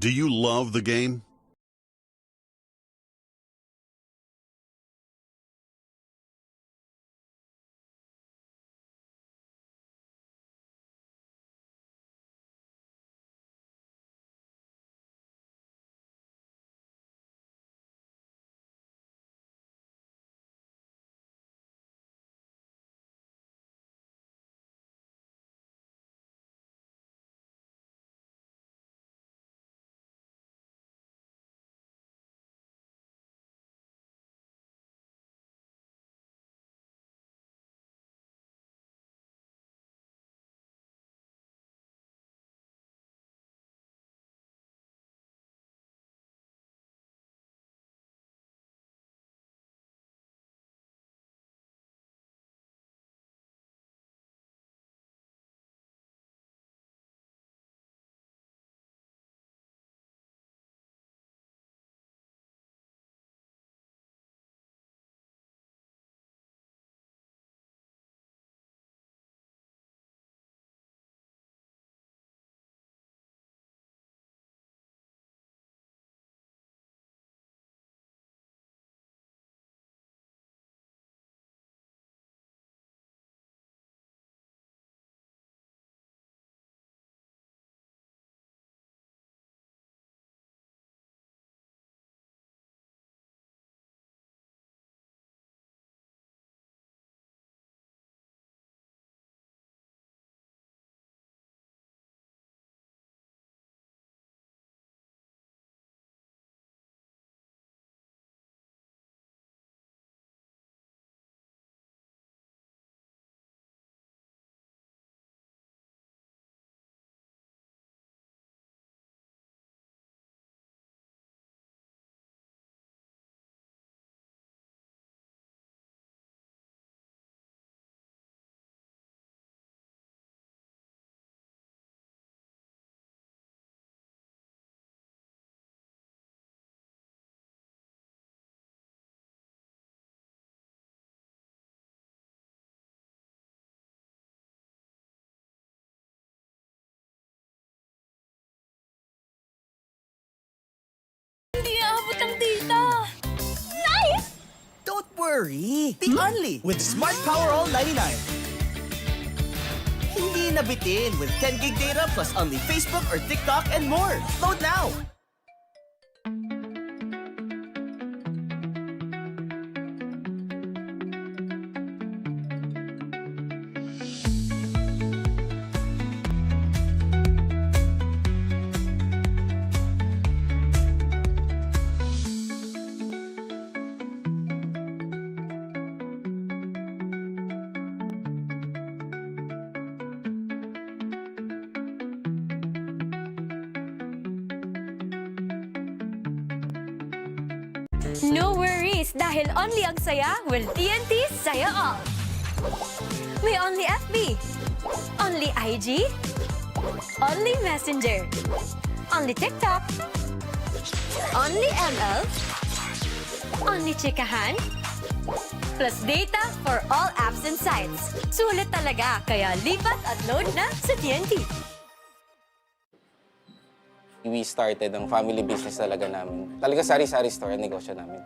Do you love the game? Hindi aabot ang data. Nice! Don't worry! The Only with Smart Power All 99. Hindi nabitin with 10 gig data plus only Facebook or TikTok and more. Load now! No worries, dahil Only ang saya, will TNT saya all. May Only FB, Only IG, Only Messenger, Only TikTok, Only ML, Only Chikahan, plus data for all apps and sites. Sulit talaga, kaya lipat at load na sa TNT. We started ang family business talaga namin. Talaga sari-sari store ang negosyo namin.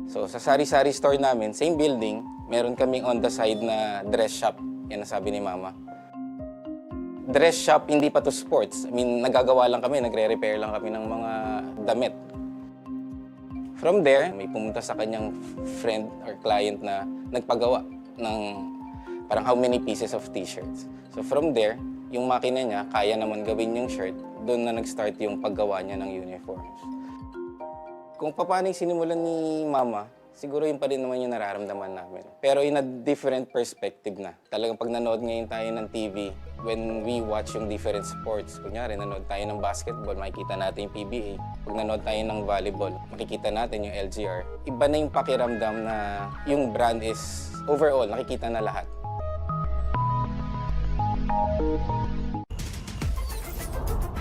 So sa sari-sari store namin, same building, meron kaming on the side na dress shop. Yan ang sabi ni Mama. Dress shop, hindi pa to sports. I mean, nagagawa lang kami, nagre-repair lang kami ng mga damit. From there, may pumunta sa kanyang friend or client na nagpagawa ng parang how many pieces of t-shirts. So from there, yung makina niya, kaya naman gawin yung shirt, doon na nag-start yung paggawa niya ng uniforms. Kung paano yung sinimulan ni Mama, siguro yun pa rin naman yung nararamdaman namin. Pero in a different perspective na. Talagang pag nanood ngayon tayo ng TV, when we watch yung different sports, kunyari nanood tayo ng basketball, makikita natin yung PBA. Pag nanood tayo ng volleyball, makikita natin yung LGR. Iba na yung pakiramdam na yung brand is overall, nakikita na lahat.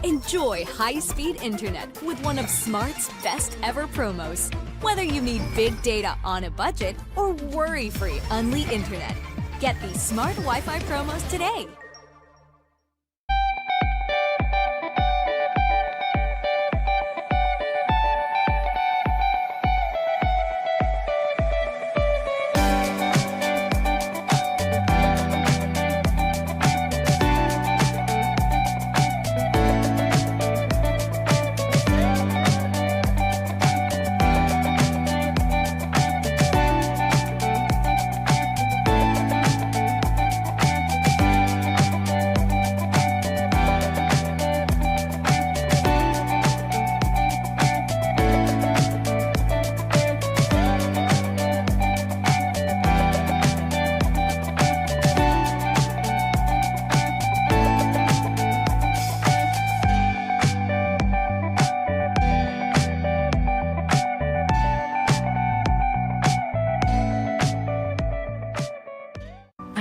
Enjoy high-speed internet with one of Smart's best-ever promos. Whether you need big data on a budget or worry-free Unli internet, get these Smart Wi-Fi promos today.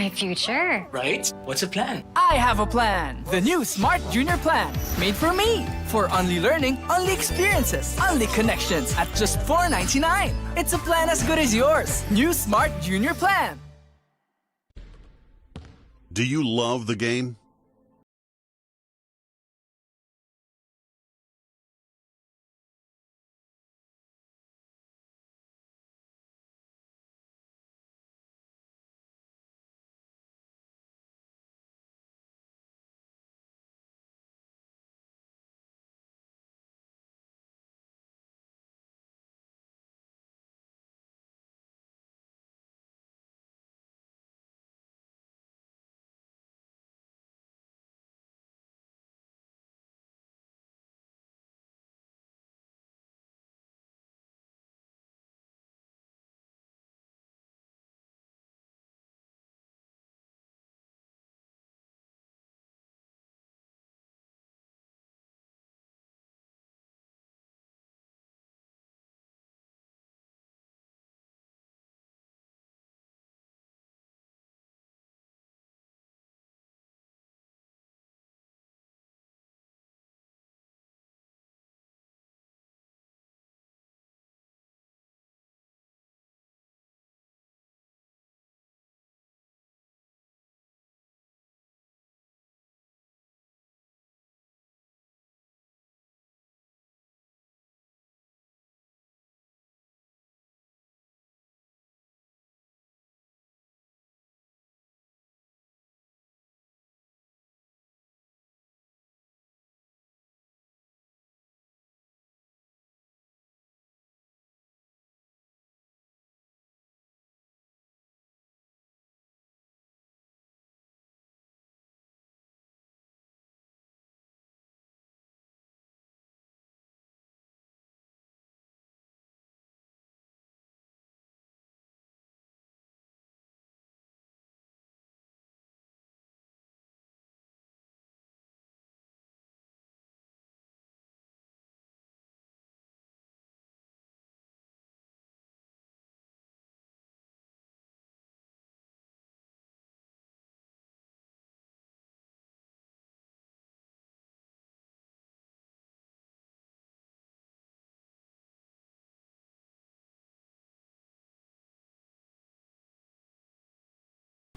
my future. Right? What's the plan? I have a plan. The new Smart Junior Plan. Made for me. For only learning, only experiences, only connections at just $4.99. It's a plan as good as yours. New Smart Junior Plan. Do you love the game?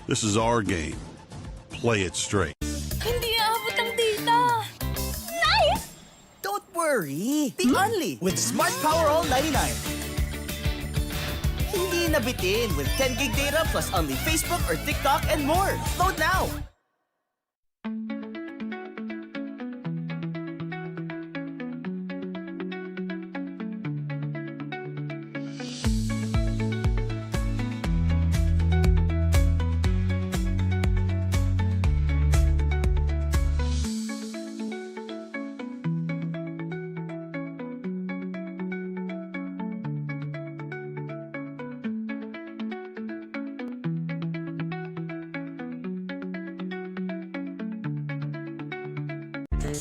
This is our game. Play it straight. Hindi aabot ang data. Nice! Don't worry. Be only with Smart Power All 99. Hindi nabitin with 10 gig data plus only Facebook or TikTok and more. Load now.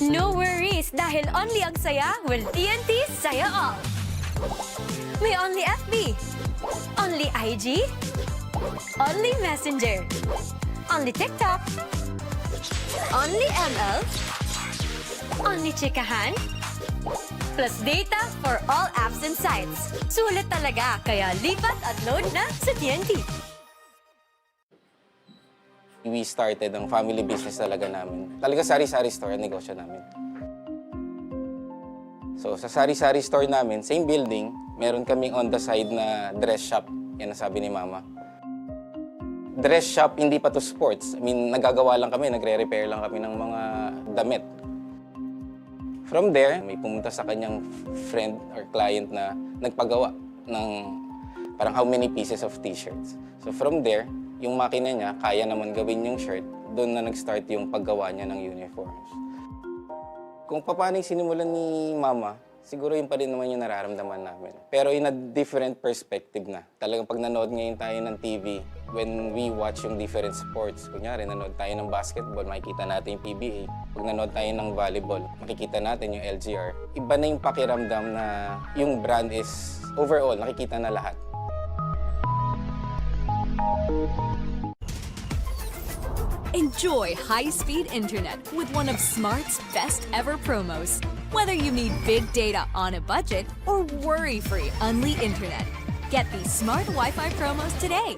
No worries, dahil only ang saya will TNT Saya All. May only FB, only IG, only Messenger, only TikTok, only ML, only chikahan, plus data for all apps and sites. Sulit talaga, kaya lipat at load na sa TNT. We started ang family business talaga namin. Talaga sari-sari store ang negosyo namin. So sa sari-sari store namin, same building, meron kaming on the side na dress shop. Yan ang sabi ni Mama. Dress shop, hindi pa to sports. I mean, nagagawa lang kami, nagre-repair lang kami ng mga damit. From there, may pumunta sa kanyang friend or client na nagpagawa ng parang how many pieces of t-shirts. So from there, yung makina niya, kaya naman gawin yung shirt, doon na nag-start yung paggawa niya ng uniforms. Kung paano yung sinimulan ni Mama, siguro yun pa rin naman yung nararamdaman namin. Pero in a different perspective na. Talagang pag nanood ngayon tayo ng TV, when we watch yung different sports, kunyari nanood tayo ng basketball, makikita natin yung PBA. Pag nanood tayo ng volleyball, makikita natin yung LGR. Iba na yung pakiramdam na yung brand is overall, nakikita na lahat. Enjoy high-speed internet with one of Smart's best ever promos. Whether you need big data on a budget or worry-free Unli internet, get these Smart Wi-Fi promos today.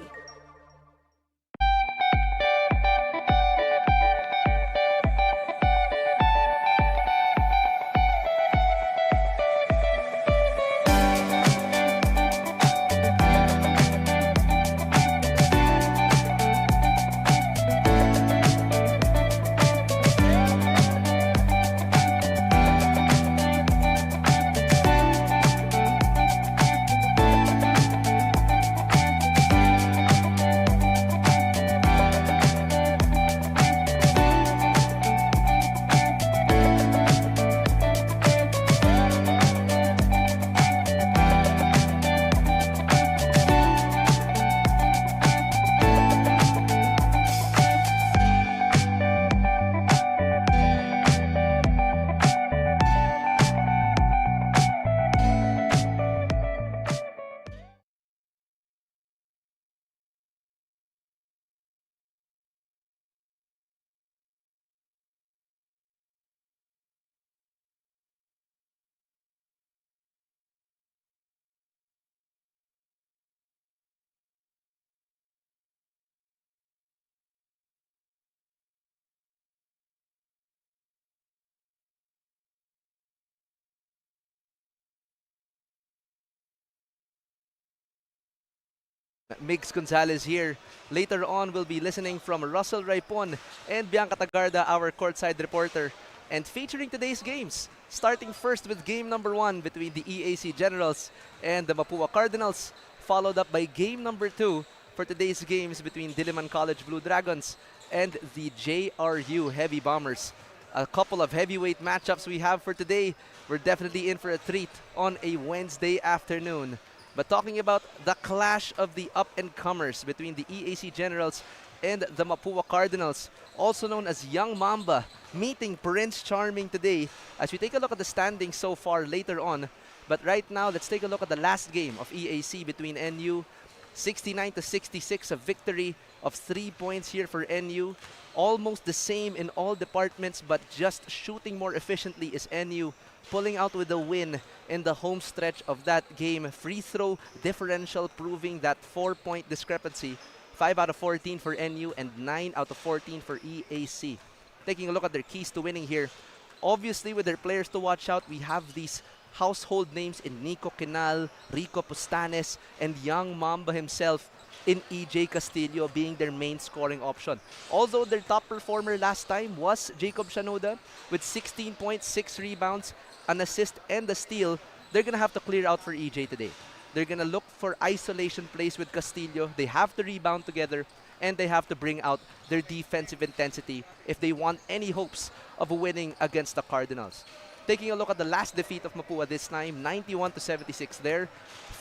Migs Gonzalez here. Later on, we'll be listening from Russell Raipon and Bianca Tagarda, our courtside reporter. And featuring today's games, starting first with game number 1 between the EAC Generals and the Mapua Cardinals, followed up by game number 2 for today's games between Diliman College Blue Dragons and the JRU Heavy Bombers. A couple of heavyweight matchups we have for today. We're definitely in for a treat on a Wednesday afternoon. But talking about the clash of the up-and-comers between the EAC Generals and the Mapua Cardinals, also known as Young Mamba, meeting Prince Charming today as we take a look at the standings so far later on. But right now, let's take a look at the last game of EAC between NU. 69-66, a victory of 3 points here for NU. Almost the same in all departments, but just shooting more efficiently is NU, pulling out with a win in the home stretch of that game. Free throw differential proving that 4-point discrepancy. 5 out of 14 for NU and 9 out of 14 for EAC. Taking a look at their keys to winning here. Obviously, with their players to watch out, we have these household names in Nico Quinal, Rico Pustanes, and Young Mamba himself in EJ Castillo being their main scoring option. Although their top performer last time was Jacob Shanoda with 16 points, 6 rebounds, an assist, and a steal, they're going to have to clear out for EJ today. They're going to look for isolation plays with Castillo. They have to rebound together, and they have to bring out their defensive intensity if they want any hopes of winning against the Cardinals. Taking a look at the last defeat of Mapua this time, 91-76 there.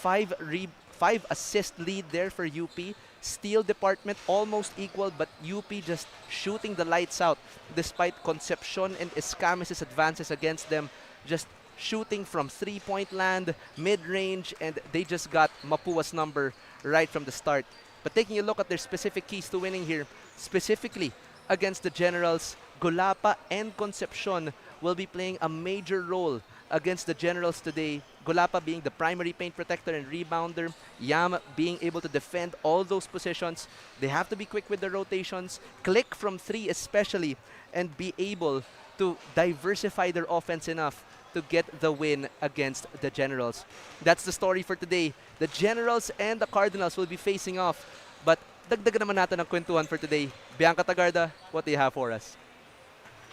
5 assist lead there for UP. Steal department almost equal, but UP just shooting the lights out despite Concepcion and Escamis' advances against them. Just shooting from 3-point land, mid-range, and they just got Mapua's number right from the start. But taking a look at their specific keys to winning here, specifically against the Generals, Golapa and Concepcion will be playing a major role against the Generals today. Golapa being the primary paint protector and rebounder. Yam being able to defend all those positions. They have to be quick with the rotations, click from 3 especially, and be able to diversify their offense enough to get the win against the Generals. That's the story for today. The Generals and the Cardinals will be facing off. But dagdagan naman natin ang kwentuhan for today. Bianca Tagarda, what do you have for us?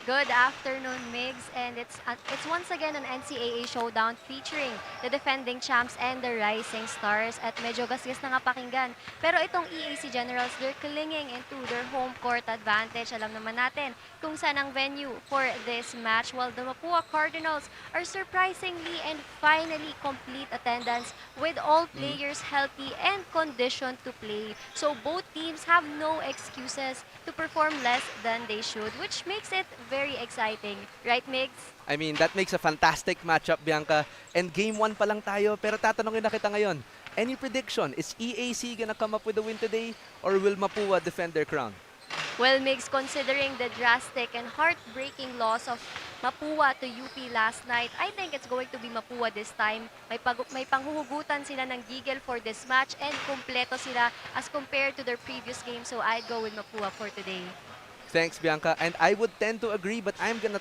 Good afternoon, Migs, and it's once again an NCAA showdown featuring the defending champs and the rising stars at medyo gasgas na nga pakinggan. Pero itong EAC Generals, they're clinging into their home court advantage. Alam naman natin kung saan ang venue for this match, while the Mapua Cardinals are surprisingly and finally complete attendance with all players healthy and conditioned to play. So both teams have no excuses to perform less than they should, which makes it very exciting. Right, Migs? I mean, that makes a fantastic matchup, Bianca. And game 1 pa lang tayo, pero tatanungin na kita ngayon. Any prediction? Is EAC gonna come up with a win today, or will Mapua defend their crown? Well, Migs, considering the drastic and heartbreaking loss of Mapua to UP last night, I think it's going to be Mapua this time. May panghuhugutan sila ng gigil for this match and kumpleto sila as compared to their previous game. So I'd go with Mapua for today. Thanks, Bianca. And I would tend to agree, but I'm gonna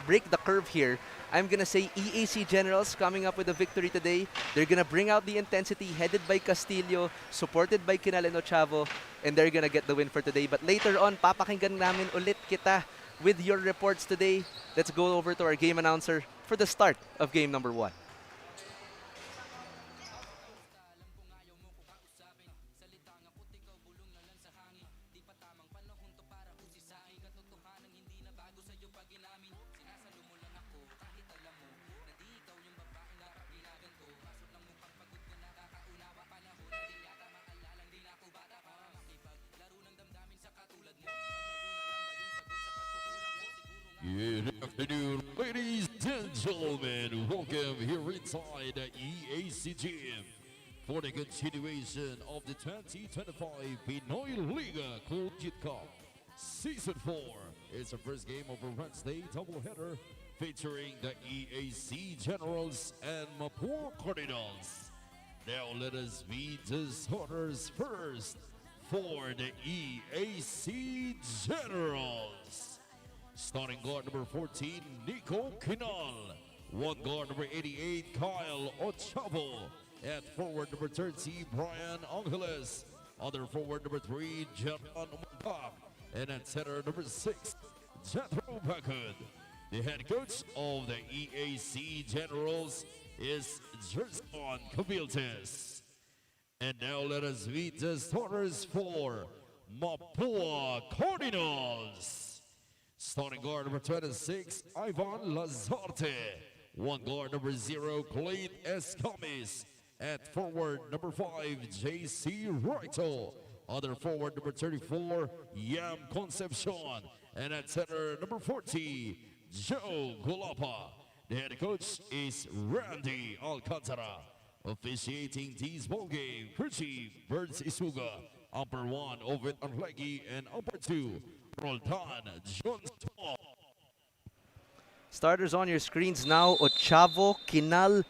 break the curve here. I'm gonna say EAC Generals coming up with a victory today. They're gonna bring out the intensity, headed by Castillo, supported by Kinaleno Chavo, and they're gonna get the win for today. But later on, papakinggan namin ulit kita with your reports today. Let's go over to our game announcer for the start of game number 1. Good afternoon, ladies and gentlemen. Welcome here inside the EAC gym for the continuation of the 2025 Pinoyliga Collegiate Cup Season 4. It's the first game of a Wednesday doubleheader featuring the EAC Generals and Mapua Cardinals. Now let us meet the starters first for the EAC Generals. Starting guard number 14, Nico Quinal. One guard number 88, Kyle Ochavo. At forward number 30, Brian Angeles. Other forward number 3, John Umandak. And at center number 6, Jethro Bacud. The head coach of the EAC Generals is Gerson Cabiltes. And now let us meet the starters for Mapua Cardinals. Starting guard number 26, Ivan Lazarte. One guard number 0, Clayton Escamis. At forward number 5, JC Raito. Other forward number 34, Yam Concepcion. And at center number 40, Joe Gulapa. The head coach is Randy Alcantara. Officiating this ball game, Richie Birds Isuga. Upper 1, Ovid Arlegi. And upper 2, Roldan Johnson. Starters on your screens now. Ochavo, Kinal,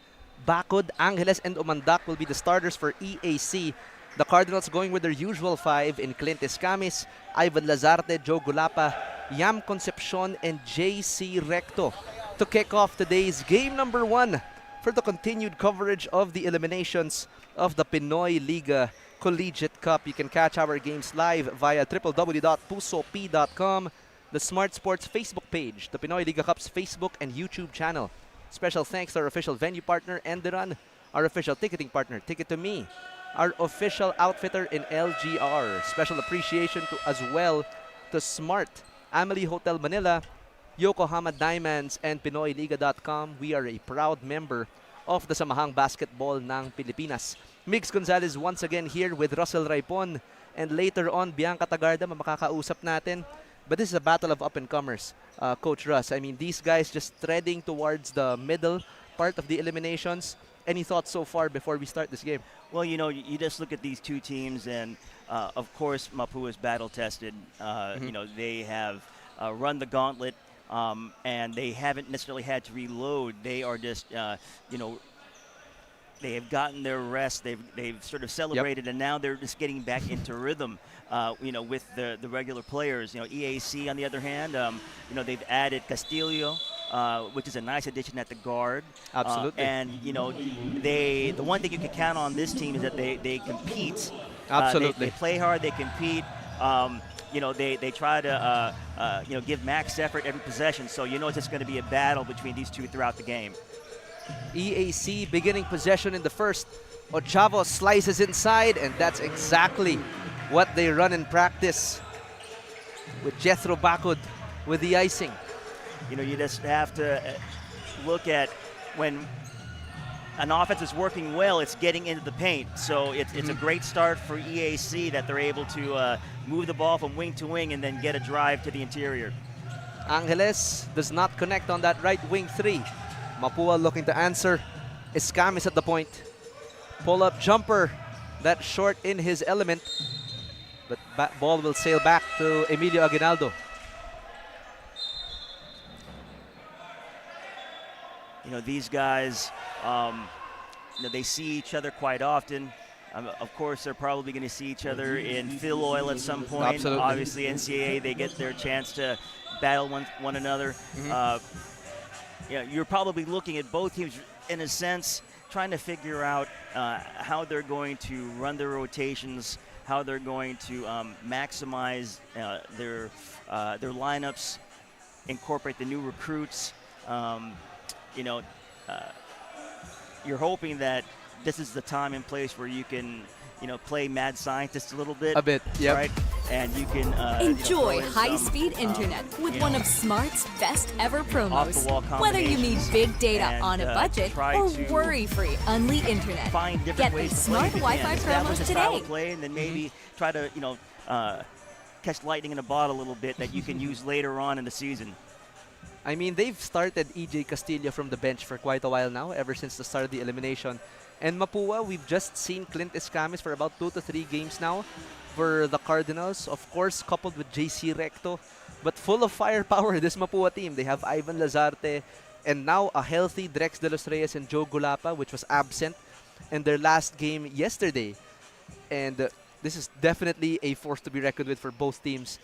Bacud, Angeles, and Umandak will be the starters for EAC. The Cardinals going with their usual 5 in Clint Escamis, Ivan Lazarte, Joe Gulapa, Yam Concepcion, and JC Recto to kick off today's game number 1 for the continued coverage of the eliminations of the Pinoyliga Collegiate Cup. You can catch our games live via www.pusop.com, the Smart Sports Facebook page, the Pinoyliga Cup's Facebook and YouTube channel. Special thanks to our official venue partner, Enderon, our official ticketing partner, Ticket to Me, our official outfitter in LGR. Special appreciation to as well to Smart, Amelie Hotel Manila, Yokohama Diamonds, and Pinoyliga.com. We are a proud member of the Samahang Basketball ng Pilipinas. Migs Gonzalez once again here with Russell Raipon, and later on, Bianca Tagarda, makakausap natin. But this is a battle of up-and-comers, Coach Russ. I mean, these guys just treading towards the middle part of the eliminations. Any thoughts so far before we start this game? Well, you know, you just look at these two teams, and of course, Mapua is battle-tested. You know, they have run the gauntlet, and they haven't necessarily had to reload. They are just, you know, they have gotten their rest. They've sort of celebrated, and now they're just getting back into rhythm. You know, with the regular players. You know, EAC on the other hand, you know, they've added Castillo, which is a nice addition at the guard. Absolutely. And you know, the one thing you can count on this team is that they compete. Absolutely. They play hard. They compete. You know, they try to you know, give max effort every possession. So you know it's just going to be a battle between these two throughout the game. EAC beginning possession in the first. Ochavo slices inside, and that's exactly what they run in practice with Jethro Bacud with the icing. You know, you just have to look at when an offense is working well, it's getting into the paint. So it's a great start for EAC that they're able to move the ball from wing to wing and then get a drive to the interior. Angeles does not connect on that right wing 3. Mapua looking to answer. Escamis at the point. Pull-up jumper. That short in his element. But ball will sail back to Emilio Aguinaldo. You know, these guys, you know, they see each other quite often. Of course, they're probably going to see each other in Phil Oil at some point. Absolutely. Obviously, NCAA, they get their chance to battle one another. Yeah, you're probably looking at both teams, in a sense, trying to figure out how they're going to run their rotations, how they're going to maximize their lineups, incorporate the new recruits. You know, you're hoping that this is the time and place where you can, you know, play mad scientist a little bit. A bit, yep. Right? And you can Enjoy high-speed internet with one of Smart's best ever promos. Off-the-wall Whether you need combinations big data and, on a budget try or to worry-free Unli internet. find different Get ways the to play Smart if you Wi-Fi can. Establish promos a style today. of play, and then maybe try to, you know, catch lightning in a bottle a little bit that you can use later on in the season. I mean, they've started EJ Castillo from the bench for quite a while now, ever since the start of the elimination. And Mapua, we've just seen Clint Escamis for about 2 to 3 games now for the Cardinals. Of course, coupled with JC Recto. But full of firepower, this Mapua team. They have Ivan Lazarte and now a healthy Drex De Los Reyes and Joe Gulapa, which was absent in their last game yesterday. And this is definitely a force to be reckoned with for both teams.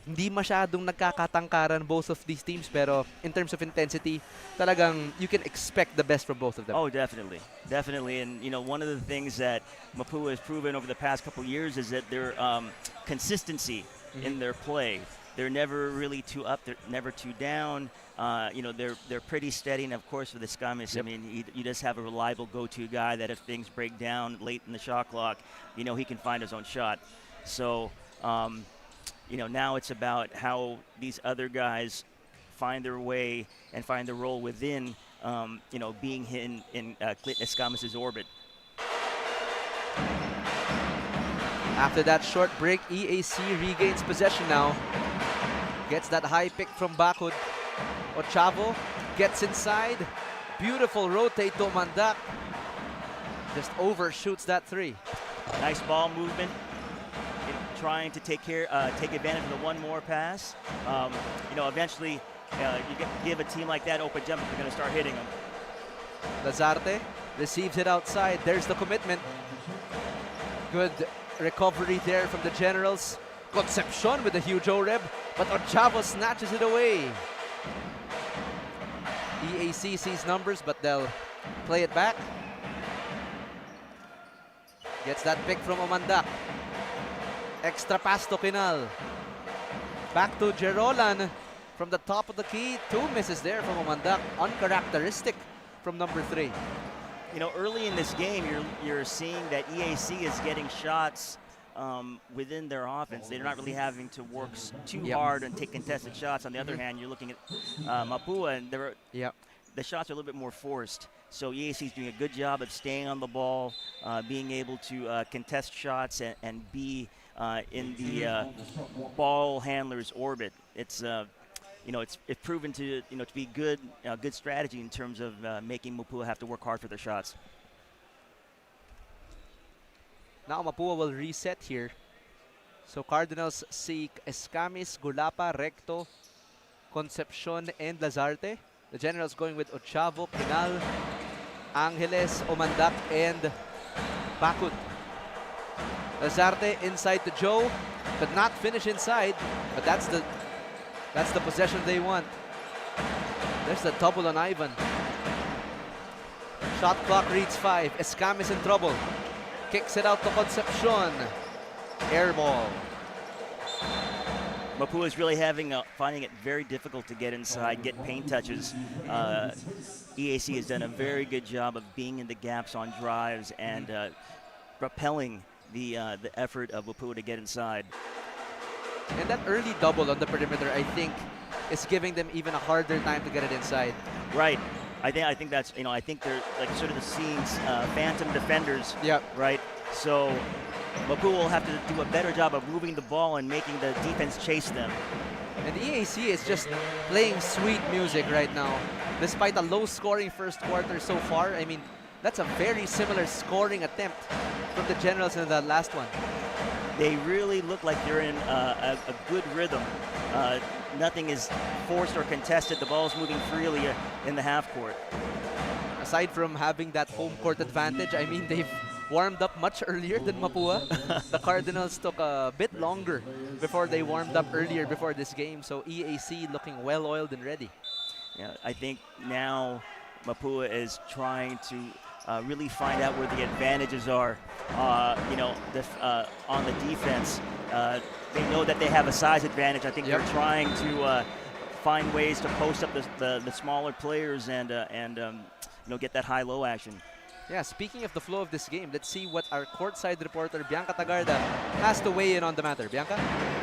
Hindi masyadong nagkakatangkaran both of these teams, pero in terms of intensity, talagang you can expect the best from both of them. Oh, definitely. Definitely. And, you know, one of the things that Mapua has proven over the past couple years is that their consistency in their play. They're never really too up, they're never too down. You know, they're pretty steady. And, of course, with Escamis, I mean, you just have a reliable go-to guy that if things break down late in the shot clock, you know, he can find his own shot. So, you know, now it's about how these other guys find their way and find their role within, you know, being in Clint Escamis' orbit. After that short break, EAC regains possession now. Gets that high pick from Bakud. Ochavo gets inside. Beautiful rotate to Mandak. Just overshoots that 3. Nice ball movement. Trying to take advantage of the one more pass. You know, eventually, you give a team like that open jump, you're going to start hitting them. Lazarte receives it outside. There's the commitment. Good recovery there from the Generals. Concepcion with a huge O-Reb, but Ochavo snatches it away. EAC sees numbers, but they'll play it back. Gets that pick from Omandak. Extra pass to Kinal. Back to Jerolan from the top of the key. 2 misses there from Omandak. Uncharacteristic from number 3. You know, early in this game, you're seeing that EAC is getting shots within their offense. They're not really having to work too hard and take contested shots. On the other hand, you're looking at Mapua, and the shots are a little bit more forced. So EAC is doing a good job of staying on the ball, being able to contest shots and be in the ball handler's orbit. It's you know, it's proven to to be good strategy in terms of making Mapua have to work hard for their shots. Now Mapua will reset here. So Cardinals seek Escamis, Gulapa, Recto, Concepcion, and Lazarte. The Generals going with Ochavo, Pinal, Angeles, Omandak, and Bakud. Lazarte inside to Joe, but not finish inside. But that's the possession they want. There's the double on Ivan. Shot clock reads 5. Escamis in trouble. Kicks it out to Concepcion. Air ball. Mapua is really finding it very difficult to get inside, get paint touches. EAC has done a very good job of being in the gaps on drives and repelling the effort of Mapua to get inside. And that early double on the perimeter, I think, is giving them even a harder time to get it inside. Right. I think that's, I think they're like sort of the scenes, phantom defenders. Yep. Right. So Mapua will have to do a better job of moving the ball and making the defense chase them. And EAC is just playing sweet music right now. Despite a low-scoring first quarter so far, I mean, that's a very similar scoring attempt from the Generals in that last one. they really look like they're in a good rhythm. Nothing is forced or contested. The ball's moving freely in the half court. Aside from having that home court advantage, I mean, they've warmed up much earlier than Mapua. The Cardinals took a bit longer before they warmed up earlier before this game, so EAC looking well-oiled and ready. Yeah, I think now Mapua is trying to really find out where the advantages are. On the defense, they know that they have a size advantage. I think they're trying to find ways to post up the smaller players and get that high-low action. Yeah, speaking of the flow of this game, let's see what our courtside reporter Bianca Tagarda has to weigh in on the matter. Bianca?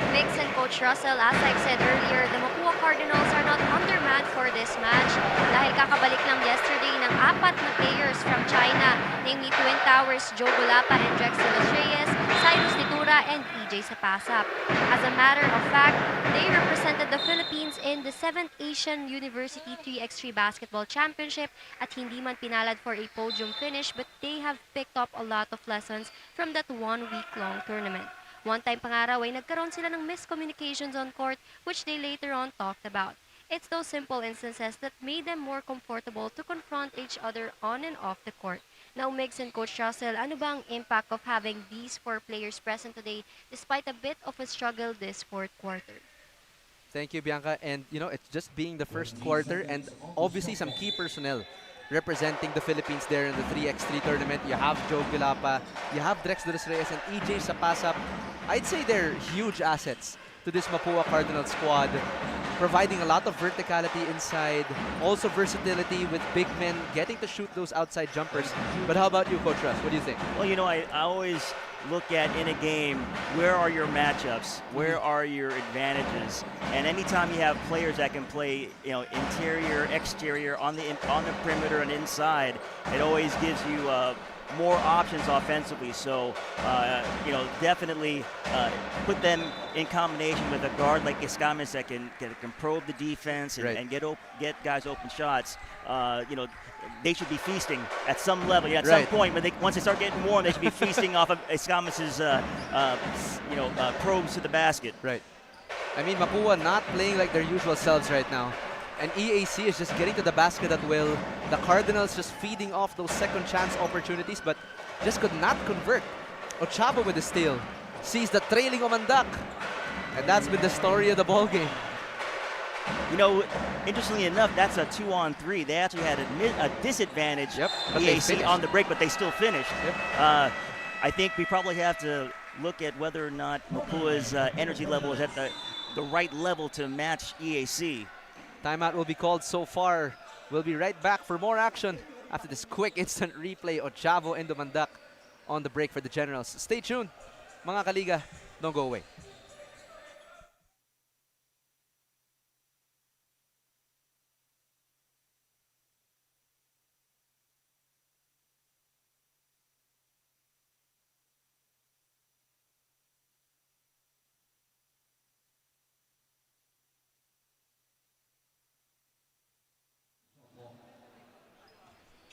Mix and Coach Russell, as I've said earlier, the Mapua Cardinals are not undermanned for this match dahil kakabalik lang yesterday ng 4 na players from China, namely Twin Towers, Joe Gulapa and Drexel Reyes, Cyrus Litura, and EJ Sapasap. As a matter of fact, they represented the Philippines in the 7th Asian University 3x3 Basketball Championship at hindi man pinalad for a podium finish, but they have picked up a lot of lessons from that 1-week-long tournament. One time pa nga raw ay nagkaroon sila ng miscommunications on court, which they later on talked about. It's those simple instances that made them more comfortable to confront each other on and off the court. Now, Migs and Coach Russell, ano ba ang impact of having these 4 players present today despite a bit of a struggle this 4th quarter? Thank you, Bianca. And, it's just being the first quarter and obviously some key personnel representing the Philippines there in the 3x3 tournament. You have Joe Gulapa, you have Drexel Reyes, and EJ Sapasap. I'd say they're huge assets to this Mapua Cardinals squad, providing a lot of verticality inside, also versatility with big men getting to shoot those outside jumpers. But how about you, Coach Russ? What do you think? Well, I always look at in a game, where are your matchups? Where are your advantages? And anytime you have players that can play, interior, exterior, on the perimeter and inside, it always gives you more options offensively. So, definitely put them in combination with a guard like Escamis that can probe the defense and get guys open shots. They should be feasting at some level. At some point, once they start getting warm, they should be feasting off of Escamis's probes to the basket. Right. I mean, Mapua not playing like their usual selves right now. And EAC is just getting to the basket at will. The Cardinals just feeding off those second chance opportunities, but just could not convert. Ochabo with the steal. Sees the trailing Omandak. And that's been the story of the ball game. Interestingly enough, that's a 2-on-3. They actually had a disadvantage EAC on the break, but they still finished. I think we probably have to look at whether or not Mapua's energy level is at the right level to match EAC. Timeout will be called so far. We'll be right back for more action after this quick instant replay of Chavo and Dumandak on the break for the Generals. Stay tuned, mga kaliga. Don't go away.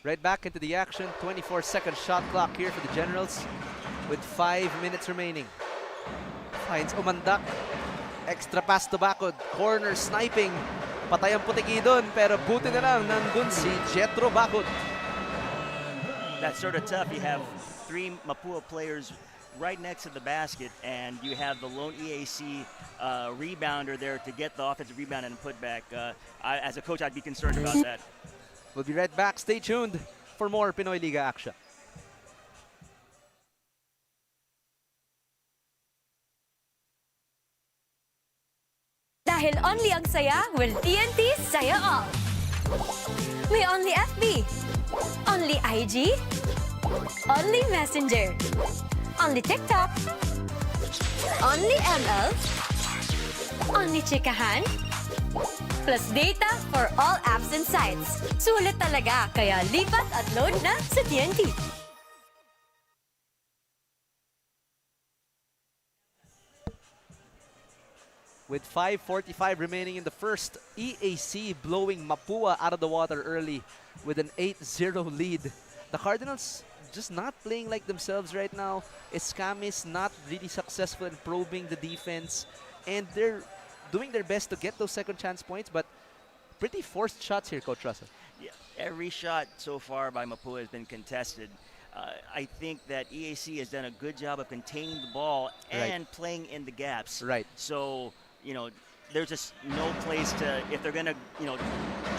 Right back into the action. 24-second shot clock here for the Generals with 5 minutes remaining. Finds Umandak. Extra pass to Bakod. Corner sniping. Patay ang putiki doon, pero buti na lang nandun si Jetro Bakod. That's sort of tough. You have 3 Mapua players right next to the basket, and you have the lone EAC rebounder there to get the offensive rebound and put back. As a coach, I'd be concerned about that. We'll be right back. Stay tuned for more Pinoy Liga action. Dahil only ang saya, will TNT saya all. May only FB, only IG, only Messenger, only TikTok, only ML, only Chikahan, plus data for all apps and sites. Sulit talaga, kaya lipat at load na sa TNT. With 5:45 remaining in the first, EAC blowing Mapua out of the water early with an 8-0 lead. The Cardinals just not playing like themselves right now. Escamis not really successful in probing the defense, and they're doing their best to get those second chance points, but pretty forced shots here, Coach Russell. Yeah, every shot so far by Mapua has been contested. I think that EAC has done a good job of containing the ball and playing in the gaps. Right. So, there's just no place to, if they're going to,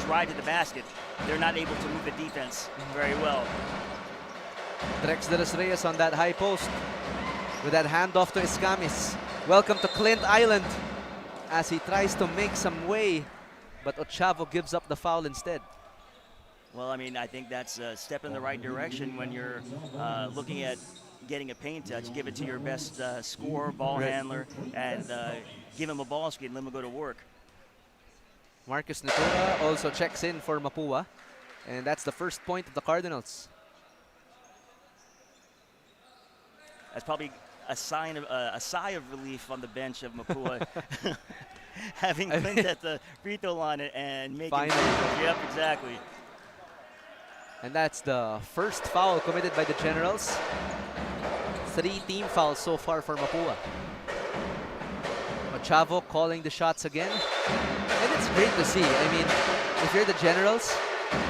drive to the basket, they're not able to move the defense very well. Drex de los Reyes on that high post with that handoff to Escamis. Welcome to Clint Island as he tries to make some way, but Ochavo gives up the foul instead. Well, I mean, I think that's a step in the right direction when you're looking at getting a paint touch. Give it to your best scorer, ball handler, and give him a ball screen and let him go to work. Marcus Natura also checks in for Mapua, and that's the first point of the Cardinals. That's probably a sigh of relief on the bench of Mapua. Having Clint at the free throw line and making Finally. Yep, exactly. And that's the first foul committed by the Generals. 3 team fouls so far for Mapua. Ochavo calling the shots again. And it's great to see. I mean, if you're the Generals,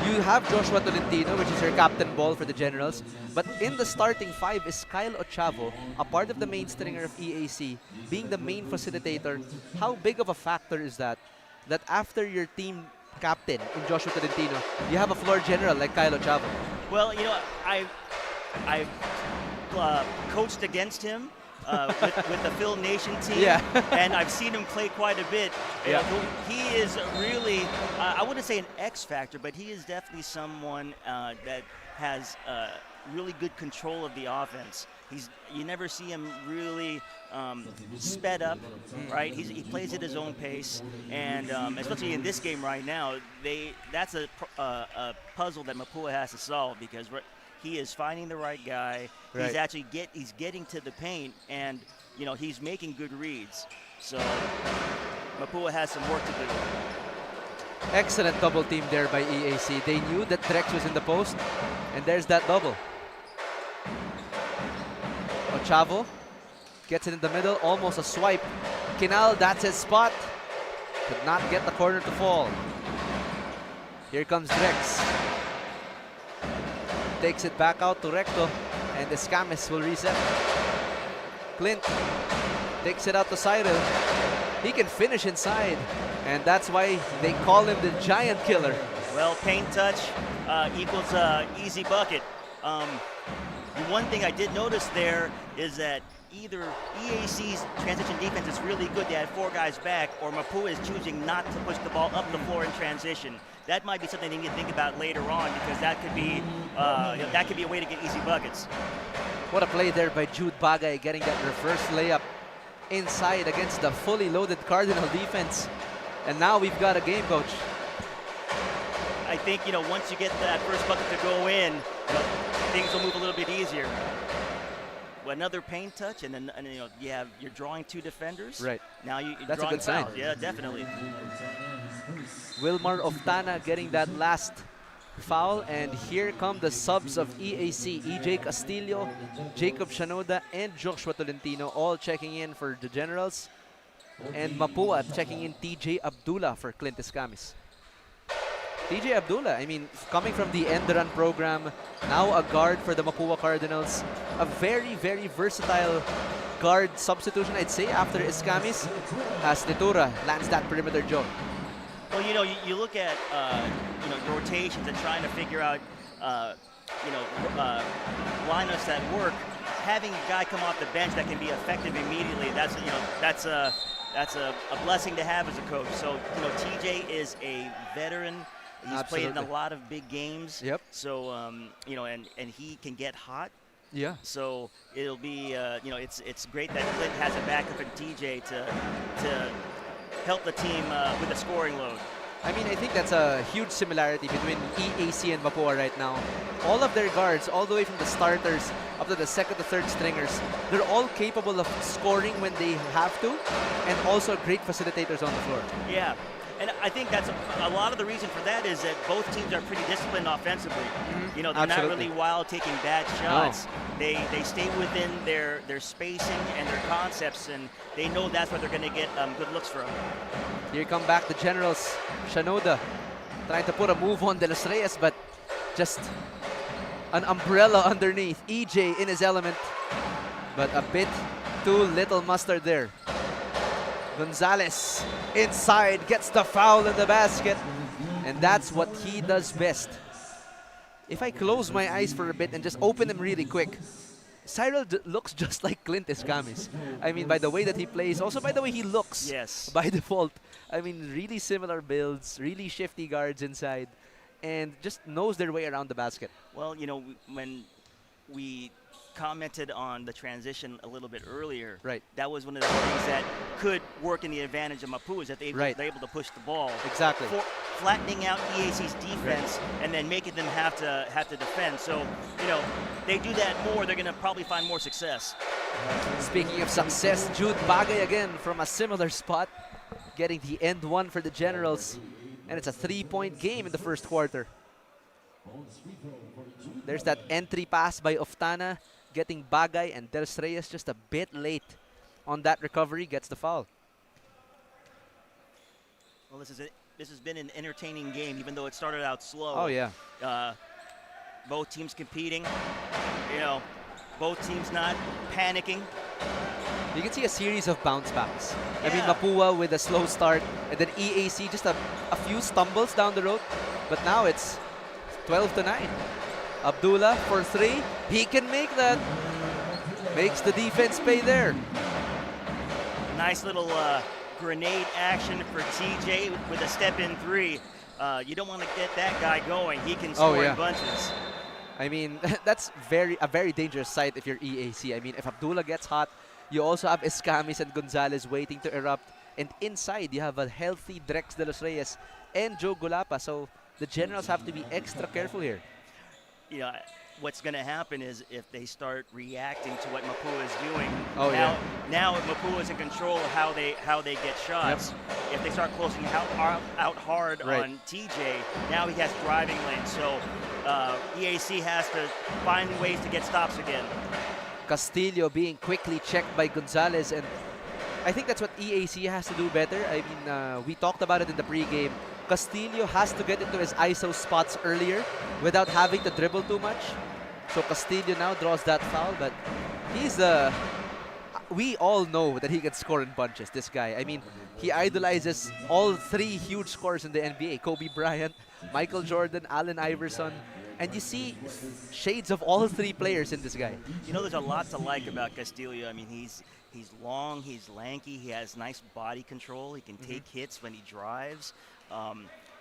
you have Joshua Tolentino, which is your captain ball for the Generals. But in the starting 5 is Kyle Ochavo, a part of the main stringer of EAC, being the main facilitator. How big of a factor is that? That after your team captain in Joshua Tolentino, you have a floor general like Kyle Ochavo. Well, I've coached against him with the Phil Nation team, and I've seen him play quite a bit. He is really, I wouldn't say an X factor, but he is definitely someone that has really good control of the offense. You never see him really sped up, right? He plays at his own pace, and especially in this game right now, that's a puzzle that Mapua has to solve, because he is finding the right guy. Right. He's actually getting to the paint, and he's making good reads. So Mapua has some work to do. Excellent double team there by EAC. They knew that Drex was in the post, and there's that double. Ochavo gets it in the middle, almost a swipe. Kinal, that's his spot. Could not get the corner to fall. Here comes Drex. Takes it back out to Recto, and Escamis will reset. Clint takes it out to Cyril. He can finish inside, and that's why they call him the giant killer. Well, paint touch equals easy bucket. The one thing I did notice there is that either EAC's transition defense is really good, they had 4 guys back, or Mapua is choosing not to push the ball up the floor in transition. That might be something they need to think about later on, because that could be a way to get easy buckets. What a play there by Jude Bagay, getting that reverse layup inside against the fully loaded Cardinal defense. And now we've got a game, Coach. I think, once you get that first bucket to go in, things will move a little bit easier. Another paint touch, and then you're drawing 2 defenders. Right. Now you're That's drawing a good sign. fouls. Yeah, definitely. Wilmar Oftana getting that last foul, and here come the subs of EAC. EJ Castillo, Jacob Shanoda, and Joshua Tolentino all checking in for the Generals. And Mapua checking in TJ Abdullah for Clint Escamis. TJ Abdullah, I mean, coming from the end run program, now a guard for the Mapua Cardinals. A very, very versatile guard substitution, I'd say, after Escamis, as Natura lands that perimeter joke. Well, you look at rotations and trying to figure out lineups that work. Having a guy come off the bench that can be effective immediately, that's a blessing to have as a coach. So TJ is a veteran. He's played in a lot of big games. Yep. So and he can get hot. Yeah. So it'll be it's great that Clint has a backup in TJ to help the team with the scoring load. I mean, I think that's a huge similarity between EAC and Mapua right now. All of their guards, all the way from the starters up to the second to third stringers, they're all capable of scoring when they have to, and also great facilitators on the floor. Yeah. And I think that's a lot of the reason for that is that both teams are pretty disciplined offensively. You know, they're not Absolutely. really wild taking bad shots. They stay within their spacing and their concepts, and they know that's where they're going to get good looks from. Here come back the Generals. Shanoda trying to put a move on De Los Reyes, but just an umbrella underneath. EJ in his element, but a bit too little mustard there. Gonzalez inside gets the foul in the basket, and that's what he does best. If I close my eyes for a bit and just open them really quick, Cyril looks just like Clint Escamis. I mean, by the way that he plays, also by the way he looks. Yes. By default. I mean, really similar builds, really shifty guards inside, and just knows their way around the basket. Well, you know, when we commented on the transition a little bit earlier, Right. that was one of the things that could work in the advantage of Mapua, is that they're able to push the ball. Exactly. Flattening out EAC's defense and then making them have to defend. So, you know, they do that more, they're going to probably find more success. Speaking of success, Jude Bagay again from a similar spot, getting the end one for the Generals, and it's a 3-point game in the first quarter. There's that entry pass by Oftana, getting Bagay, and De Los Reyes just a bit late on that recovery, gets the foul. Well, this has been an entertaining game, even though it started out slow. Oh, yeah. Both teams competing, you know, both teams not panicking. You can see a series of bounce backs. I mean, Yeah. Mapua with a slow start, and then EAC just a few stumbles down the road, but now it's 12-9. Abdullah for three. He can make that. Makes the defense pay there. Nice little grenade action for TJ with a step-in three. You don't want to get that guy going. He can score in bunches. I mean, that's a very dangerous sight if you're EAC. I mean, if Abdullah gets hot, you also have Escamis and Gonzalez waiting to erupt. And inside, you have a healthy Drex De Los Reyes and Joe Gulapa. So the Generals have to be extra careful here. You know, what's going to happen is if they start reacting to what Mapua is doing, now Mapua is in control of how they get shots. If they start closing out hard on TJ, now he has driving lanes. So EAC has to find ways to get stops again. Castillo being quickly checked by Gonzalez, and I think that's what EAC has to do better. I mean, we talked about it in the pregame. Castillo has to get into his ISO spots earlier without having to dribble too much. So Castillo now draws that foul, but he's we all know that he can score in bunches, this guy. I mean, he idolizes all three huge scorers in the NBA. Kobe Bryant, Michael Jordan, Allen Iverson. And you see shades of all three players in this guy. You know, there's a lot to like about Castillo. I mean, he's long, he's lanky, he has nice body control, he can take hits when he drives.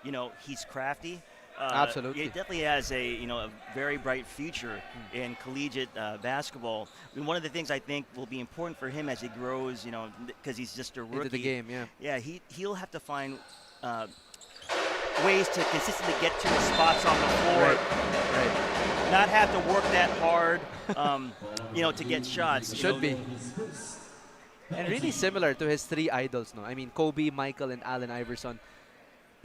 You know, he's crafty. Absolutely. He definitely has a very bright future in collegiate basketball. I mean, one of the things I think will be important for him as he grows, you know, because he's just a rookie. Into the game, Yeah, he'll have to find ways to consistently get to his spots on the floor. Right. Not have to work that hard, you know, to get shots. Should be. And really similar to his three idols, no? I mean, Kobe, Michael, and Allen Iverson.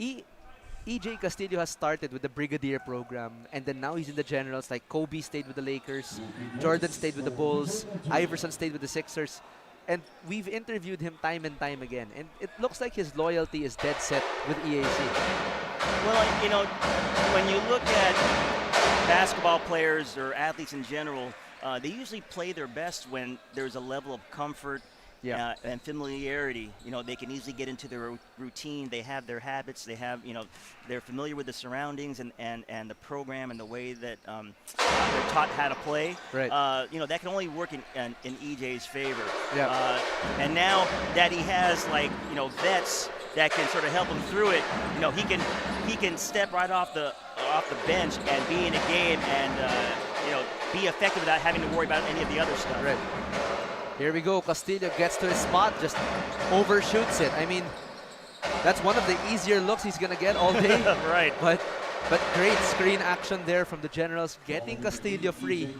EJ Castillo has started with the Brigadier program, and then now he's in the Generals. Like Kobe stayed with the Lakers, Jordan stayed with the Bulls, Iverson stayed with the Sixers. And we've interviewed him time and time again, and it looks like his loyalty is dead set with EAC. Well, you know, when you look at basketball players or athletes in general, they usually play their best when there's a level of comfort and familiarity. You know, they can easily get into their routine. They have their habits. They have, you know, they're familiar with the surroundings and the program and the way that they're taught how to play. Right. You know, that can only work in EJ's favor. Yeah. And now that he has, like, you know, vets that can sort of help him through it, you know, he can step right off the bench and be in a game and you know, be effective without having to worry about any of the other stuff. Right. Here we go. Castillo gets to his spot, just overshoots it. I mean, that's one of the easier looks he's going to get all day. Right. But great screen action there from the Generals, getting Castillo free.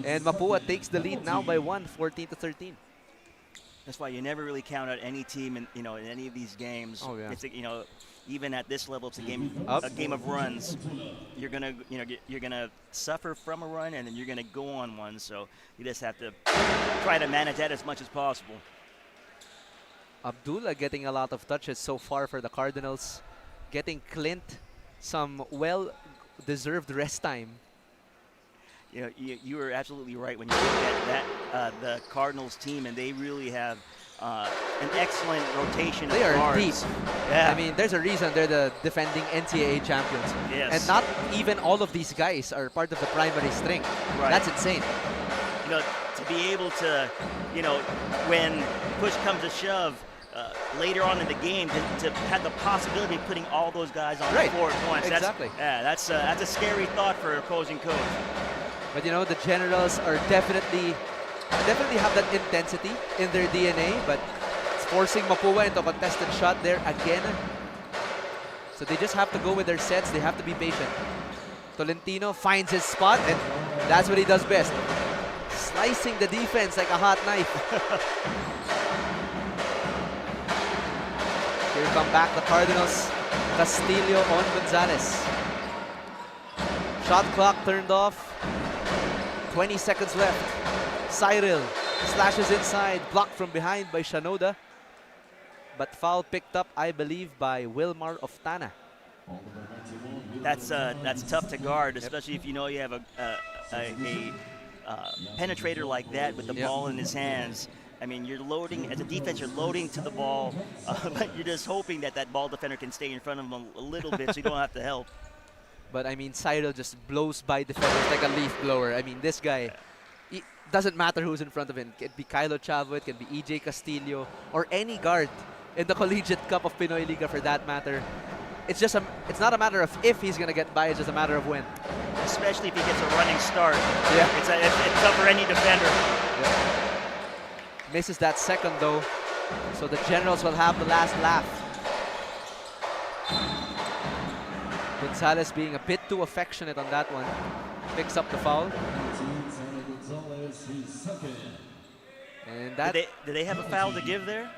And Mapua takes the lead now by 1, 14-13. That's why you never really count out any team in in any of these games. Oh, yeah. It's even at this level, it's a game of runs. You're gonna you're gonna suffer from a run, and then you're gonna go on one. So you just have to try to manage that as much as possible. Abdullah getting a lot of touches so far for the Cardinals, getting Clint some well-deserved rest time. You were absolutely right when you look at that the Cardinals team, and they really have an excellent rotation. They of are guards. deep. Yeah. I mean, there's a reason they're the defending NCAA champions. Yes. And not even all of these guys are part of the primary string. Right. That's insane. To be able to, when push comes to shove, later on in the game, to have the possibility of putting all those guys on the floor at once. Exactly. That's a scary thought for an opposing coach. But the Generals are definitely have that intensity in their DNA, but it's forcing Mapua into a contested shot there again. So they just have to go with their sets. They have to be patient. Tolentino finds his spot, and that's what he does best. Slicing the defense like a hot knife. Here come back the Cardinals. Castillo on Gonzalez. Shot clock turned off. 20 seconds left. Cyril slashes inside, blocked from behind by Shanoda. But foul picked up, I believe, by Wilmar of Tana. That's tough to guard, especially if you have a penetrator like that with the ball in his hands. I mean, you're loading, as a defense, you're loading to the ball, but you're just hoping that ball defender can stay in front of him a little bit so you don't have to help. But, I mean, Cyril just blows by defenders like a leaf blower. I mean, this guy, it doesn't matter who's in front of him. It can be Kylo Chavo, it can be EJ Castillo, or any guard in the Collegiate Cup of Pinoyliga for that matter. It's it's not a matter of if he's going to get by, it's just a matter of when. Especially if he gets a running start. Yeah. It's tough for any defender. Yeah. Misses that second, though. So the Generals will have the last laugh. Gonzalez being a bit too affectionate on that one. Picks up the foul. And that... Do they have a foul to give there?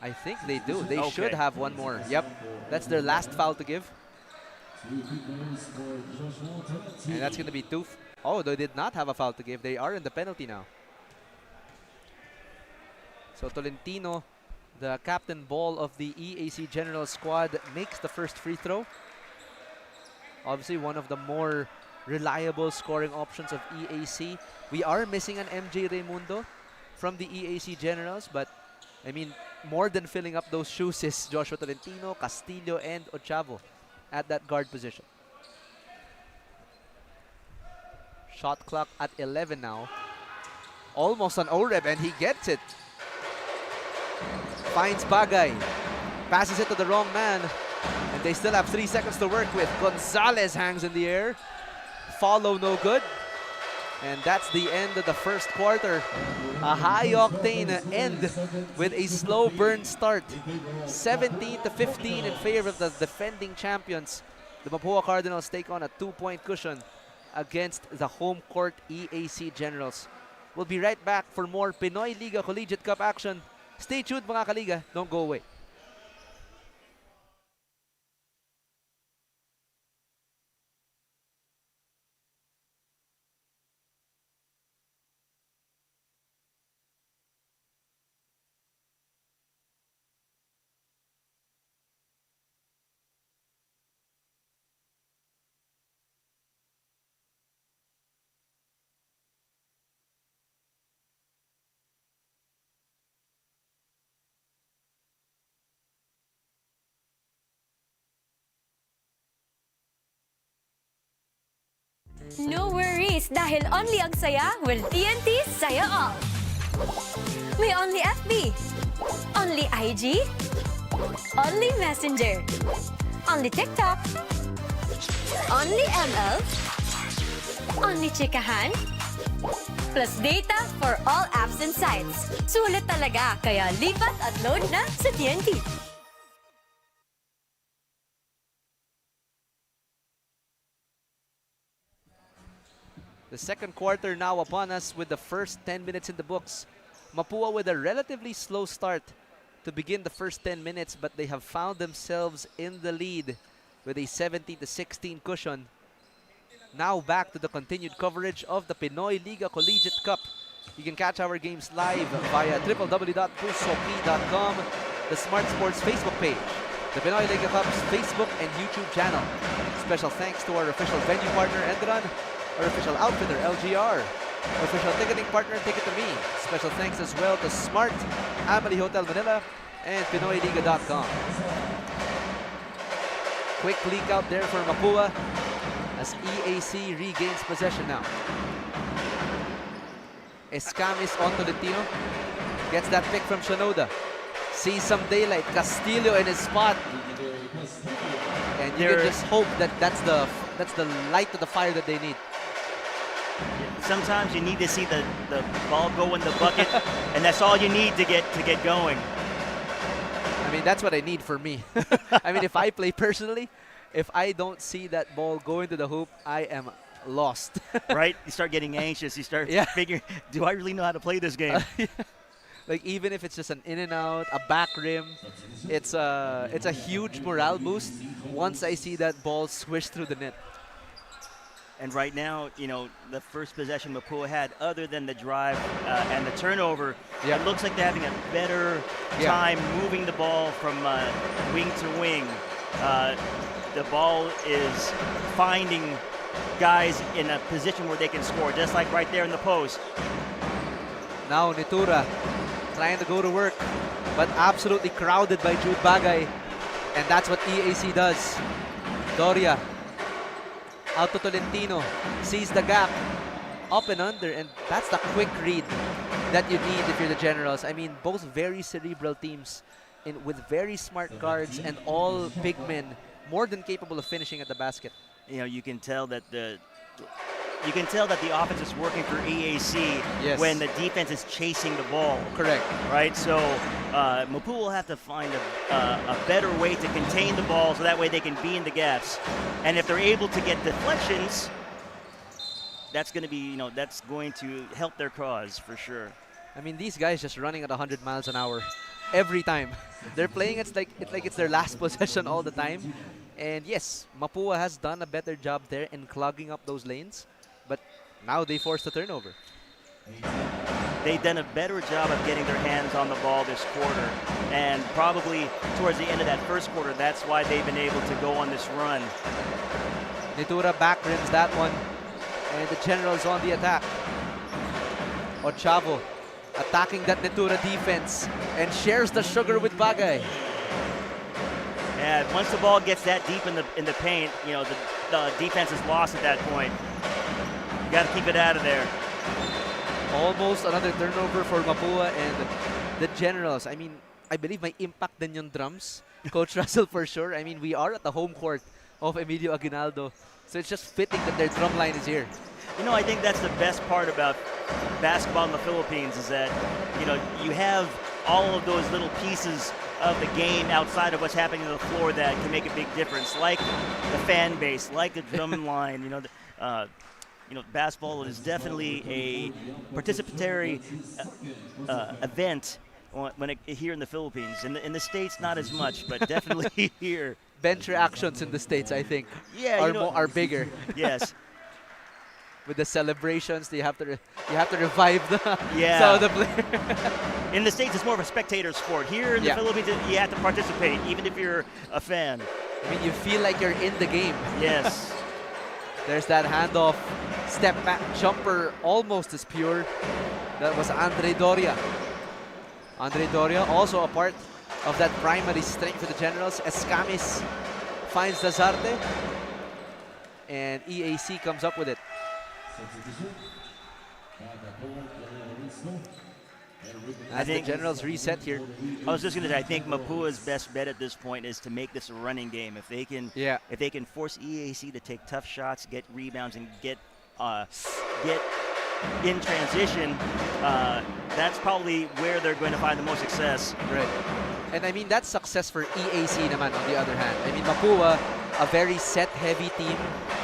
I think they do. They should have one more. Yep. That's their last foul to give. And that's going to be two. Oh, they did not have a foul to give. They are in the penalty now. So Tolentino, the captain ball of the EAC General squad, makes the first free throw. Obviously one of the more reliable scoring options of EAC. We are missing an MJ Raimundo from the EAC Generals, but I mean, more than filling up those shoes is Joshua Tolentino, Castillo, and Ochavo at that guard position. Shot clock at 11 now. Almost an OREB, and he gets it. Finds Bagay. Passes it to the wrong man. And they still have 3 seconds to work with. Gonzalez hangs in the air. Follow no good. And that's the end of the first quarter. A high-octane end with a slow burn start. 17-15 in favor of the defending champions. The Mapua Cardinals take on a 2-point cushion against the home court EAC Generals. We'll be right back for more Pinoyliga Collegiate Cup action. Stay tuned mga kaliga. Don't go away. No worries, dahil only ang saya will TNT Saya All. May only FB, only IG, only Messenger, only TikTok, only ML, only Chikahan, plus data for all apps and sites. Sulit talaga, kaya lipat at load na sa TNT. The second quarter now upon us with the first 10 minutes in the books. Mapua with a relatively slow start to begin the first 10 minutes, but they have found themselves in the lead with a 17-16 cushion. Now back to the continued coverage of the Pinoyliga Collegiate Cup. You can catch our games live via www.pulsohockey.com, the Smart Sports Facebook page, the Pinoyliga Cup's Facebook and YouTube channel. Special thanks to our official venue partner, Endron, our official outfitter, LGR, official ticketing partner, Ticket to Me. Special thanks as well to Smart, Amity Hotel Manila, and Pinoyliga.com. Quick leak out there for Mapua as EAC regains possession now. Escamis on Tolentino. Gets that pick from Shinoda. Sees some daylight. Castillo in his spot. And you can just hope that that's the light to the fire that they need. Sometimes you need to see the ball go in the bucket, and that's all you need to get going. I mean, that's what I need for me. I mean, if I play personally, if I don't see that ball go into the hoop, I am lost. Right? You start getting anxious. You start figuring, do I really know how to play this game? Like, even if it's just an in and out, a back rim, it's a huge morale boost once I see that ball swish through the net. And right now, you know, the first possession Mapua had, other than the drive and the turnover, it looks like they're having a better time moving the ball from wing to wing. The ball is finding guys in a position where they can score, just like right there in the post. Now Nitura trying to go to work, but absolutely crowded by Jude Bagay. And that's what EAC does. Doria out to Tolentino, sees the gap, up and under, and that's the quick read that you need if you're the Generals. I mean, both very cerebral teams with very smart guards and all big men, more than capable of finishing at the basket. You know, you can tell that the offense is working for EAC when the defense is chasing the ball. Correct. Right? So Mapua will have to find a better way to contain the ball so that way they can be in the gaps. And if they're able to get deflections, that's going to be, you know, that's going to help their cause for sure. I mean, these guys just running at 100 miles an hour every time. They're playing it's like it's their last possession all the time. And yes, Mapua has done a better job there in clogging up those lanes. But now they forced a turnover. They've done a better job of getting their hands on the ball this quarter. And probably towards the end of that first quarter, that's why they've been able to go on this run. Nitura back rims that one. And the Generals on the attack. Ochavo attacking that Nitura defense and shares the sugar with Bagay. And once the ball gets that deep in the paint, you know, the defense is lost at that point. You got to keep it out of there. Almost another turnover for Mapua and the Generals. I mean, I believe may impact din yung drums. Coach Russell for sure. I mean, we are at the home court of EMILIO Aguinaldo. So it's just fitting that their drum line is here. You know, I think that's the best part about basketball in the Philippines is that, you know, you have all of those little pieces of the game outside of what's happening on the floor that can make a big difference, like the fan base, like the drum line. You know, basketball is definitely a participatory event here in the Philippines. In the States, not as much, but definitely here. Bench reactions in the States, I think, are bigger. Yes. With the celebrations, you have to revive some of the players. In the States, it's more of a spectator sport. Here in the Philippines, you have to participate, even if you're a fan. I mean, you feel like you're in the game. Yes. There's that handoff, step back jumper, almost as pure. That was Andre Doria. Andre Doria, also a part of that primary strength for the Generals. Escamis finds Dazarte, and EAC comes up with it. As the Generals reset here. I was just going to say, I think Mapua's best bet at this point is to make this a running game. If they can force EAC to take tough shots, get rebounds, and get in transition, that's probably where they're going to find the most success. Right. And I mean, that's success for EAC naman on the other hand. I mean, Mapua, a very set-heavy team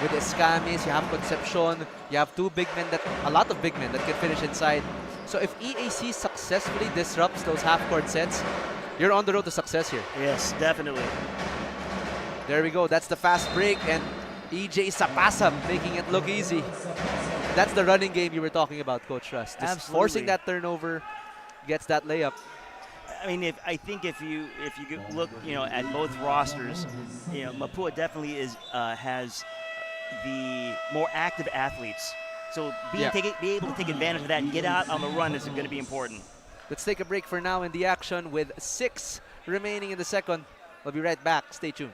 with Escamis, you have Concepcion, you have a lot of big men that can finish inside. So if EAC successfully disrupts those half-court sets, you're on the road to success here. Yes, definitely. There we go. That's the fast break, and EJ Sapasam making it look easy. That's the running game you were talking about, Coach Russ. Just Absolutely. forcing that turnover, gets that layup. I mean, I think if you look, at both rosters, Mapua definitely has the more active athletes. So be able to take advantage of that and get out on the run is going to be important. Let's take a break for now in the action with 6 remaining in the second. We'll be right back. Stay tuned.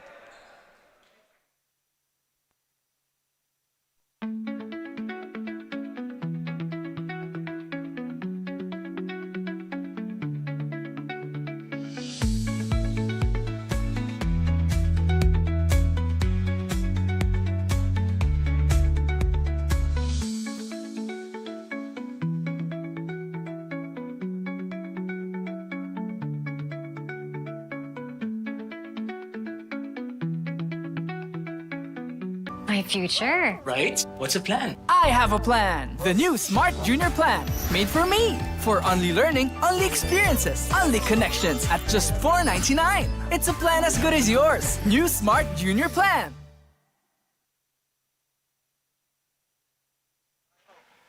My future. Right? What's the plan? I have a plan. The new Smart Junior Plan. Made for me. For only learning, only experiences, only connections at just $4.99. It's a plan as good as yours. New Smart Junior Plan.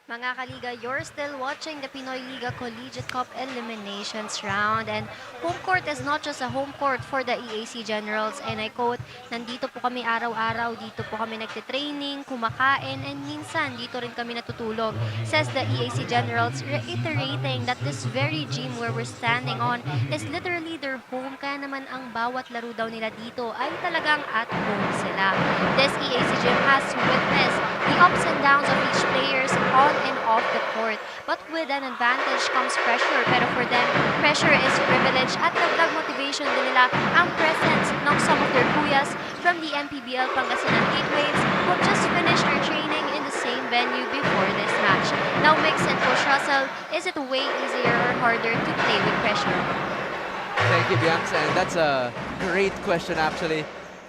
Mga kaliga, you're still watching the Pinoyliga Collegiate Cup Eliminations Round, and home court is not just a home court for the EAC Generals, and I quote, nandito po kami araw-araw, dito po kami nagtitraining, kumakain, and minsan dito rin kami natutulog, says the EAC Generals, reiterating that this very gym where we're standing on is literally their home, kaya naman ang bawat laro daw nila dito ay talagang at home sila. This EAC gym has witnessed the ups and downs of each players on and off the court. But with an advantage comes pressure. Pero for them, pressure is privilege at dagdag motivation din nila ang presence ng some of their kuyas from the MPBL Pangasinan Gateways who have just finished their training in the same venue before this match. Now, Mix and Coach Russell, is it way easier or harder to play with pressure? Thank you, Bianca. And that's a great question, actually.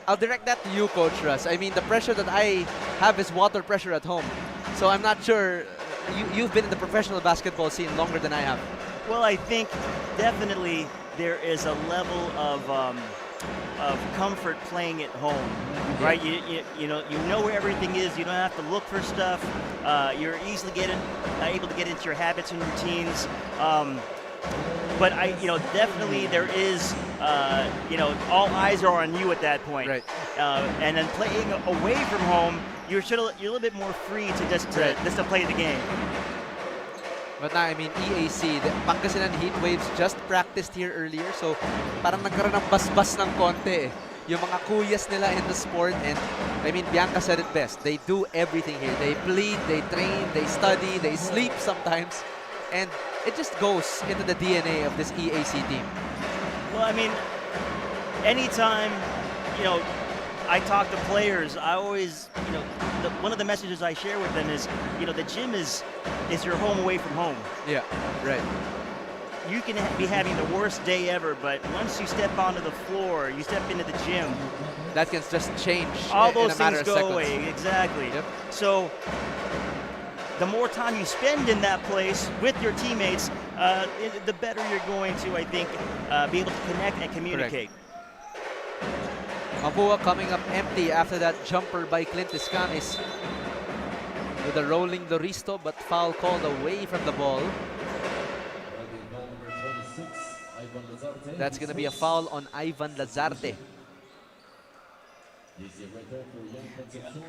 I'll direct that to you, Coach Russ. I mean, the pressure that I have is water pressure at home. So I'm not sure, you've been in the professional basketball scene longer than I have. Well, I think definitely there is a level of comfort playing at home, right? You know where everything is. You don't have to look for stuff. You're easily able to get into your habits and routines. But definitely there is, all eyes are on you at that point. Right. And then playing away from home, you're a little bit more free to just to play the game. But now, I mean, EAC, the Pangasinan Heat Waves just practiced here earlier. So parang nagkaroon ng basbas ng konti yung mga kuyas nila in the sport. And I mean, Bianca said it best. They do everything here. They bleed, they train, they study, they sleep sometimes. And it just goes into the DNA of this EAC team. Well, I mean, anytime, I talk to players, I always, one of the messages I share with them is, the gym is your home away from home. Yeah, right. You can be having the worst day ever, but once you step onto the floor, you step into the gym. That can just change all in those a matter things of go seconds. away, exactly. Yep. So the more time you spend in that place with your teammates, the better you're going to, I think, be able to connect and communicate. Mapua coming up empty after that jumper by Clint Iscamis with a rolling Doristo, but foul called away from the ball. That's going to be a foul on Ivan Lazarte.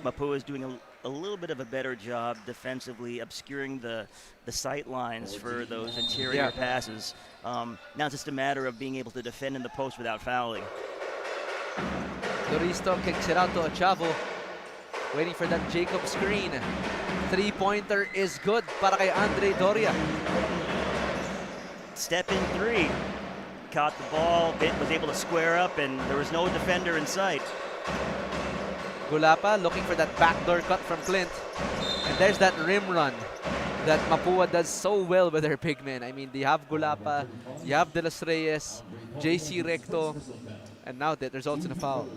Mapua is doing a little bit of a better job defensively, obscuring the sight lines for those interior passes. Now it's just a matter of being able to defend in the post without fouling. Doristo kicks it out to Ochavo, waiting for that Jacob screen. Three-pointer is good para kay Andre Doria. Step in three. Caught the ball, was able to square up, and there was no defender in sight. Gulapa looking for that backdoor cut from Clint. And there's that rim run that Mapua does so well with their big men. I mean, they have Gulapa, you have De Los Reyes, JC Recto, and now that there's also a foul.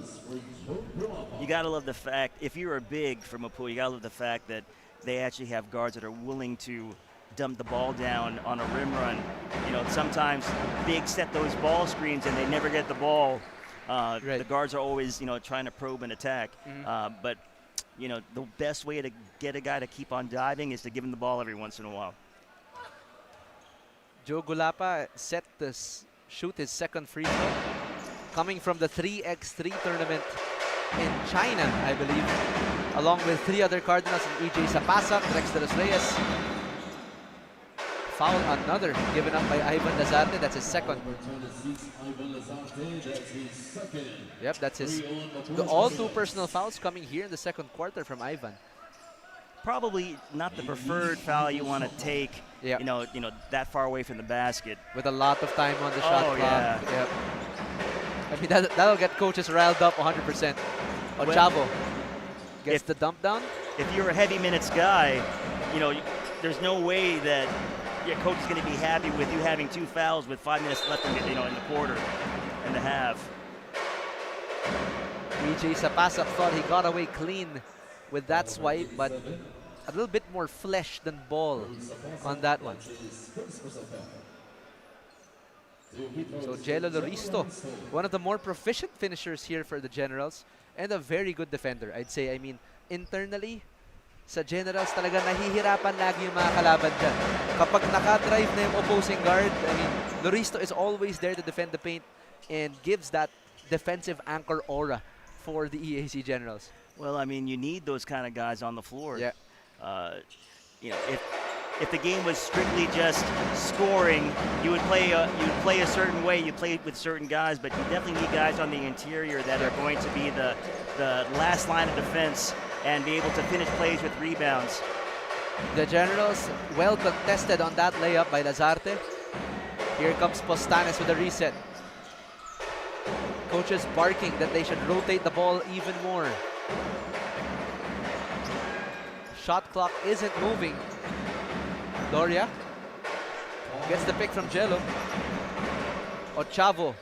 You gotta love the fact, if you're a big from Mapua, you gotta love the fact that they actually have guards that are willing to dump the ball down on a rim run. You know, sometimes bigs set those ball screens and they never get the ball. The guards are always, you know, trying to probe and attack. But, you know, the best way to get a guy to keep on diving is to give him the ball every once in a while. Joe Gulapa set to shoot his second free throw, coming from the 3x3 tournament in China, I believe, along with 3 other Cardinals and EJ Sapasak, Rex de los Reyes. Foul, another given up by Ivan Lazarte. That's his second. Yep, that's his. All 2 personal fouls coming here in the second quarter from Ivan. Probably not the preferred foul you want to take. You know, that far away from the basket. With a lot of time on the shot clock. Yeah. Yep. I mean, that'll get coaches riled up 100%. Chavo gets the dump down. If you're a heavy minutes guy, you know, there's no way that your coach is going to be happy with you having 2 fouls with 5 minutes left in the quarter and the half. EJ Sapasak thought he got away clean with that swipe, but a little bit more flesh than ball on that one. So Jello Loristo, one of the more proficient finishers here for the Generals and a very good defender, I'd say. I mean, internally, sa Generals talaga nahihirapan lagi yung mga kalaban dyan. Kapag naka-drive na yung opposing guard, I mean, Loristo is always there to defend the paint and gives that defensive anchor aura for the EAC Generals. Well, I mean, you need those kind of guys on the floor. Yeah. You know, if the game was strictly just scoring, you would play a certain way. You play with certain guys, but you definitely need guys on the interior that are going to be the last line of defense and be able to finish plays with rebounds. The Generals well contested on that layup by Lazarte. Here comes Postanes with a reset. Coaches barking that they should rotate the ball even more. Shot clock isn't moving. Doria gets the pick from Jello. Ochavo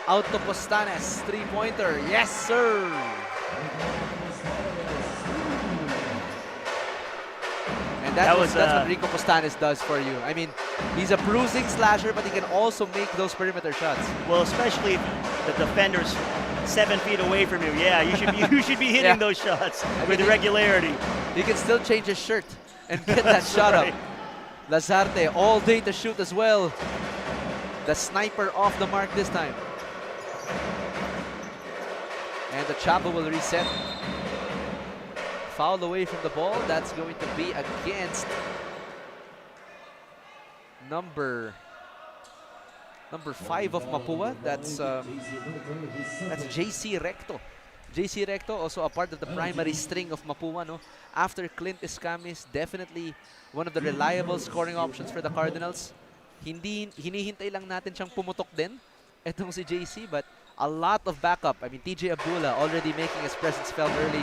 out to Postanes. 3-pointer. Yes, sir. And that's what Rico Postanes does for you. I mean, he's a bruising slasher, but he can also make those perimeter shots. Well, especially if the defender's 7 feet away from you. Yeah, you should be hitting those shots with regularity. He can still change his shirt and get that shot up. Lazarte all day to shoot as well. The sniper off the mark this time. And the Chavo will reset. Foul away from the ball. That's going to be against number 5 of Mapua. That's JC Recto. JC Recto, also a part of the primary string of Mapua, no? After Clint Escamis, definitely one of the reliable scoring options for the Cardinals. Hinihintay lang natin siyang pumutok din, etong si JC, but a lot of backup. I mean, TJ Abdullah already making his presence felt early.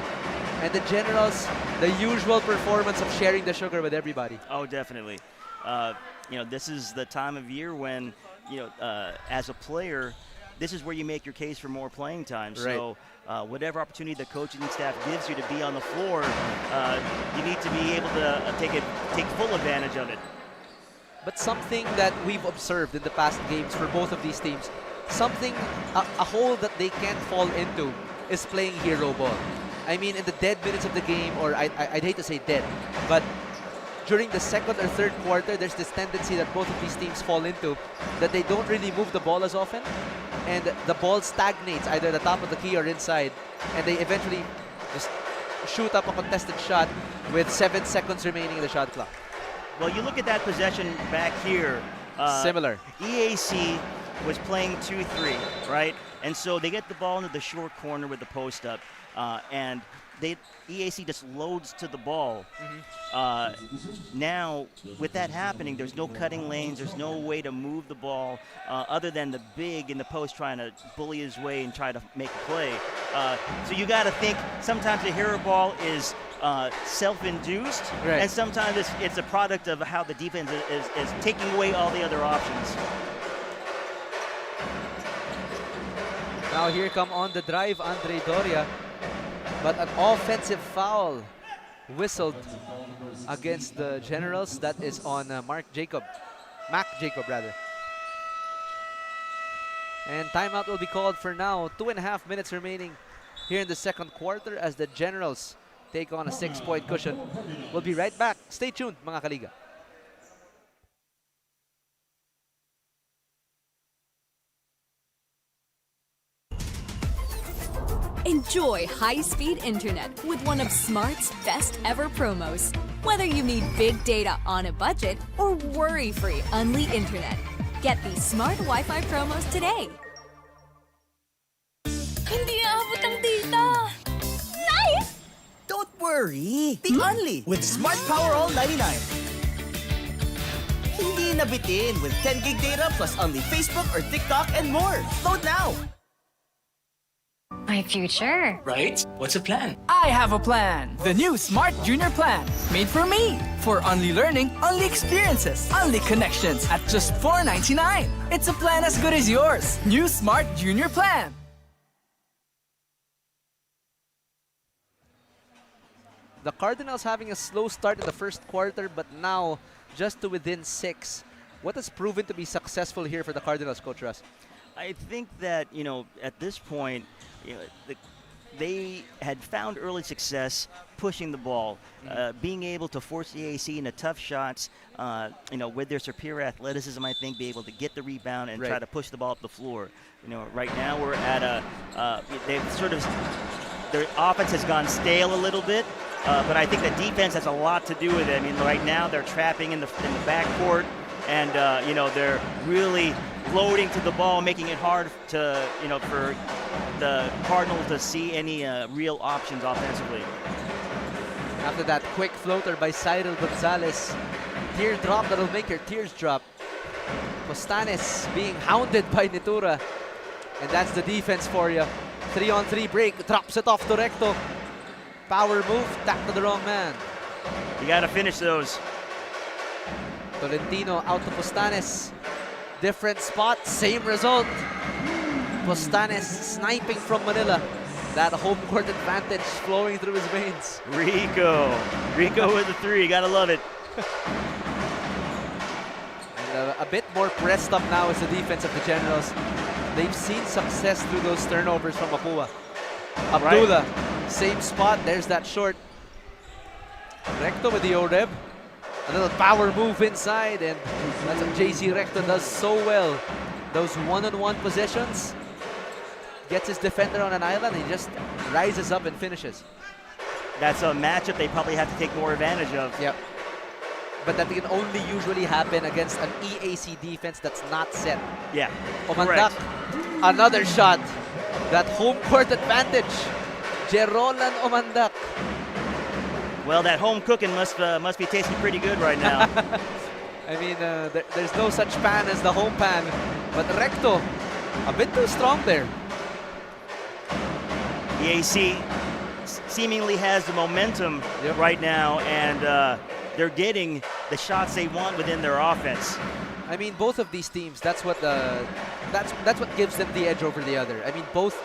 And the Generals, the usual performance of sharing the sugar with everybody. Oh, definitely. You know, this is the time of year when, you know, as a player, this is where you make your case for more playing time. Right. So whatever opportunity the coaching staff gives you to be on the floor, you need to be able to take full advantage of it. But something that we've observed in the past games for both of these teams, a hole that they can't fall into is playing hero ball. I mean, in the dead minutes of the game, or I'd hate to say dead, but during the second or third quarter, there's this tendency that both of these teams fall into, that they don't really move the ball as often, and the ball stagnates either at the top of the key or inside, and they eventually just shoot up a contested shot with 7 seconds remaining in the shot clock. Well, you look at that possession back here. Similar. EAC was playing 2-3, right? And so they get the ball into the short corner with the post up, and EAC just loads to the ball. Now, with that happening, there's no cutting lanes. There's no way to move the ball other than the big in the post trying to bully his way and try to make a play. So you got to think sometimes the hero ball is self-induced, right, and sometimes it's a product of how the defense is taking away all the other options. Now here come on the drive Andre Doria, but an offensive foul whistled against the Generals. That is on Mac Jacob rather. And timeout will be called for now. 2.5 minutes remaining here in the second quarter as the Generals take on a 6-point cushion. We'll be right back. Stay tuned, mga kaliga. Enjoy high-speed internet with one of Smart's best ever promos. Whether you need big data on a budget or worry-free Unli internet, get these Smart Wi-Fi promos today. Hindi aabot ang data! Nice! Don't worry! Be only with Smart Power All 99. Hindi nabitin with 10 gig data plus only Facebook or TikTok and more. Load now! My future. Right? What's a plan? I have a plan. The new Smart Junior Plan. Made for me. For only learning, only experiences, only connections at just $4.99. It's a plan as good as yours. New Smart Junior Plan. The Cardinals having a slow start in the first quarter, but now just to within 6. What has proven to be successful here for the Cardinals, Coach Russ? I think that, at this point, they had found early success pushing the ball, being able to force the AC into tough shots, with their superior athleticism, I think, be able to get the rebound and try to push the ball up the floor. Right now we're at their offense has gone stale a little bit, but I think the defense has a lot to do with it. I mean, right now they're trapping in the backcourt, and, they're really loading to the ball, making it hard to, for the Cardinals to see any real options offensively. After that quick floater by Cyril Gonzalez, teardrop that'll make your tears drop. Postanes being hounded by Nitura, and that's the defense for you. 3-on-3 break, drops it off to Recto. Power move, tap to the wrong man. You got to finish those. Tolentino out to Postanes. Different spot, same result. Postanes sniping from Manila. That home court advantage flowing through his veins. Rico with the 3, gotta love it. And a bit more pressed up now is the defense of the Generals. They've seen success through those turnovers from Mapua. Abdullah, same spot, there's that short. Recto with the O-Reb. A little power move inside, and that's what JC Recto does so well. Those one-on-one possessions. Gets his defender on an island, he just rises up and finishes. That's a matchup they probably have to take more advantage of. Yep. But that can only usually happen against an EAC defense that's not set. Yeah. Omandak, another shot. That home court advantage. Jerolan Omandak. Well, that home cooking must be tasting pretty good right now. I mean, there's no such pan as the home pan. But Recto, a bit too strong there. EAC seemingly has the momentum right now, and they're getting the shots they want within their offense. I mean, both of these teams, that's what gives them the edge over the other. I mean, both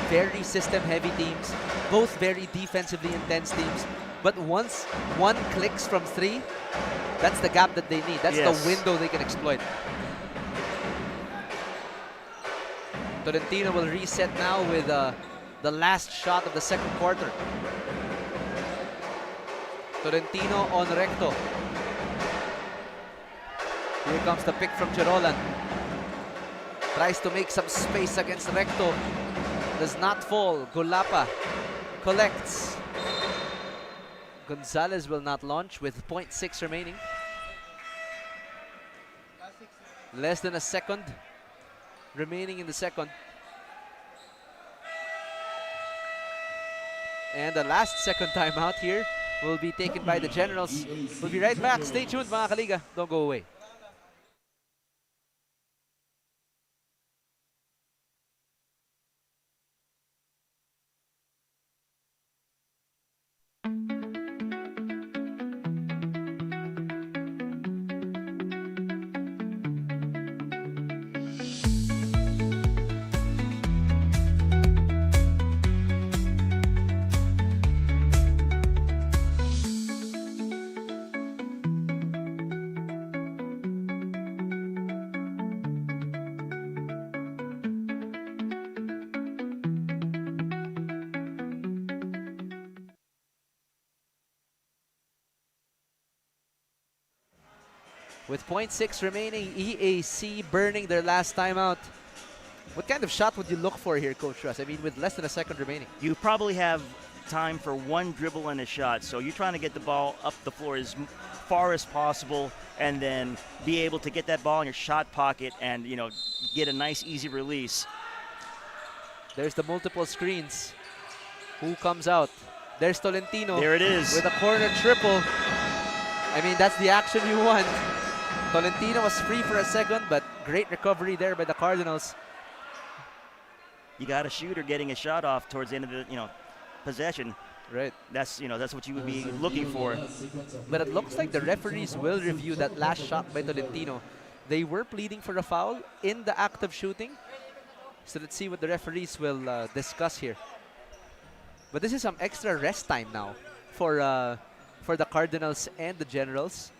very system-heavy teams, both very defensively intense teams. But once one clicks from 3, that's the gap that they need. That's the window they can exploit. Tolentino will reset now with the last shot of the second quarter. Tolentino on Recto. Here comes the pick from Jerolan. Tries to make some space against Recto. Does not fall. Gulapa collects. Gonzalez will not launch with 0.6 remaining. Less than a second remaining in the second. And the last second timeout here will be taken by the Generals. We'll be right back. Stay tuned, mga kaliga. Don't go away. With .6 remaining, EAC burning their last timeout. What kind of shot would you look for here, Coach Russ? I mean, with less than a second remaining. You probably have time for one dribble and a shot. So you're trying to get the ball up the floor as far as possible and then be able to get that ball in your shot pocket and, you know, get a nice, easy release. There's the multiple screens. Who comes out? There's Tolentino. There it is. With a corner triple. I mean, that's the action you want. Tolentino was free for a second, but great recovery there by the Cardinals. You got a shooter getting a shot off towards the end of the, possession. Right. That's what you would be looking for. But it looks like the referees will review that last shot by Tolentino. They were pleading for a foul in the act of shooting. So let's see what the referees will discuss here. But this is some extra rest time now for the Cardinals and the Generals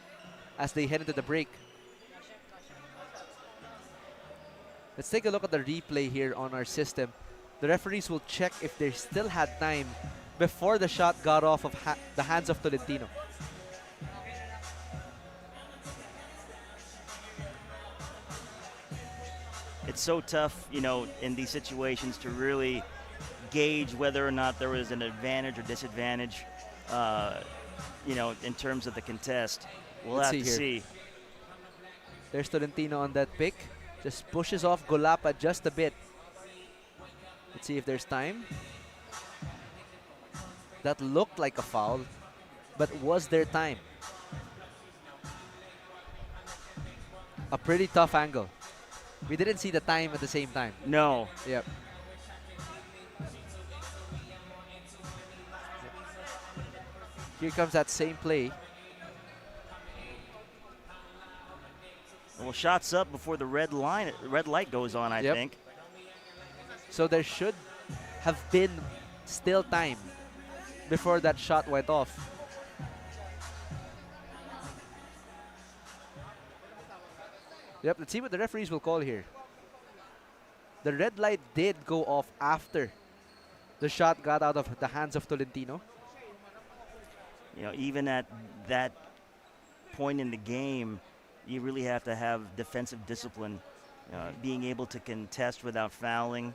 as they head into the break. Let's take a look at the replay here on our system. The referees will check if they still had time before the shot got off of the hands of Tolentino. It's so tough, in these situations to really gauge whether or not there was an advantage or disadvantage, in terms of the contest. We'll have to see. There's Tolentino on that pick. Just pushes off Golapa just a bit. Let's see if there's time. That looked like a foul, but was there time? A pretty tough angle. We didn't see the time at the same time. No. Yep. Here comes that same play. Well, shots up before the red light goes on, I think. So there should have been still time before that shot went off. Yep, let's see what the referees will call here. The red light did go off after the shot got out of the hands of Tolentino. Even at that point in the game, you really have to have defensive discipline, being able to contest without fouling,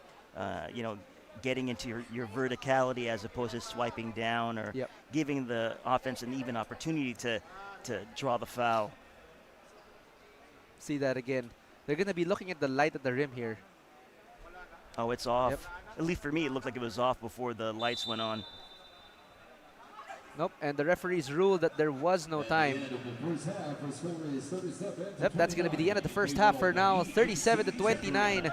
getting into your verticality as opposed to swiping down or giving the offense an even opportunity to draw the foul. See that again. They're going to be looking at the light at the rim here. Oh, it's off. Yep. At least for me, it looked like it was off before the lights went on. Nope, and the referees ruled that there was no time. Yep, that's going to be the end of the first half for now. 37-29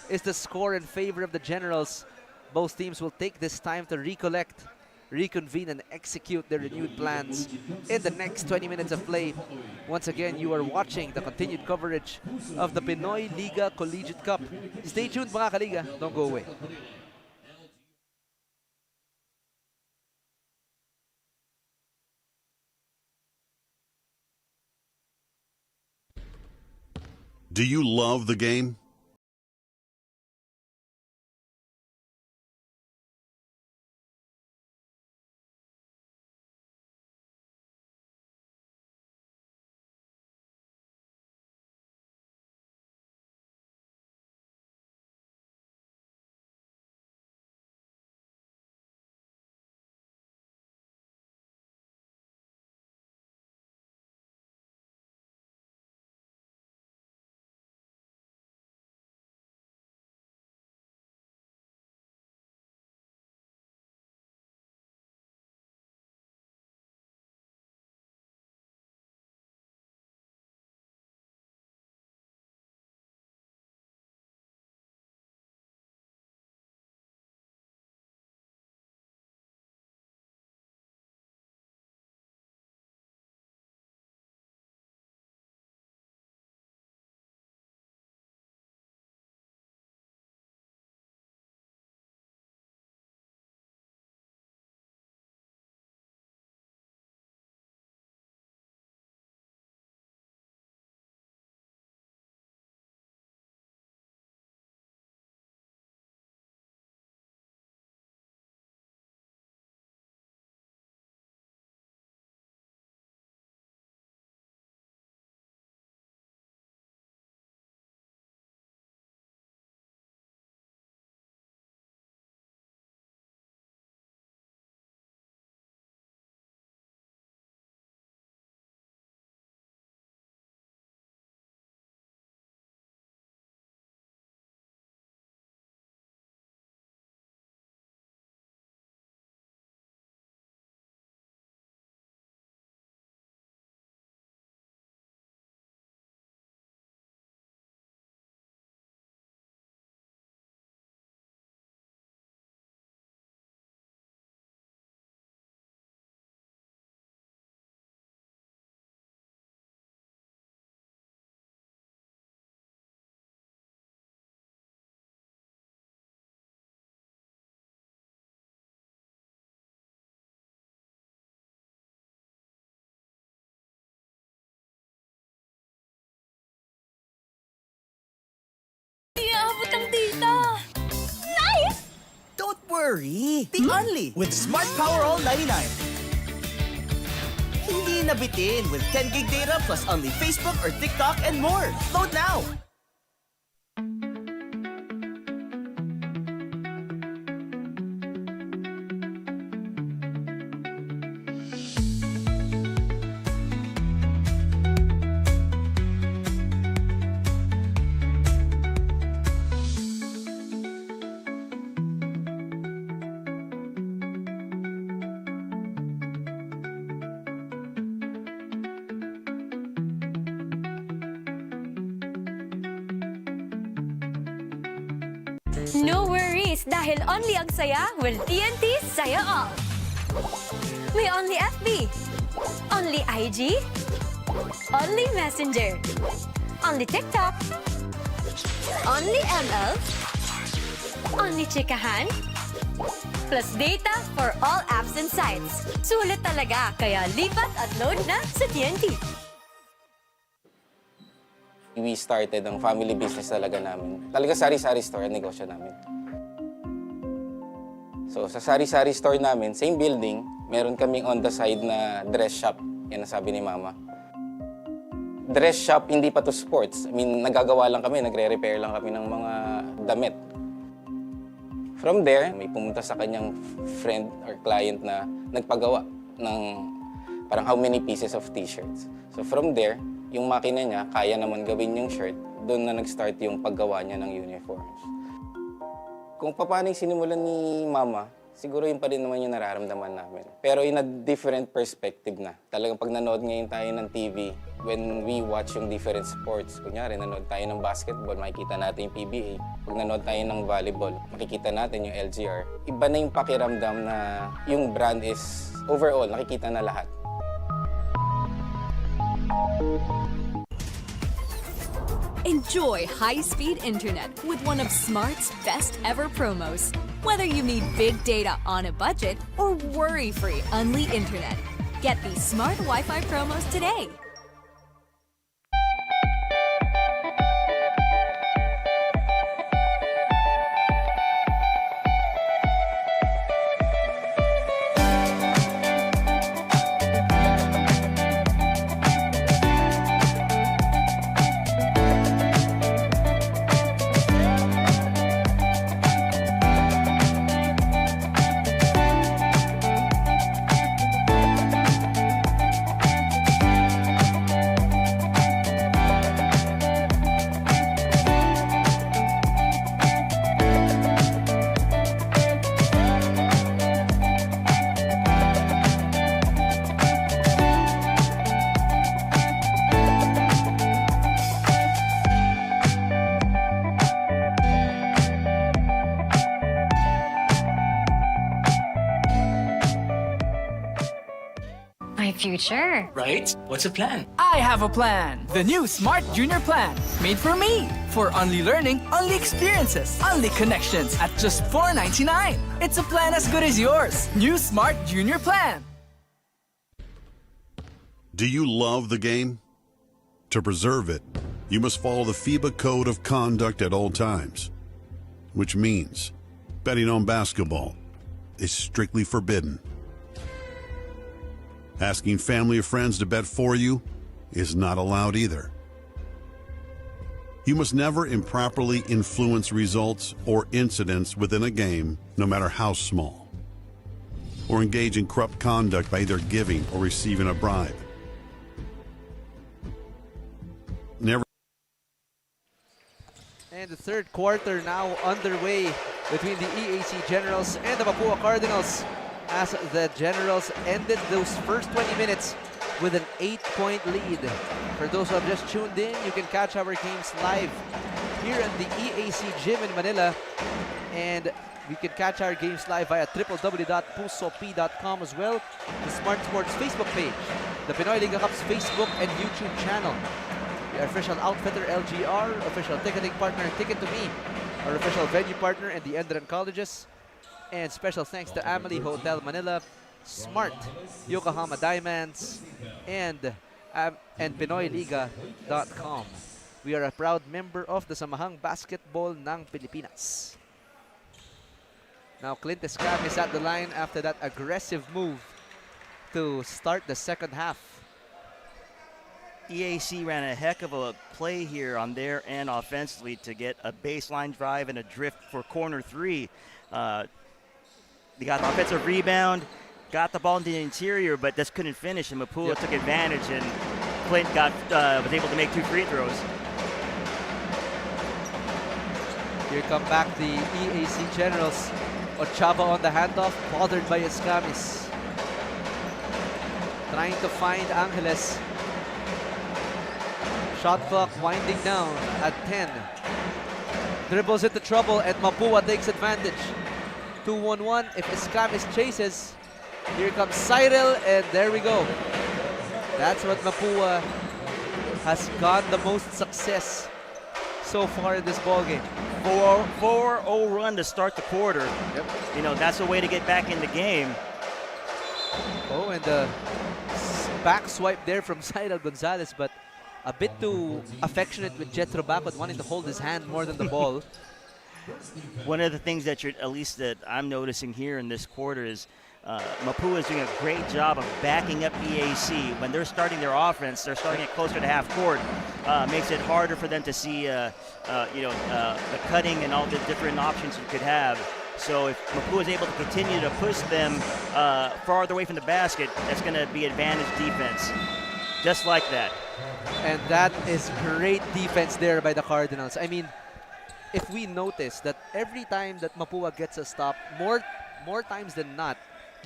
is the score in favor of the Generals. Both teams will take this time to recollect, reconvene, and execute their renewed plans in the next 20 minutes of play. Once again, you are watching the continued coverage of the Pinoyliga Collegiate Cup. Stay tuned, mga kaliga. Don't go away. Do you love the game? worry. Think only with Smart Power All 99. Hindi nabitin with 10 gig data plus only Facebook or TikTok and more. Load now! No worries dahil only ang saya will TNT Saya All. May only FB, only IG, only Messenger, only TikTok, only ML, only Chikahan, plus data for all apps and sites. Sulit talaga, kaya lipat at load na sa TNT. We started ang family business talaga namin. Talaga sari-sari store ang negosyo namin. So sa sari-sari store namin, same building, meron kaming on the side na dress shop. Yan ang sabi ni Mama. Dress shop, hindi pa to sports. I mean, nagagawa lang kami, nagre-repair lang kami ng mga damit. From there, may pumunta sa kanyang friend or client na nagpagawa ng parang how many pieces of t-shirts. So from there, yung makina niya, kaya naman gawin yung shirt, doon na nag-start yung paggawa niya ng uniforms. Kung paano yung sinimulan ni Mama, siguro yun pa rin naman yung nararamdaman namin. Pero in a different perspective na. Talagang pag nanood ngayon tayo ng TV, when we watch yung different sports, kunyari nanood tayo ng basketball, makikita natin yung PBA. Pag nanood tayo ng volleyball, makikita natin yung LGR. Iba na yung pakiramdam na yung brand is overall, nakikita na lahat. Enjoy high-speed internet with one of Smart's best ever promos. Whether you need big data on a budget or worry-free Unli internet, get these Smart Wi-Fi promos today. My future. Right? What's a plan? I have a plan. The new Smart Junior Plan. Made for me. For only learning, only experiences, only connections at just $4.99. It's a plan as good as yours. New Smart Junior Plan. Do you love the game? To preserve it, you must follow the FIBA Code of Conduct at all times, which means betting on basketball is strictly forbidden. Asking family or friends to bet for you is not allowed either. You must never improperly influence results or incidents within a game, no matter how small, or engage in corrupt conduct by either giving or receiving a bribe. Never. And the third quarter now underway between the EAC Generals and the Mapua Cardinals, as the Generals ended those first 20 minutes with an 8-point lead. For those who have just tuned in, you can catch our games live here at the EAC Gym in Manila, and you can catch our games live via www.pusop.com as well, the Smart Sports Facebook page, the Pinoyliga Cup's Facebook and YouTube channel, the official outfitter LGR, official ticketing partner Ticket to Me, our official venue partner and the Endran Colleges, and special thanks to EMILIO Hotel Manila, Smart, Yokohama Diamonds, and Pinoyliga.com. We are a proud member of the Samahang Basketball ng Pilipinas. Now Clint Escamis at the line after that aggressive move to start the second half. EAC ran a heck of a play here on their end offensively to get a baseline drive and a drift for corner 3. They got the offensive rebound, got the ball in the interior, but just couldn't finish, and Mapua took advantage, and Clint was able to make 2 free throws. Here come back the EAC Generals. Ochava on the handoff, bothered by Escamis. Trying to find Angeles. Shot clock winding down at 10. Dribbles into trouble and Mapua takes advantage. 2-1-1 if Escamis chases. Here comes Cyril and there we go. That's what Mapua has got the most success so far in this ballgame. 4-0 run to start the quarter. Yep. You know, that's a way to get back in the game. Oh, and the back swipe there from Cyril Gonzalez, but a bit too affectionate with Jetro Bacot, wanting to hold his hand more than the ball. One of the things that I'm noticing here in this quarter is Mapua is doing a great job of backing up EAC. When they're starting their offense, they're starting it closer to half court. Makes it harder for them to see, the cutting and all the different options you could have. So if Mapua is able to continue to push them farther away from the basket, that's going to be advantage defense. Just like that. And that is great defense there by the Cardinals. I mean, if we notice that every time that Mapua gets a stop, more times than not,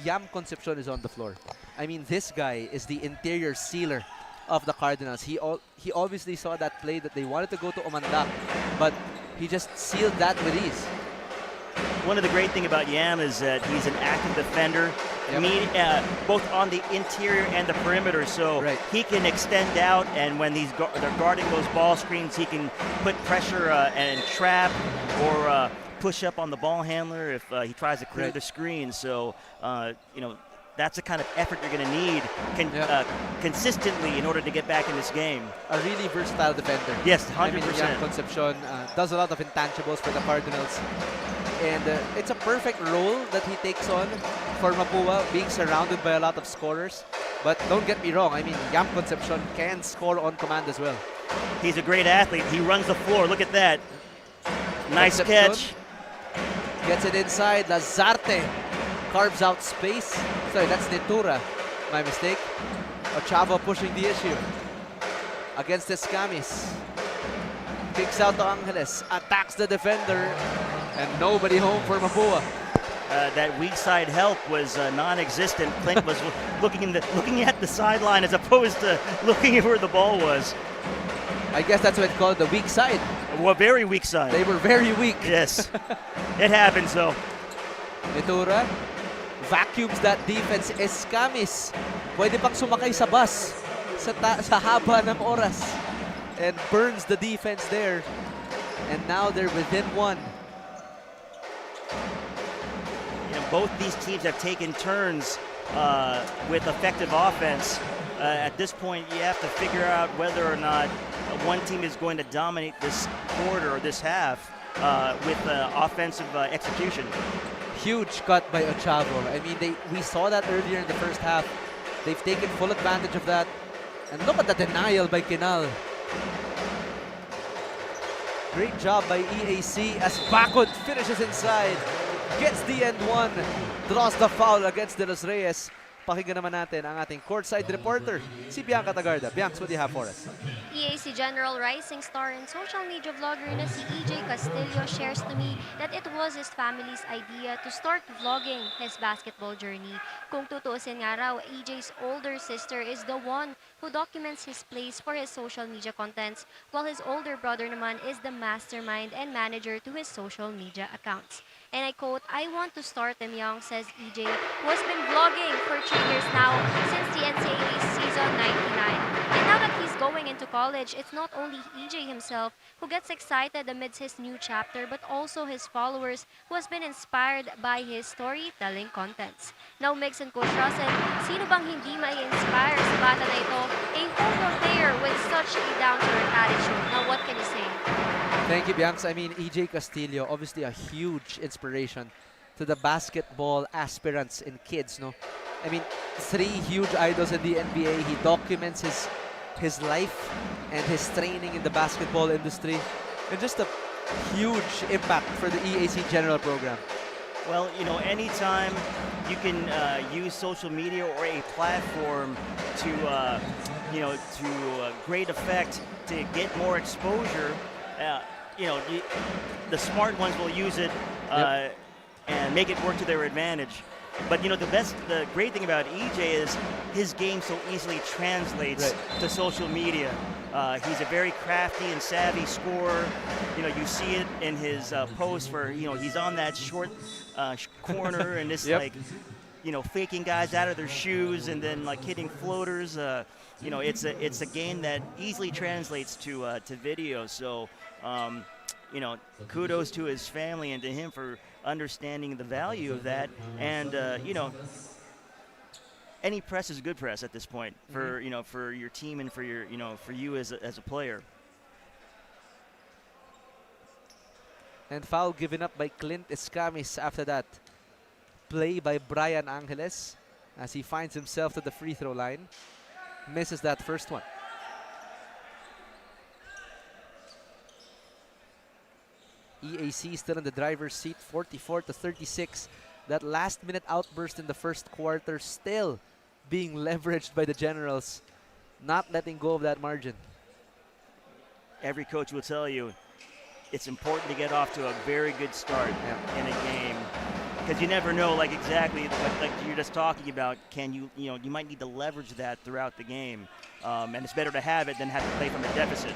Yam Concepcion is on the floor. I mean, this guy is the interior sealer of the Cardinals. He obviously saw that play that they wanted to go to Omandak, but he just sealed that with ease. One of the great things about Yam is that he's an active defender, both on the interior and the perimeter. So he can extend out, and when they're guarding those ball screens, he can put pressure and trap or push up on the ball handler if he tries to clear the screen. So, that's the kind of effort you're going to need consistently in order to get back in this game. A really versatile defender. Yes, 100%. I mean, Yam Concepcion does a lot of intangibles for the Cardinals. And it's a perfect role that he takes on for Mapua, being surrounded by a lot of scorers. But don't get me wrong, I mean, Yam Concepcion can score on command as well. He's a great athlete. He runs the floor. Look at that. Nice Concepcion catch. Gets it inside. Lazarte carves out space. Sorry, that's Netura. My mistake. Ochava pushing the issue against Escamis. Kicks out to Angeles. Attacks the defender. And nobody home for Mapua. That weak side help was non-existent. Clint was looking at the sideline as opposed to looking at where the ball was. I guess that's what it's called, the weak side. Well, very weak side. They were very weak. Yes. It happens, though. Netura vacuums that defense. Escamis pwede pang sumakay sa bus sa haba ng oras and burns the defense there. And now they're within one. Both these teams have taken turns with effective offense. At this point, you have to figure out whether or not one team is going to dominate this quarter or this half with offensive execution. Huge cut by Ochavo. I mean, we saw that earlier in the first half. They've taken full advantage of that. And look at the denial by Kinal. Great job by EAC as Bacot finishes inside. Gets the end one. Draws the foul against De Los Reyes. Pakinggan naman natin ang ating courtside reporter, si Bianca Tagarda. Bianca, what do you have for us? EAC General Rising Star and social media vlogger na si EJ Castillo shares to me that it was his family's idea to start vlogging his basketball journey. Kung tutuusin nga raw, EJ's older sister is the one who documents his plays for his social media contents, while his older brother naman is the mastermind and manager to his social media accounts. And I quote, "I want to start them young," says EJ, who has been vlogging for 3 years now since the NCAA season 99. And now that he's going into college, it's not only EJ himself who gets excited amidst his new chapter, but also his followers who has been inspired by his storytelling contents. Now, Mix and Coach Russell, sino bang hindi mai-inspire sa bata na ito? A home player with such a down-to-earth attitude. Now, what can you say? Thank you, Bianca. I mean, EJ Castillo, obviously a huge inspiration to the basketball aspirants and kids, no? I mean, 3 huge idols in the NBA. He documents his life and his training in the basketball industry, and just a huge impact for the EAC General program. Well, you know, anytime you can use social media or a platform to, you know, to great effect to get more exposure, you know, the smart ones will use it and make it work to their advantage. But you know, the great thing about EJ is his game so easily translates to social media. He's a very crafty and savvy scorer. You know, you see it in his posts where, you know, he's on that short corner and just like, you know, faking guys out of their shoes and then like hitting floaters. You know, it's a game that easily translates to video. So, you know, kudos to his family and to him for understanding the value of that. And you know, any press is good press at this point for you know, for your team and for your, you know, for you as a player. And foul given up by Clint Escamis after that play by Brian Angeles as he finds himself to the free throw line. Misses that first one. EAC still in the driver's seat, 44-36. That last-minute outburst in the first quarter still being leveraged by the Generals, not letting go of that margin. Every coach will tell you it's important to get off to a very good start in a game, because you never know, like exactly like you're just talking about. Can you, you know, you might need to leverage that throughout the game, and it's better to have it than have to play from a deficit.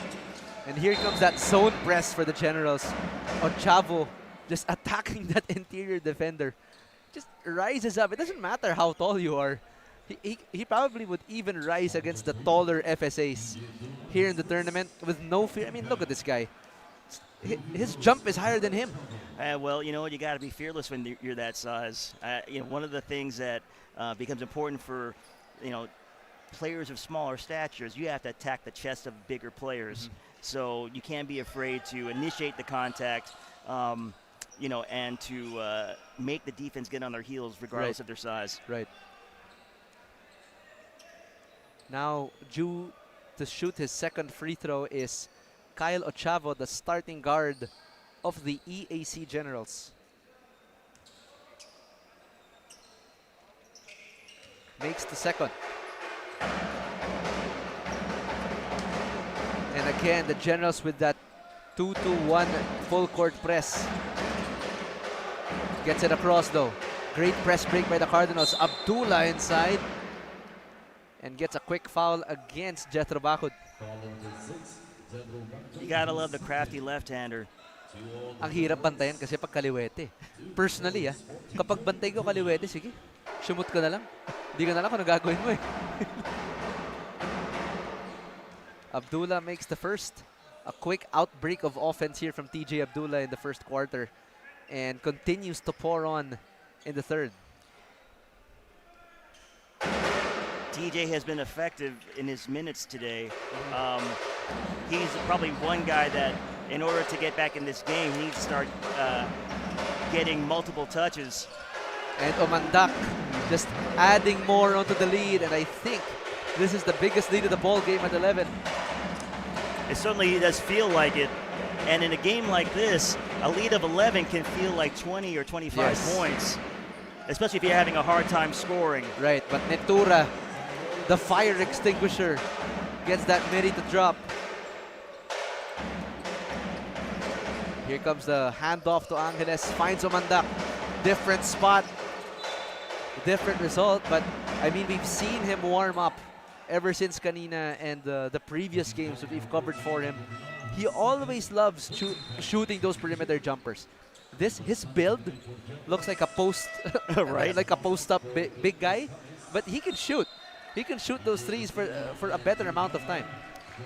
And here comes that zone press for the Generals. Ochavo just attacking that interior defender. Just rises up. It doesn't matter how tall you are. He probably would even rise against the taller FSAs here in the tournament with no fear. I mean, look at this guy. His jump is higher than him. Well, you know, you got to be fearless when you're that size. You know, one of the things that becomes important for, you know, players of smaller statures, you have to attack the chest of bigger players. So you can't be afraid to initiate the contact, you know, and to make the defense get on their heels regardless of their size. Right. Now, due to shoot his second free throw is Kyle Ochavo, the starting guard of the EAC Generals. Makes the second. And again, the Generals with that 2-2-1 full court press. Gets it across though. Great press break by the Cardinals. Abdullah inside. And gets a quick foul against Jethro Bacud. You gotta love the crafty left-hander. Ang hirap bantayan kasi pag kaliwete. Personally, kapag bantay ko kaliwete, sige, sumut ka na lang. Hindi ka na lang kung nagagawin mo eh. Abdullah makes the first. A quick outbreak of offense here from TJ Abdullah in the first quarter and continues to pour on in the third. TJ has been effective in his minutes today. He's probably one guy that, in order to get back in this game, he needs to start getting multiple touches. And Omandak just adding more onto the lead, and I think this is the biggest lead of the ball game at 11. It certainly does feel like it. And in a game like this, a lead of 11 can feel like 20 or 25 points, especially if you're having a hard time scoring. Right, but Netura, the fire extinguisher, gets that midi to drop. Here comes the handoff to Angeles, finds Omandak. Different spot, different result, but I mean, we've seen him warm up ever since kanina and the previous games that we've covered for him. He always loves shooting those perimeter jumpers. His build looks like a post, right? Like a post-up big guy, but he can shoot. He can shoot those threes for a better amount of time.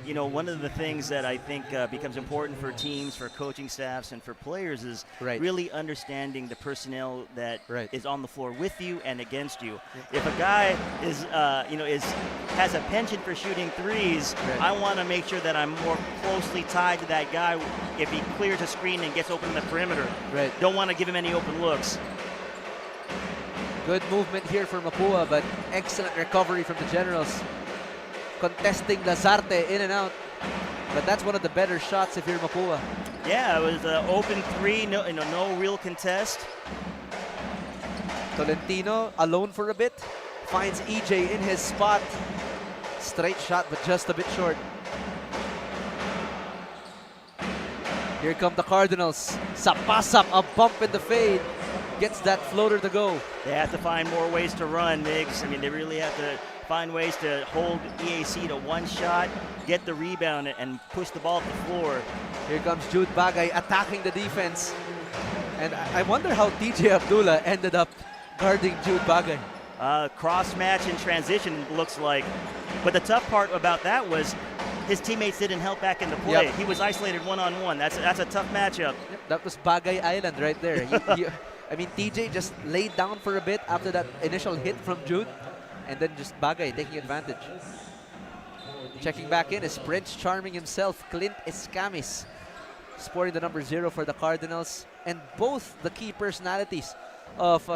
You know, one of the things that I think becomes important for teams, for coaching staffs, and for players is really understanding the personnel that is on the floor with you and against you. If a guy is, you know, has a penchant for shooting threes, I want to make sure that I'm more closely tied to that guy if he clears a screen and gets open in the perimeter. Don't want to give him any open looks. Good movement here for Mapua, but excellent recovery from the Generals. Contesting Lazarte in and out. But that's one of the better shots if you're Mapua. Yeah, it was an open three, no real contest. Tolentino alone for a bit. Finds EJ in his spot. Straight shot, but just a bit short. Here come the Cardinals. Sapasap, a bump in the fade. Gets that floater to go. They have to find more ways to run, Migs. I mean, they really have to find ways to hold EAC to one shot, get the rebound, and push the ball to the floor. Here comes Jude Bagay attacking the defense. And I wonder how TJ Abdullah ended up guarding Jude Bagay. Cross match in transition, looks like. But the tough part about that was his teammates didn't help back into play. Yep. He was isolated one-on-one. That's a tough matchup. Yep, that was Bagay Island right there. I mean, TJ just laid down for a bit after that initial hit from Jude, and then just Bagay taking advantage. Checking back in is Prince Charming himself, Clint Escamis, sporting the number 0 for the Cardinals. And both the key personalities of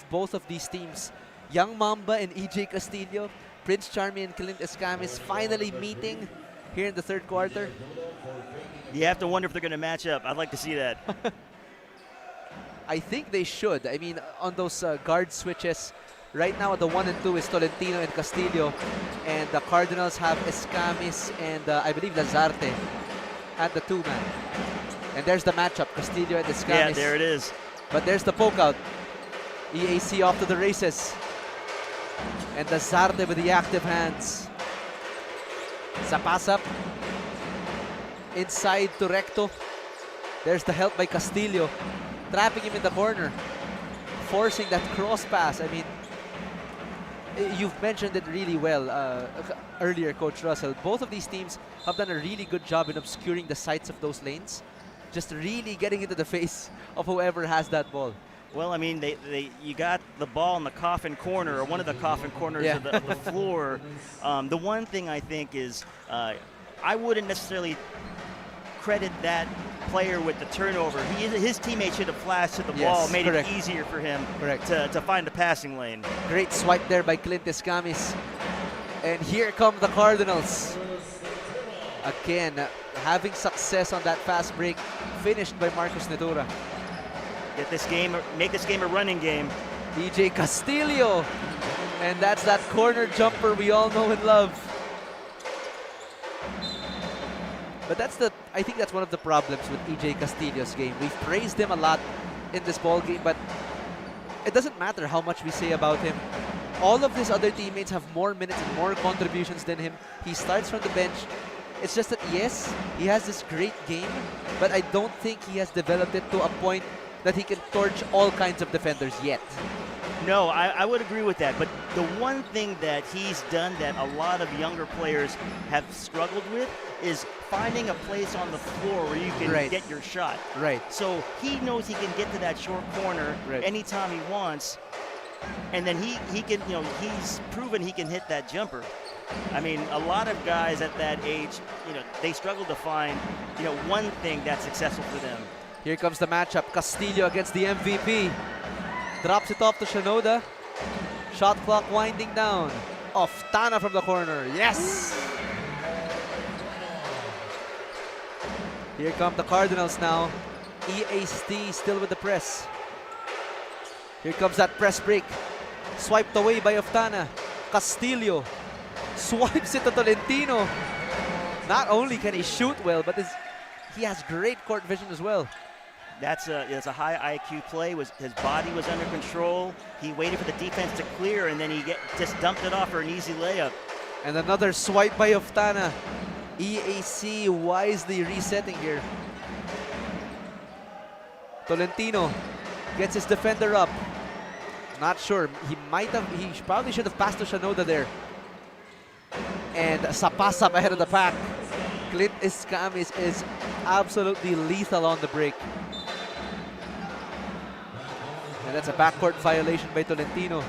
both of these teams, Young Mamba and EJ Castillo, Prince Charming and Clint Escamis finally meeting here in the third quarter. You have to wonder if they're going to match up. I'd like to see that. I think they should. I mean, on those guard switches, right now the 1 and 2 is Tolentino and Castillo, and the Cardinals have Escamis and I believe Lazarte at the 2-man. And there's the matchup, Castillo and Escamis. Yeah, there it is. But there's the poke out. EAC off to the races. And Lazarte with the active hands. Sapasap. Inside to Recto. There's the help by Castillo. Trapping him in the corner. Forcing that cross pass. I mean, you've mentioned it really well earlier, Coach Russell. Both of these teams have done a really good job in obscuring the sights of those lanes. Just really getting into the face of whoever has that ball. Well, I mean, you got the ball in the coffin corner, or one of the coffin corners of the floor. The one thing I think is I wouldn't necessarily credit that player with the turnover. His teammate should have flashed to the ball, made it easier for him to find the passing lane. Great swipe there by Clint Escamis. And here come the Cardinals. Again, having success on that fast break, finished by Marcus Nedura. Make this game a running game. EJ Castillo. And that's that corner jumper we all know and love. But I think that's one of the problems with EJ Castillo's game. We've praised him a lot in this ball game, but it doesn't matter how much we say about him. All of his other teammates have more minutes and more contributions than him. He starts from the bench. It's just that, yes, he has this great game, but I don't think he has developed it to a point that he can torch all kinds of defenders yet. No, I would agree with that. But the one thing that he's done that a lot of younger players have struggled with is finding a place on the floor where you can get your shot. Right. So he knows he can get to that short corner anytime he wants, and then he can, he's proven he can hit that jumper. I mean, a lot of guys at that age, they struggle to find, one thing that's successful for them. Here comes the matchup. Castillo against the MVP. Drops it off to Shinoda. Shot clock winding down. Off Tana from the corner. Yes! Here come the Cardinals now. EAC still with the press. Here comes that press break. Swiped away by Oftana. Castillo swipes it to Tolentino. Not only can he shoot well, but he has great court vision as well. That's a high IQ play. His body was under control. He waited for the defense to clear, and then he just dumped it off for an easy layup. And another swipe by Oftana. EAC wisely resetting here. Tolentino gets his defender up. Not sure. He probably should have passed to Shinoda there. And Sapasap ahead of the pack. Clint Escamis is absolutely lethal on the break. And that's a backcourt violation by Tolentino.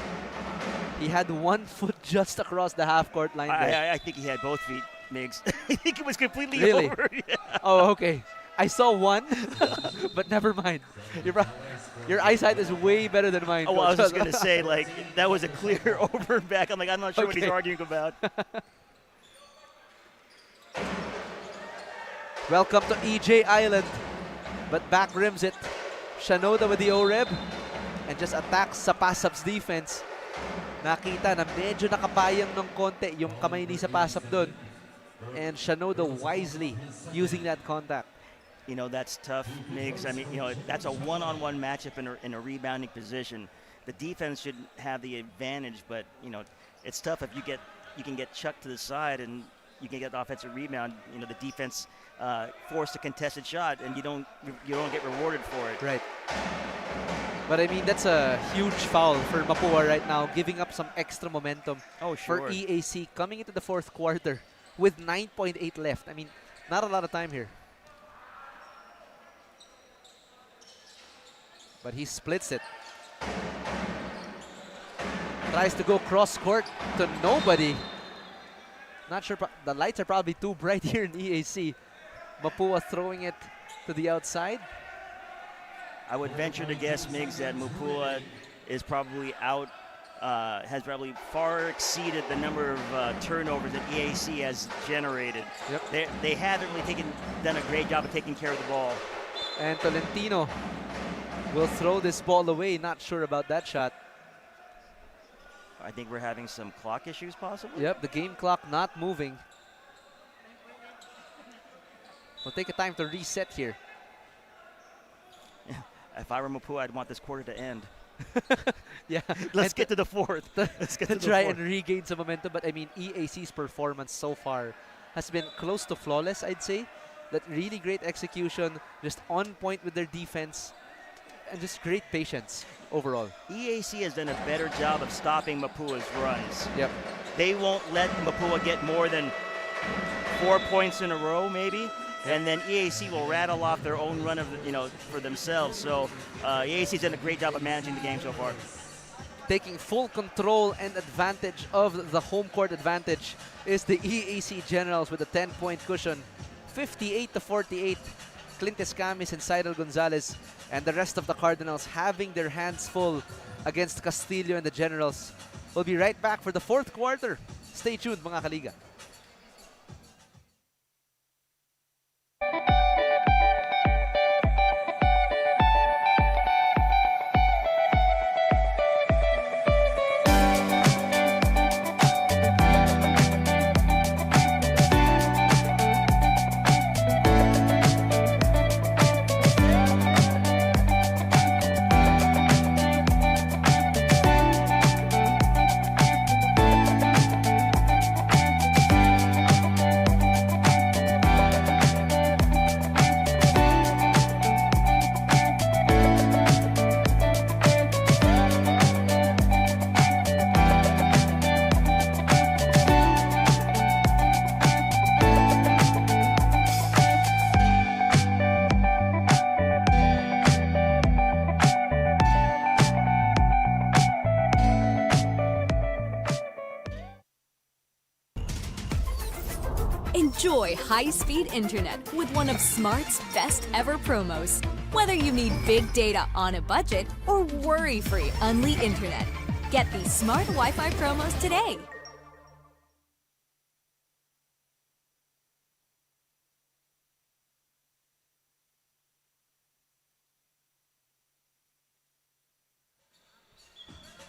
He had 1 foot just across the half-court line there. I think he had both feet, Migs. I think it was completely really? over. Yeah. Oh, okay. I saw one, but never mind. Your eyesight is way better than mine. Oh, well, I was Coach. just going to say, like, that was a clear over and back. I'm like, I'm not sure what he's Okay. arguing about. Welcome to EJ Island. But back rims it. Shanoda with the O-Reb. And just attacks sa Pasap's defense. Nakita na medyo nakapayang ng konti yung kamay ni sa Pasap doon. And Shanoda wisely using that contact. You know, that's tough, Migs. I mean, you know, that's a one-on-one matchup in a rebounding position. The defense should have the advantage, but, you know, it's tough if you can get chucked to the side and you can get the offensive rebound. You know, the defense forced a contested shot, and you don't get rewarded for it. Right. But I mean, that's a huge foul for Mapua right now, giving up some extra momentum Oh, for sure. EAC coming into the fourth quarter with 9.8 left. I mean, not a lot of time here. But he splits it. Tries to go cross court to nobody. Not sure, the lights are probably too bright here in EAC. Mapua throwing it to the outside. I would venture to guess, Migs, that Mapua is probably out, has probably far exceeded the number of turnovers that EAC has generated. Yep. They haven't really done a great job of taking care of the ball. And Tolentino will throw this ball away. Not sure about that shot. I think we're having some clock issues, possibly. Yep, the game clock not moving. We'll take a time to reset here. If I were Mapua, I'd want this quarter to end. Yeah, Let's get to the fourth. Let's get to to the try fourth. and regain some momentum. But I mean, EAC's performance so far has been close to flawless, I'd say. That really great execution, just on point with their defense, and just great patience overall. EAC has done a better job of stopping Mapua's runs. Yep. They won't let Mapua get more than 4 points in a row, maybe. And then EAC will rattle off their own run of, for themselves. So EAC's done a great job of managing the game so far. Taking full control and advantage of the home court advantage is the EAC Generals with a 10-point cushion. 58-48. Clint Escamis and Cyril Gonzalez and the rest of the Cardinals having their hands full against Castillo and the Generals. We'll be right back for the fourth quarter. Stay tuned, mga kaliga. Enjoy high-speed internet with one of Smart's best ever promos. Whether you need big data on a budget or worry-free Unli internet, get these Smart Wi-Fi promos today.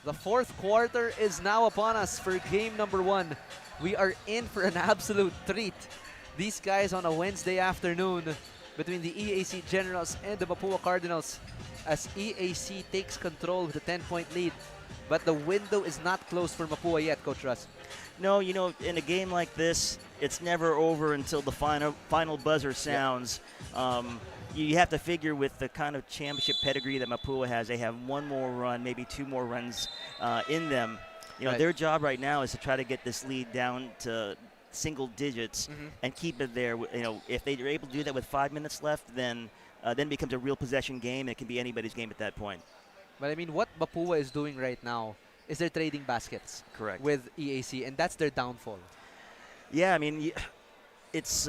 The fourth quarter is now upon us for game number one. We are in for an absolute treat. These guys on a Wednesday afternoon between the EAC Generals and the Mapua Cardinals as EAC takes control with a 10-point lead. But the window is not closed for Mapua yet, Coach Russ. No, in a game like this, it's never over until the final buzzer sounds. You have to figure with the kind of championship pedigree that Mapua has, they have one more run, maybe two more runs in them. Right. Their job right now is to try to get this lead down to single digits and keep it there. If they're able to do that with 5 minutes left, then it becomes a real possession game. It can be anybody's game at that point. But I mean, what Mapua is doing right now is they're trading baskets. Correct. With EAC, and that's their downfall. Yeah, I mean, it's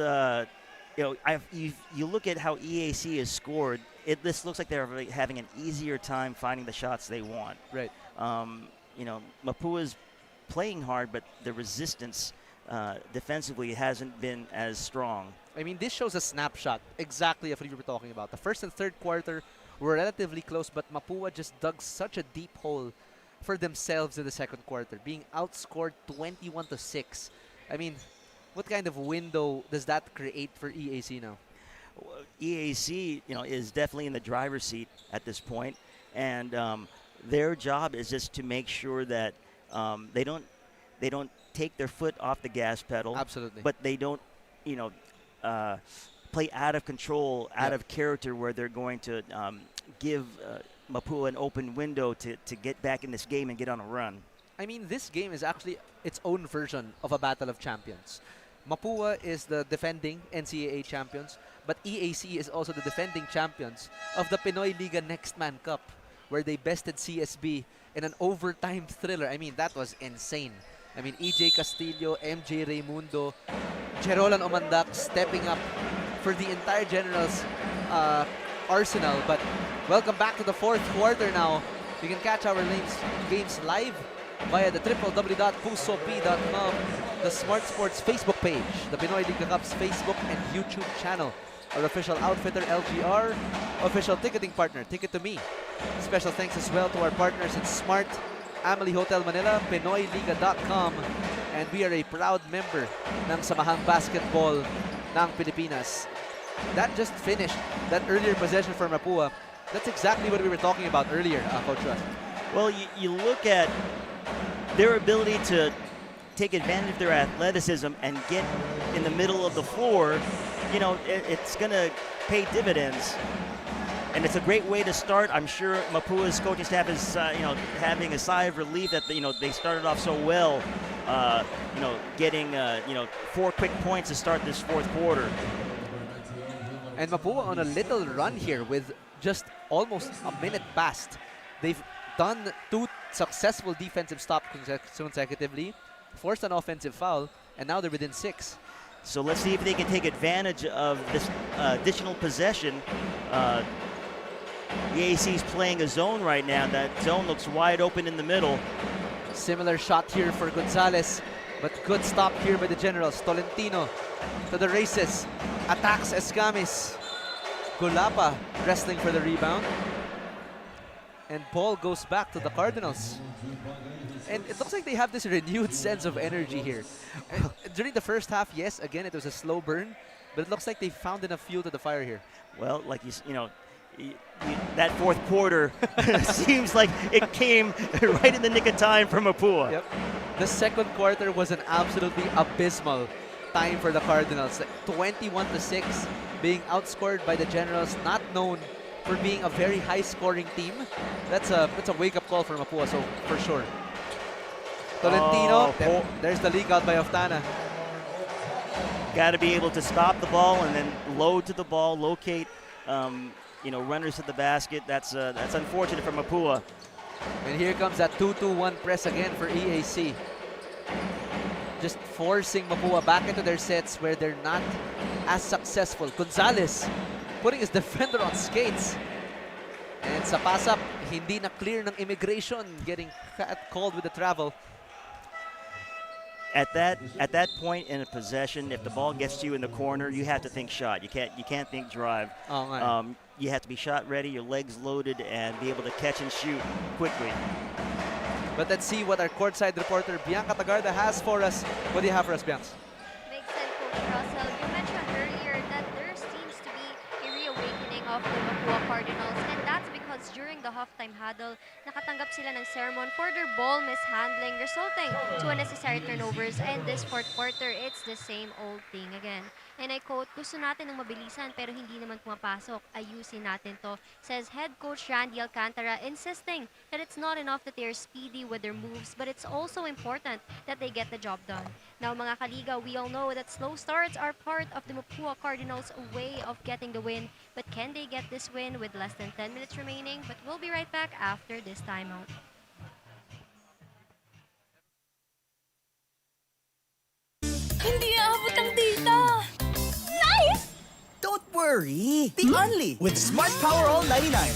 you look at how EAC is scored. This looks like they're really having an easier time finding the shots they want. Right. Mapua's playing hard, but the resistance defensively hasn't been as strong. I mean, this shows a snapshot exactly of what we were talking about. The first and third quarter were relatively close, but Mapua just dug such a deep hole for themselves in the second quarter, being outscored 21-6. I mean, what kind of window does that create for EAC now? EAC, is definitely in the driver's seat at this point, and their job is just to make sure that they don't take their foot off the gas pedal. Absolutely. But they don't, play out of control, out of character, where they're going to give Mapua an open window to get back in this game and get on a run. I mean, this game is actually its own version of a battle of champions. Mapua is the defending NCAA champions, but EAC is also the defending champions of the Pinoyliga Next Man Cup, where they bested CSB in an overtime thriller. I mean, that was insane. I mean, EJ Castillo, MJ Raimundo, Jerolan Omandak stepping up for the entire Generals arsenal. But welcome back to the fourth quarter now. You can catch our games live via the www.pusop.com, the Smart Sports Facebook page, the Pinoyliga Cup's Facebook and YouTube channel, our official outfitter LGR, official ticketing partner Ticket to Me. Special thanks as well to our partners in Smart, Amely Hotel Manila, Pinoyliga.com, and we are a proud member ng Samahang Basketball ng Pilipinas. That just finished that earlier possession for Mapua. That's exactly what we were talking about earlier, Coach Russ. Well, you look at their ability to take advantage of their athleticism and get in the middle of the floor. It's going to pay dividends. And it's a great way to start. I'm sure Mapua's coaching staff is, having a sigh of relief that, they started off so well, getting, 4 quick points to start this fourth quarter. And Mapua on a little run here with just almost a minute past. They've done 2 successful defensive stops consecutively, forced an offensive foul, and now they're within 6. So let's see if they can take advantage of this additional possession. EAC's playing a zone right now. That zone looks wide open in the middle. Similar shot here for Gonzalez, but good stop here by the Generals. Tolentino to the races, attacks Escamis. Gulapa wrestling for the rebound. And ball goes back to the Cardinals. And it looks like they have this renewed sense of energy here. During the first half, yes, again, it was a slow burn, but it looks like they found enough fuel to the fire here. Well, like that fourth quarter seems like it came right in the nick of time for Mapua. Yep. The second quarter was an absolutely abysmal time for the Cardinals. 21-6, being outscored by the Generals, not known for being a very high-scoring team. That's a wake-up call for Mapua, so for sure. Tolentino, there's the leak out by Oftana. Got to be able to stop the ball and then load to the ball, locate, runners to the basket. That's unfortunate for Mapua. And here comes that 2-2-1 press again for EAC. Just forcing Mapua back into their sets where they're not as successful. Gonzalez putting his defender on skates. And sa pass-up, hindi na clear ng immigration, getting called with the travel. At that point in a possession, if the ball gets to you in the corner, you have to think shot. You can't think drive. You have to be shot ready, your legs loaded, and be able to catch and shoot quickly. But let's see what our courtside reporter Bianca Tagarda has for us. What do you have for us, Bianca? Big sense, Coach Russell. You mentioned earlier that there seems to be a reawakening of the Mapua Cardinals, and that's because during the halftime huddle, nakatanggap sila ng sermon for their ball mishandling, resulting to unnecessary turnovers. And this fourth quarter, it's the same old thing again. And I quote, "Gusto natin ng mabilisan pero hindi naman pumapasok. Ayusin natin to," says head coach Randy Alcantara, insisting that it's not enough that they're speedy with their moves, but it's also important that they get the job done. Now, mga kaliga, we all know that slow starts are part of the Mapua Cardinals' way of getting the win. But can they get this win with less than 10 minutes remaining? But we'll be right back after this timeout. Hindi aabot ang data. Nice! worry. Be only with Smart Power All 99.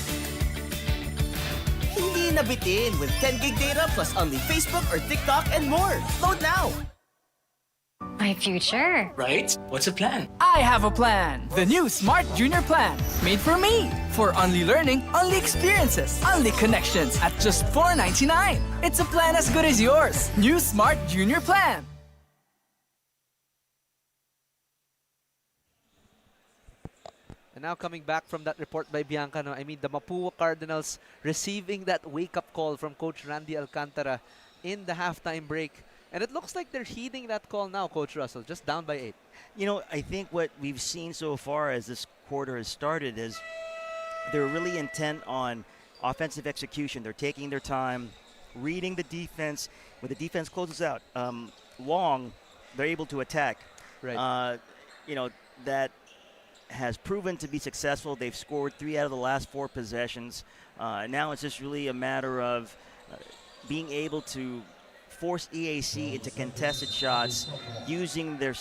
Hindi nabitin with 10 gig data plus only Facebook or TikTok and more. Load now. My future. Right? What's the plan? I have a plan. The new Smart Junior Plan. Made for me. For only learning, only experiences, only connections at just $4.99. It's a plan as good as yours. New Smart Junior Plan. And now coming back from that report by Bianca, no, I mean the Mapua Cardinals receiving that wake-up call from Coach Randy Alcantara in the halftime break. And it looks like they're heeding that call now, Coach Russell, just down by 8. You know, I think what we've seen so far as this quarter has started is they're really intent on offensive execution. They're taking their time, reading the defense. When the defense closes out long, they're able to attack. Right. You know, that has proven to be successful. They've scored 3 out of the last 4 possessions. Now it's just really a matter of being able to force EAC into contested shots, using their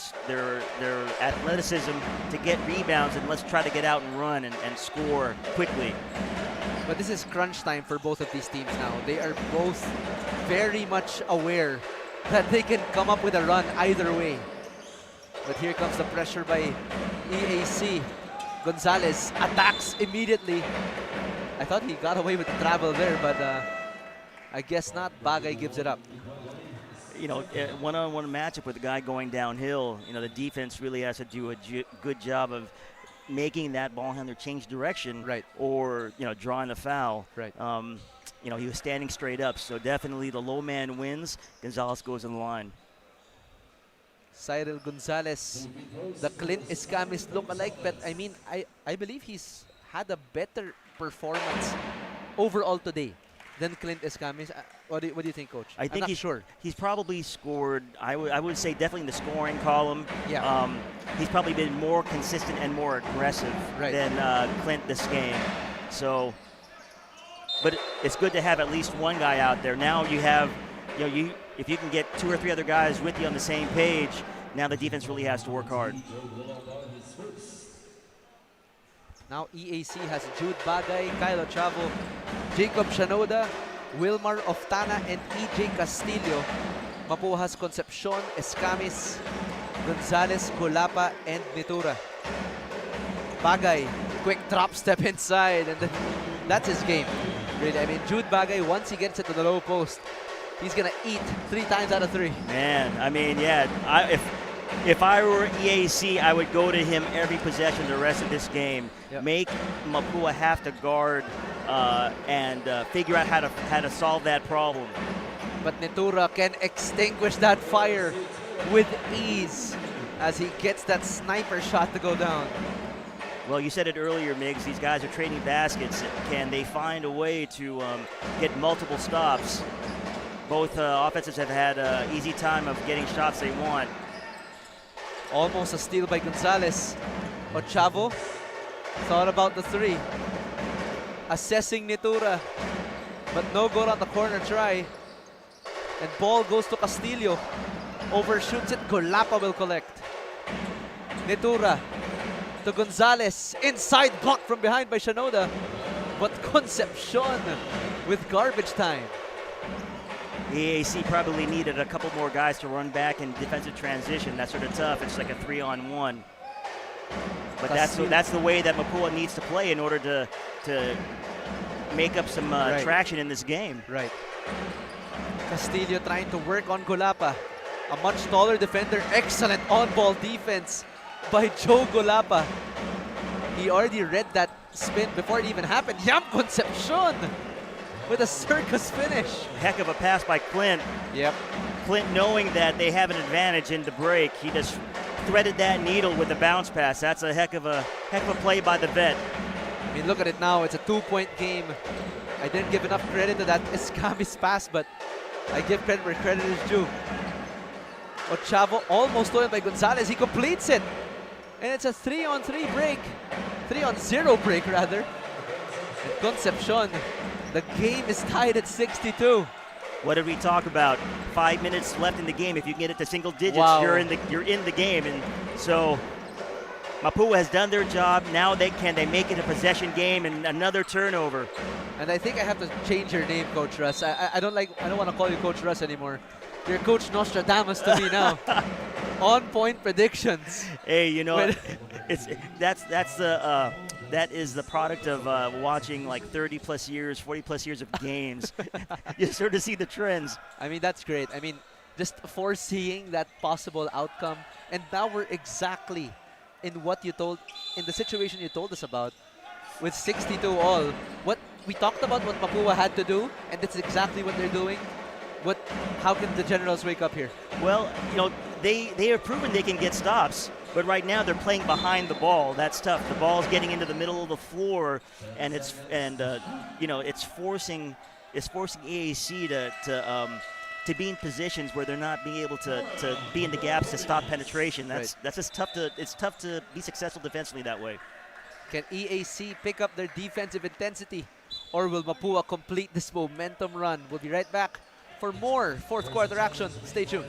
athleticism to get rebounds, and let's try to get out and run and score quickly. But this is crunch time for both of these teams now. They are both very much aware that they can come up with a run either way. But here comes the pressure by EAC. Gonzalez attacks immediately. I thought he got away with the travel there, but I guess not. Bagay gives it up. You know, one-on-one matchup with the guy going downhill, you know, the defense really has to do a good job of making that ball handler change direction, right, or, you know, drawing the foul. Right. You know, he was standing straight up, so definitely the low man wins. Gonzalez goes in the line. Cyril Gonzalez, the Clint Escamis look-alike, but I mean, I believe he's had a better performance overall today than Clint Escamis. What do you think, Coach? I think he's probably scored, I would say definitely in the scoring column. Yeah. He's probably been more consistent and more aggressive than Clint this game. So, but it's good to have at least one guy out there. Now you have, you know, if you can get 2 or 3 other guys with you on the same page, now the defense really has to work hard. Now EAC has Jude Bagay, Kyle Chavo, Jacob Shanoda, Wilmar Oftana, and EJ Castillo. Mapua has Concepcion, Escamis, Gonzalez, Golapa, and Nitura. Bagay, quick drop step inside, and then that's his game. Really, I mean, Jude Bagay, once he gets it to the low post, he's gonna eat 3 times out of 3. Man, I mean, yeah, if I were EAC, I would go to him every possession the rest of this game. Yep. Make Mapua have to guard and figure out how to solve that problem. But Nitura can extinguish that fire with ease as he gets that sniper shot to go down. Well, you said it earlier, Miggs. These guys are trading baskets. Can they find a way to get multiple stops? Both offenses have had an easy time of getting shots they want. Almost a steal by Gonzalez. Ochavo thought about the 3. Assessing Nitura, but no goal on the corner try. And ball goes to Castillo. Overshoots it, Golapa will collect. Nitura to Gonzalez. Inside block from behind by Shanoda. But Concepcion with garbage time. EAC probably needed a couple more guys to run back in defensive transition. That's sort of tough. It's like a 3-on-1. But that's the way that Mapua needs to play in order to make up some traction in this game. Right. Castillo trying to work on Golapa. A much taller defender. Excellent on-ball defense by Joe Golapa. He already read that spin before it even happened. Yam Concepcion with a circus finish. Heck of a pass by Clint. Yep. Clint, knowing that they have an advantage in the break, he just threaded that needle with the bounce pass. That's a heck of a play by the vet. I mean, look at it now. It's a 2-point game. I didn't give enough credit to that Escamis pass, but I give credit where credit is due. Ochavo almost stolen by Gonzalez. He completes it. And it's a 3-on-3 break. 3-on-0 break, rather. And Concepcion, the game is tied at 62. What did we talk about? 5 minutes left in the game. If you can get it to single digits, Wow. you're in the game. And so Mapua has done their job. Now they make it a possession game and another turnover. And I think I have to change your name, Coach Russ. I don't want to call you Coach Russ anymore. You're Coach Nostradamus to me now. On-point predictions. Hey, you know, that is the product of watching like 30 plus years, 40 plus years of games. You sort of see the trends. I mean, that's great. I mean, just foreseeing that possible outcome. And now we're exactly in the situation you told us about with 62 all. What we talked about what Mapua had to do, and that's exactly what they're doing. How can the Generals wake up here? Well, you know, they have proven they can get stops, but right now they're playing behind the ball. That's tough. The ball's getting into the middle of the floor, and it's forcing AAC to be in positions where they're not being able to be in the gaps to stop penetration. That's just tough it's tough to be successful defensively that way. Can EAC pick up their defensive intensity, or will Mapua complete this momentum run? We'll be right back for more fourth quarter action. Stay tuned.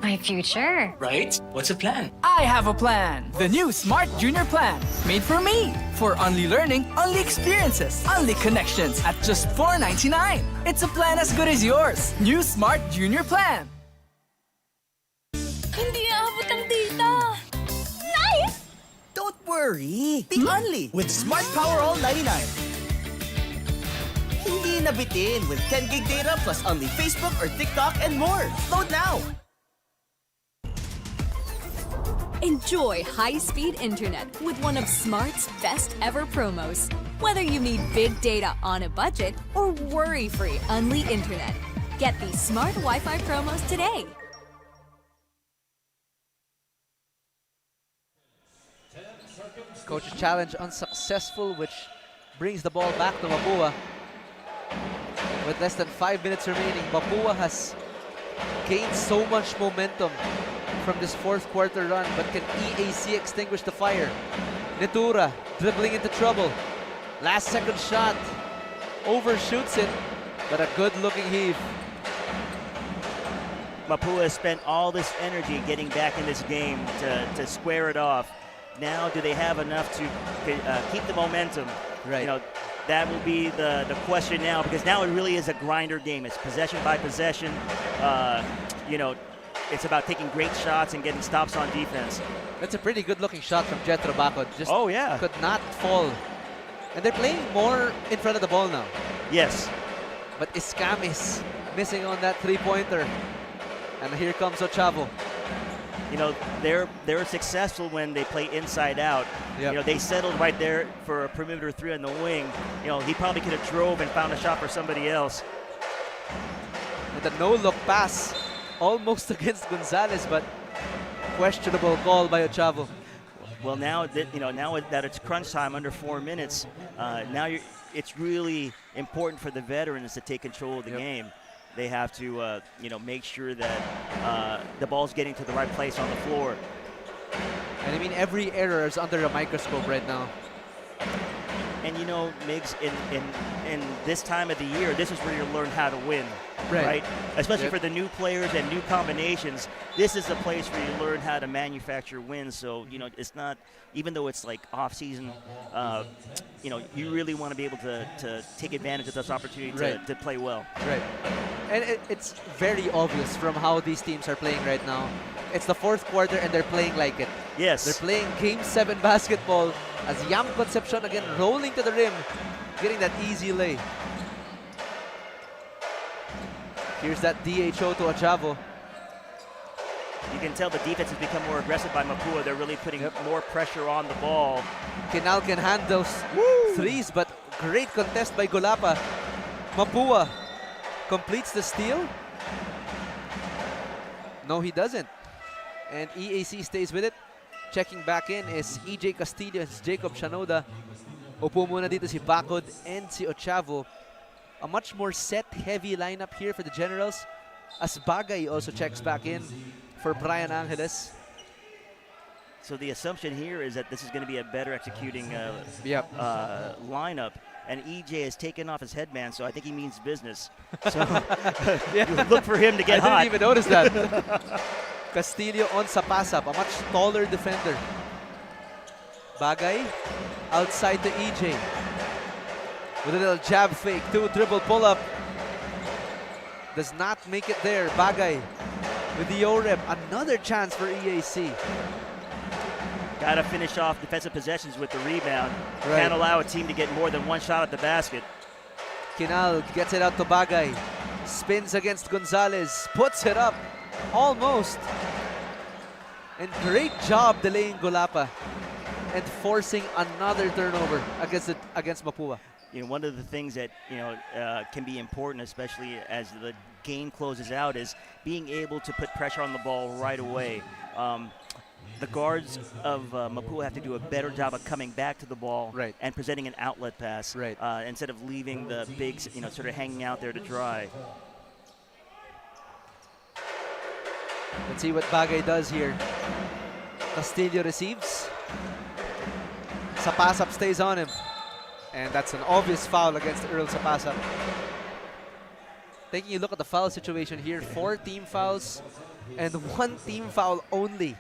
My future. Right? What's the plan? I have a plan. The new Smart Junior Plan. Made for me. For only learning, only experiences, only connections at just $4.99. It's a plan as good as yours. New Smart Junior Plan. Hindi aabot ang data. Nice! Don't worry. Be only with Smart Power All 99. Hindi nabitin with 10 gig data plus only Facebook or TikTok and more. Load now. Enjoy high-speed internet with one of Smart's best ever promos. Whether you need big data on a budget or worry-free Unli internet. Get these Smart Wi-Fi promos today. Coach's challenge unsuccessful, which brings the ball back to Mapua. With less than 5 minutes remaining, Mapua has gained so much momentum from this fourth quarter run, but can EAC extinguish the fire? Netura dribbling into trouble. Last second shot. Overshoots it, but a good looking heave. Mapua has spent all this energy getting back in this game to square it off. Now, do they have enough to keep the momentum? Right. You know, that will be the question now, because now it really is a grinder game. It's possession by possession. You know, it's about taking great shots and getting stops on defense. That's a pretty good looking shot from Jetro Bacod. Just could not fall. And they're playing more in front of the ball now. Yes. But Iscamis missing on that three-pointer. And here comes Ochavo. You know, they're successful when they play inside out. Yep. You know, they settled right there for a perimeter three on the wing. You know, he probably could have drove and found a shot for somebody else. And the no-look pass almost against Gonzalez, but questionable call by Ochavo. Well, now that it's crunch time under 4 minutes, it's really important for the veterans to take control of the game. They have to, make sure that the ball's getting to the right place on the floor. And I mean, every error is under a microscope right now. And you know, Migs, in this time of the year, this is where you learn how to win, right? Especially for the new players and new combinations. This is a place where you learn how to manufacture wins. So, you know, it's not, even though it's like off season, you really want to be able to take advantage of this opportunity to play well. Right. And it's very obvious from how these teams are playing right now. It's the fourth quarter and they're playing like it. Yes. They're playing Game 7 basketball as Yam Concepcion again rolling to the rim, getting that easy lay. Here's that DHO to Ochavo. You can tell the defense has become more aggressive by Mapua. They're really putting more pressure on the ball. Kinal can hand those threes, but great contest by Golapa. Mapua completes the steal. No, he doesn't. And EAC stays with it. Checking back in is EJ Castillo and Jacob Shanoda. Upo muna dito si Bacod and si Ochavo. A much more set-heavy lineup here for the Generals, as Bagay also checks back in for Brian Angeles. So the assumption here is that this is going to be a better executing lineup. And EJ has taken off his headband, so I think he means business. So look for him to get hot. I didn't even notice that. Castillo on Sapasap, a much taller defender. Bagay outside to EJ. With a little jab fake, 2 dribble pull-up. Does not make it there. Bagay with the O-rep. Another chance for EAC. Got to finish off defensive possessions with the rebound. Right. Can't allow a team to get more than one shot at the basket. Kinal gets it out to Bagay. Spins against Gonzalez. Puts it up. Almost. And great job delaying Golapa and forcing another turnover against Mapua. You know, one of the things that can be important, especially as the game closes out, is being able to put pressure on the ball right away. The guards of Mapua have to do a better job of coming back to the ball and presenting an outlet pass instead of leaving the bigs, sort of hanging out there to dry. Let's see what Bagay does here. Castillo receives. Sapasap stays on him. And that's an obvious foul against Earl Sapasap. Taking a look at the foul situation here, 4 team fouls and 1 team foul only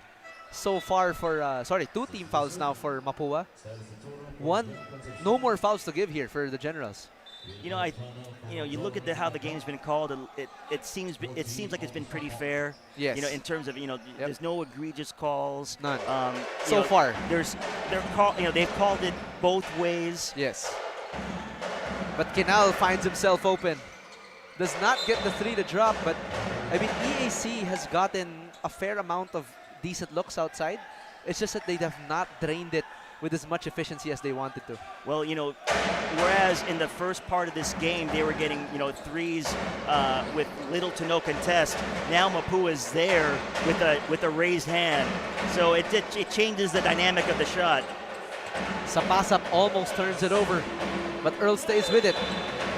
so far for, 2 team fouls now for Mapua. No more fouls to give here for the Generals. You look at how the game's been called. It seems like it's been pretty fair. Yes. In terms of there's no egregious calls. None. So far. They've called it both ways. Yes. But Kinal finds himself open. Does not get the 3 to drop, but I mean EAC has gotten a fair amount of decent looks outside. It's just that they have not drained it with as much efficiency as they wanted to. Well, whereas in the first part of this game they were getting, threes with little to no contest. Now Mapua is there with a raised hand, so it changes the dynamic of the shot. Sapasap almost turns it over, but Earl stays with it,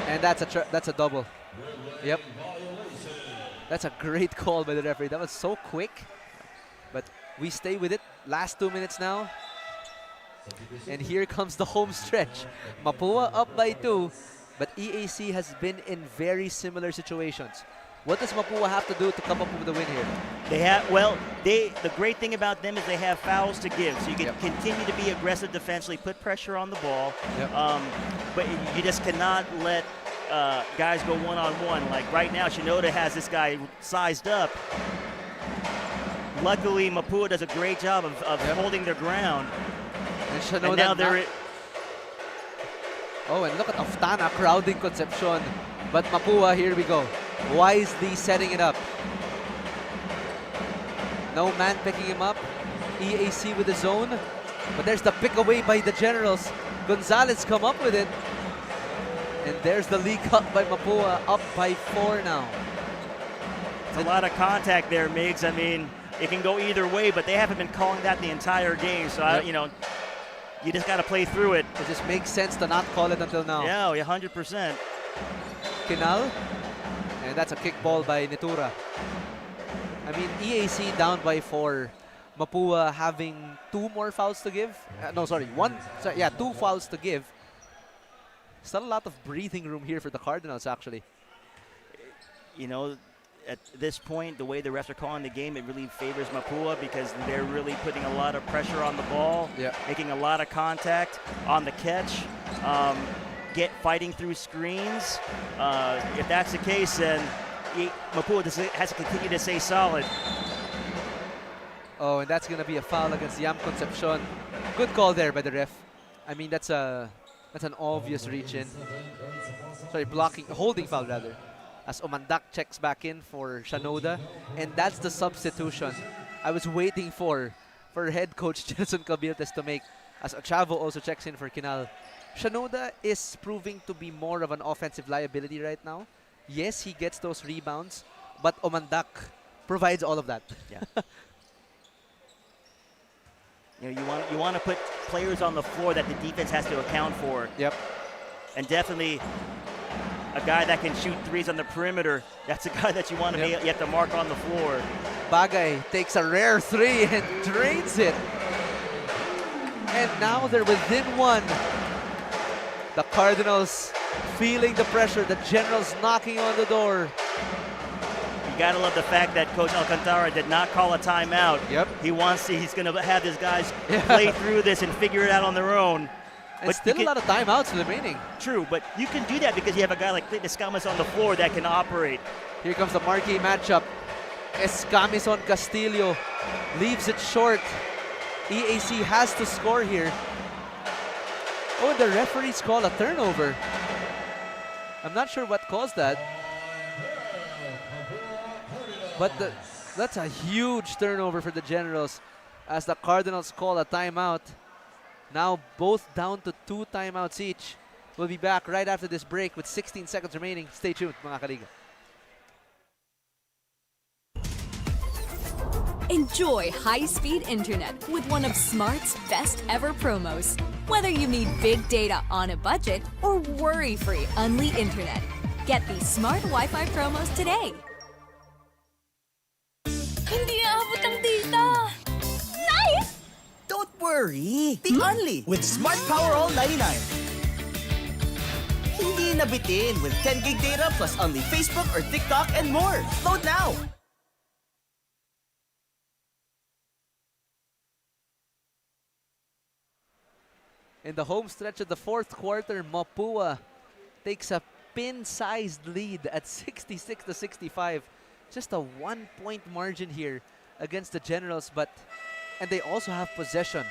and that's a double. Yep. That's a great call by the referee. That was so quick, but we stay with it. Last 2 minutes now. And here comes the home stretch. Mapua up by 2, but EAC has been in very similar situations. What does Mapua have to do to come up with the win here? The great thing about them is they have fouls to give, so you can continue to be aggressive defensively, put pressure on the ball, but you just cannot let guys go one-on-one. Like right now, Shinoda has this guy sized up. Luckily, Mapua does a great job of holding their ground. And now they're... Oh, and look at Oftana crowding Concepcion. But Mapua, here we go, wisely setting it up. No man picking him up. EAC with the zone. But there's the pick away by the Generals. Gonzalez come up with it. And there's the lead cut by Mapua, up by 4 now. It's a lot of contact there, Migs. I mean, it can go either way, but they haven't been calling that the entire game. So, you just got to play through it. It just makes sense to not call it until now. Yeah, 100%. Kinal. And that's a kick ball by Nitura. I mean, EAC down by 4. Mapua having 2 more fouls to give. 2 fouls to give. Still a lot of breathing room here for the Cardinals, actually. At this point, the way the refs are calling the game, it really favors Mapua because they're really putting a lot of pressure on the ball, making a lot of contact on the catch, fighting through screens. If that's the case, then Mapua has to continue to stay solid. Oh, and that's going to be a foul against Yam Concepcion. Good call there by the ref. I mean, that's an obvious reach-in. Sorry, holding foul rather. As Omandak checks back in for Shanoda. And that's the substitution I was waiting for head coach Jelson Cabiltes to make, as Ochavo also checks in for Kinal. Shanoda is proving to be more of an offensive liability right now. Yes, he gets those rebounds, but Omandak provides all of that. Yeah. You want to put players on the floor that the defense has to account for. Yep. And definitely a guy that can shoot threes on the perimeter. That's a guy that you want to you have to mark on the floor. Bagay takes a rare three and drains it. And now they're within one. The Cardinals feeling the pressure. The Generals knocking on the door. You gotta love the fact that Coach Alcantara did not call a timeout. Yep. He's gonna have his guys play through this and figure it out on their own. And But still a lot of timeouts remaining. True, but you can do that because you have a guy like Escamas on the floor that can operate. Here comes the marquee matchup. Escamis on Castillo. Leaves it short. EAC has to score here. Oh, the referees call a turnover. I'm not sure what caused that. But that's a huge turnover for the Generals as the Cardinals call a timeout. Now both down to 2 timeouts each. We'll be back right after this break with 16 seconds remaining. Stay tuned, mga kaliga. Enjoy high-speed internet with one of Smart's best ever promos. Whether you need big data on a budget or worry-free Unli internet, get these Smart Wi-Fi promos today. Hindi aabot ang data. Nice! Don't worry. The Only with Smart Power All 99. Hindi nabitin with 10 gig data plus only Facebook or TikTok and more. Load now. In the home stretch of the fourth quarter, Mapua takes a pin-sized lead at 66-65. Just a 1-point margin here against the Generals, and they also have possession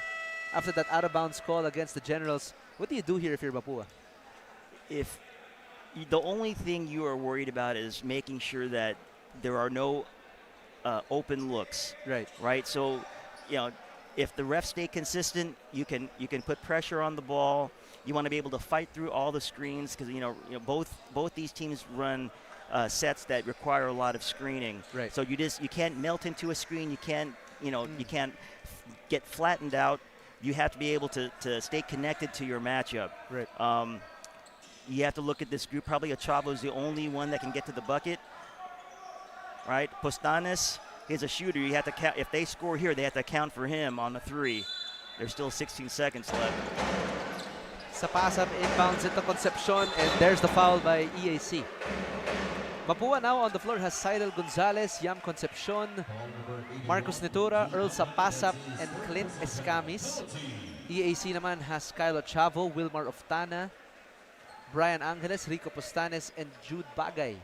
after that out-of-bounds call against the Generals. What do you do here if you're Mapua? If the only thing you are worried about is making sure that there are no open looks. Right. So, if the refs stay consistent, you can put pressure on the ball. You want to be able to fight through all the screens because both these teams run sets that require a lot of screening. Right. So you can't melt into a screen. You can't you can't get flattened out. You have to be able to stay connected to your matchup. Right. You have to look at this group. Probably Achavo is the only one that can get to the bucket. Right. Postanes. He's a shooter. You have to count. If they score here, they have to account for him on the 3. There's still 16 seconds left. Sa pass-up, inbounds it to Concepcion, and there's the foul by EAC. Mapua now on the floor has Cyril Gonzalez, Yam Concepcion, Marcos Netura, Earl Sapasap, and Clint Escamis. EAC naman has Kylo Chavo, Wilmar Oftana, Brian Angeles, Rico Postanes, and Jude Bagay.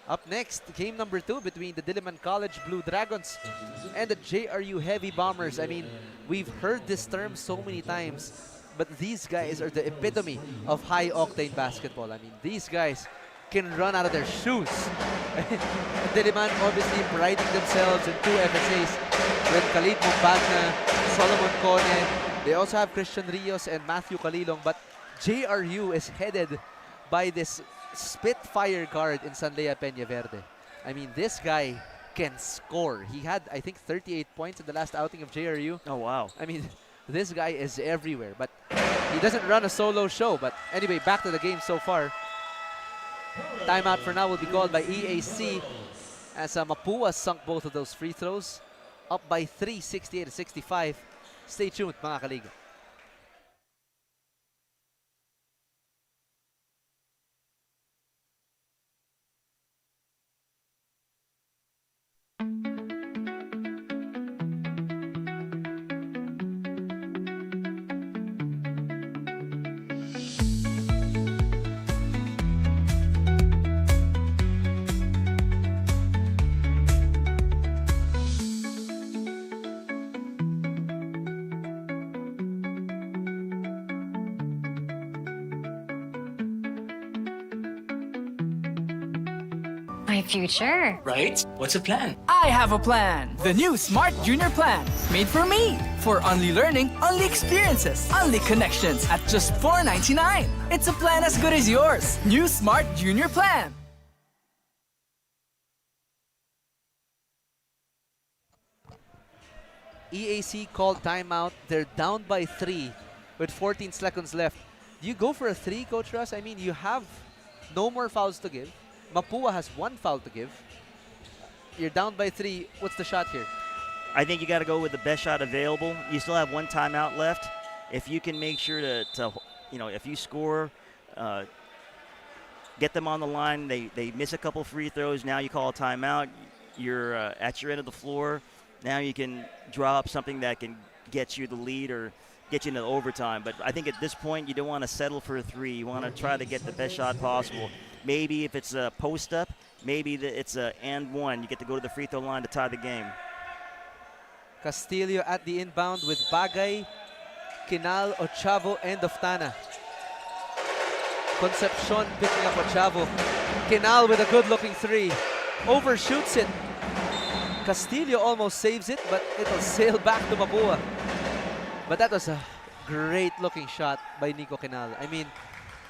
Up next, game number 2 between the Diliman College Blue Dragons and the JRU Heavy Bombers. I mean, we've heard this term so many times, but these guys are the epitome of high-octane basketball. I mean, these guys can run out of their shoes. Diliman obviously priding themselves in 2 FSAs with Khalid Mumbagna, Solomon Cone. They also have Christian Rios and Matthew Kalilong, but JRU is headed by this Spitfire guard in Sanlea Peñaverde. I mean, this guy can score. He had, I think, 38 points in the last outing of JRU. Oh, wow. I mean, this guy is everywhere, but he doesn't run a solo show. But anyway, back to the game so far. Timeout for now will be called by EAC as Mapua sunk both of those free throws. Up by 3, 68-65. Stay tuned, mga kaliga. My future. Right? What's the plan? I have a plan. The new Smart Junior Plan. Made for me. For only learning, only experiences, only connections at just $4.99. It's a plan as good as yours. New Smart Junior Plan. EAC called timeout. They're down by 3 with 14 seconds left. Do you go for a 3, Coach Russ? I mean, you have no more fouls to give. Mapua has 1 foul to give. You're down by 3. What's the shot here? I think you got to go with the best shot available. You still have 1 timeout left. If you can make sure to if you score, get them on the line. They miss a couple free throws. Now you call a timeout. You're at your end of the floor. Now you can draw up something that can get you the lead or get you into overtime. But I think at this point, you don't want to settle for a 3. You want to try to get the best shot possible. Maybe if it's a post-up, maybe it's a and 1. You get to go to the free throw line to tie the game. Castillo at the inbound with Bagay, Kinal, Ochavo, and Oftana. Concepcion picking up Ochavo. Kinal with a good-looking 3. Overshoots it. Castillo almost saves it, but it'll sail back to Mapua. But that was a great-looking shot by Nico Kinal. I mean,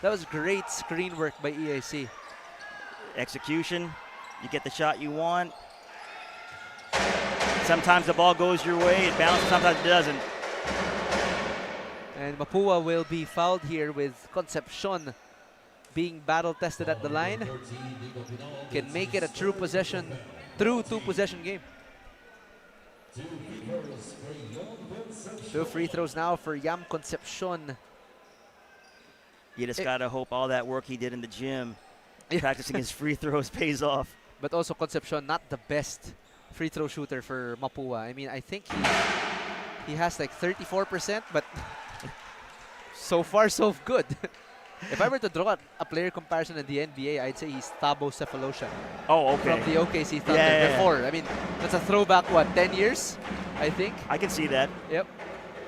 that was great screen work by EAC. Execution, you get the shot you want. Sometimes the ball goes your way, it bounces, sometimes it doesn't. And Mapua will be fouled here with Concepcion being battle-tested at the line. Can make it a true 2-possession game. 2 free throws now for Yam Concepcion. You just got to hope all that work he did in the gym, practicing his free throws, pays off. But also Concepcion, not the best free throw shooter for Mapua. I mean, I think he has like 34%, but so far so good. If I were to draw a player comparison in the NBA, I'd say he's Thabo Cephalosha. Oh, okay. From the OKC Thunder before. I mean, that's a throwback, 10 years, I think? I can see that. Yep.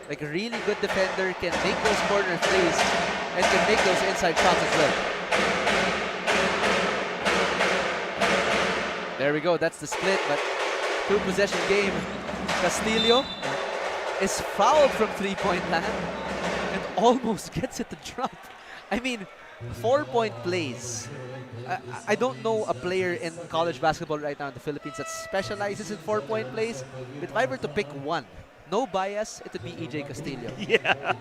Like a really good defender, can make those corner threes, and can make those inside shots as well. There we go, that's the split, but 2-possession game. Castillo is fouled from 3-point land and almost gets it to drop. I mean, 4-point plays. I don't know a player in college basketball right now in the Philippines that specializes in 4-point plays. But if I were to pick one, no bias, it would be EJ Castillo. Yeah.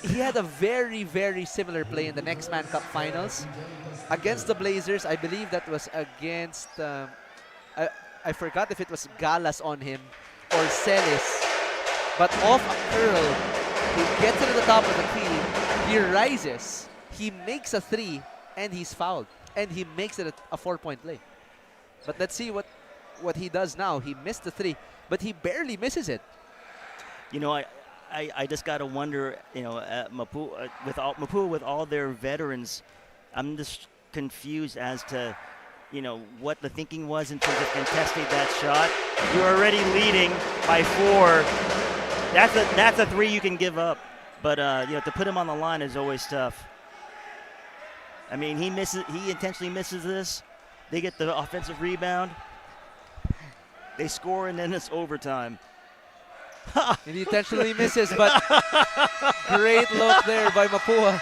He had a very, very similar play in the Next Man Cup finals against the Blazers. I believe that was against, I forgot if it was Galas on him or Celis. But off a curl, he gets it to the top of the key. He rises. He makes a 3, and he's fouled. And he makes it a 4-point play. But let's see what he does now. He missed the 3, but he barely misses it. You know, I just got to wonder, Mapua with all their veterans, I'm just confused as to, what the thinking was in terms of contesting that shot. You're already leading by 4. That's a 3 you can give up. But, to put him on the line is always tough. I mean, he intentionally misses this. They get the offensive rebound. They score, and then it's overtime. And he intentionally misses, but great look there by Mapua.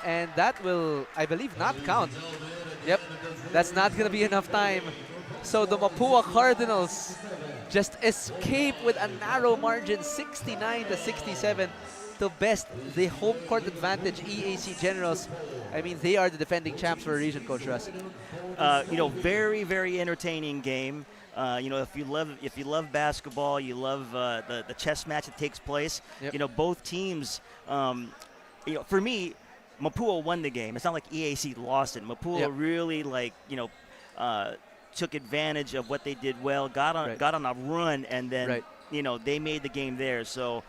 And that will, I believe, not count. Yep, that's not going to be enough time. So the Mapua Cardinals just escape with a narrow margin, 69-67. To best the home court advantage. EAC Generals, I mean, they are the defending champs for a region, Coach Russ. Very, very entertaining game. If you love basketball, you love the chess match that takes place. Yep. Both teams. For me, Mapua won the game. It's not like EAC lost it. Mapua really took advantage of what they did well, got on a run, and then they made the game there. So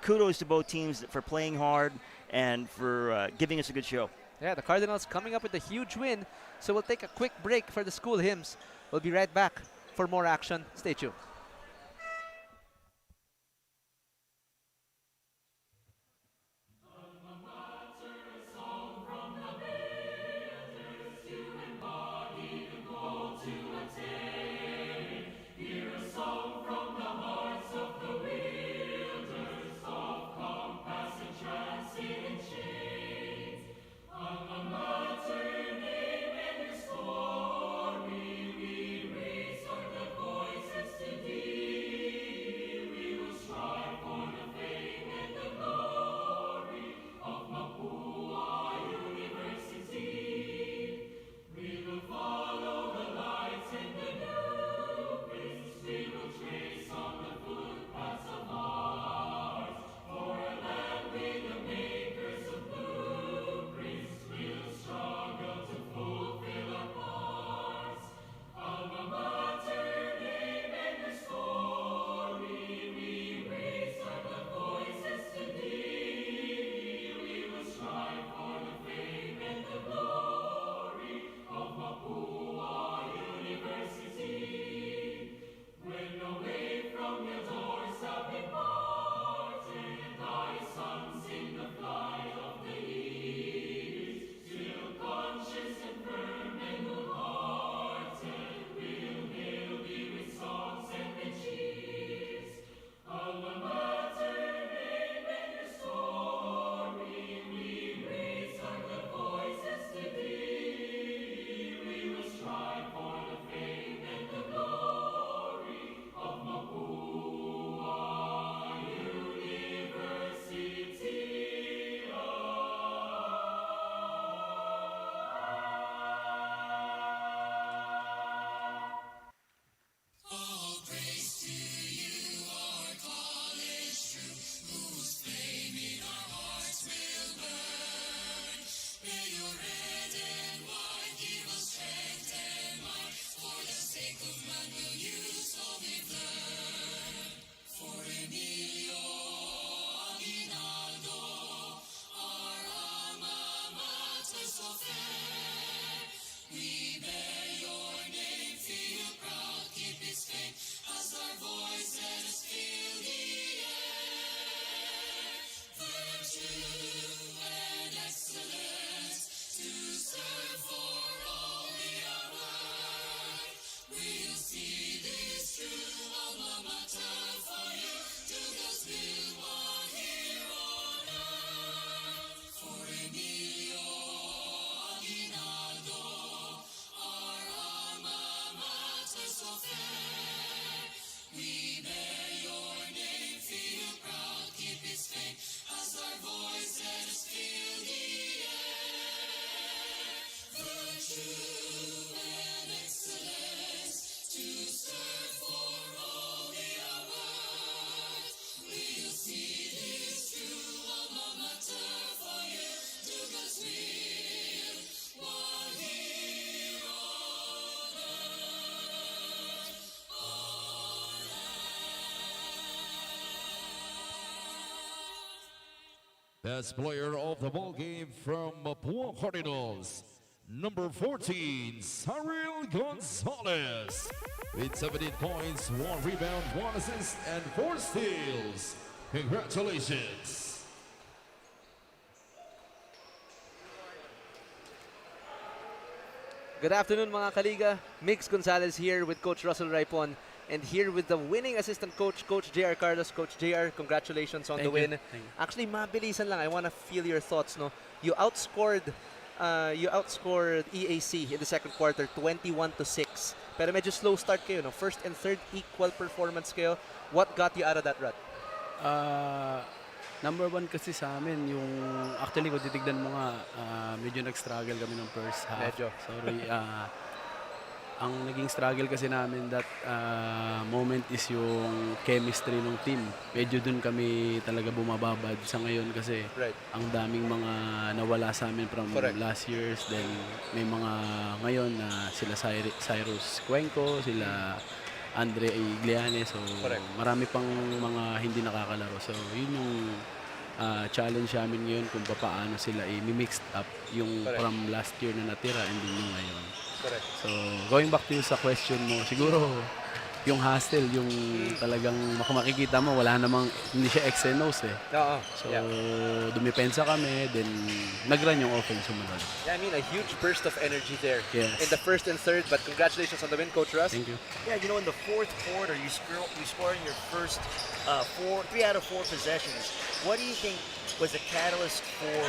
kudos to both teams for playing hard and for giving us a good show. Yeah, the Cardinals coming up with a huge win. So we'll take a quick break for the school hymns. We'll be right back for more action. Stay tuned. Voices to Best player of the ball game from Mapua Cardinals, number 14, Cyril Gonzalez, with 17 points, 1 rebound, 1 assist, and 4 steals. Congratulations. Good afternoon mga kaliga. Mix Gonzalez here with Coach Russell Raipon. And here with the winning assistant coach, Coach J.R. Carlos. Coach J.R., congratulations on the win. Actually, mabilisan lang. I want to feel your thoughts. No, you outscored EAC in the second quarter, 21-6. Pero medyo slow start kayo. No, first and third equal performance kayo. What got you out of that rut? Number one kasi sa amin, yung actually kung titignan mo nga, medyo nag-struggle kami ng first half. Medyo. Sorry. Ang naging struggle kasi namin that moment is yung chemistry ng team. Medyo dun kami talaga bumababad sa ngayon kasi ang daming mga nawala sa amin from last years. Then may mga ngayon na sila Cyrus Cuenco, sila Andre Igliane. So marami pang mga hindi nakakalaro. So yun yung challenge namin ngayon kung paano sila i-mixed up yung from last year na natira and din yung ngayon. So, going back to sa question mo, siguro yung hustle, yung talagang makikita mo, wala namang, hindi siya X and O's eh. So, dumipensa kami, then nag-run yung offense sumunod. Yeah, I mean, a huge burst of energy there Yes. in the first and third, but congratulations on the win, Coach Russ. Thank you. Yeah, you know, in the fourth quarter, you scored in your first 3 out of 4 possessions. What do you think was a catalyst for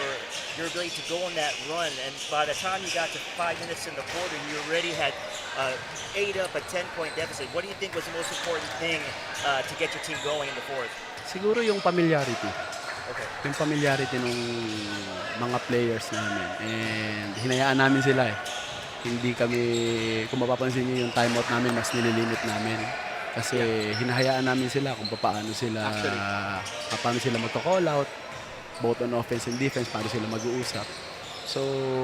your ability to go on that run? And by the time you got to 5 minutes in the quarter, you already had 8 up, a 10-point deficit. What do you think was the most important thing to get your team going in the fourth? Siguro yung familiarity. Yung familiarity ng mga players namin. And hinayaan namin sila eh. Hindi kami, kung mapapansin niyo yung timeout namin, mas nililimit namin. Kasi hinahayaan namin sila kung paano sila magko-call out, both on offense and defense, paano sila mag-uusap. So,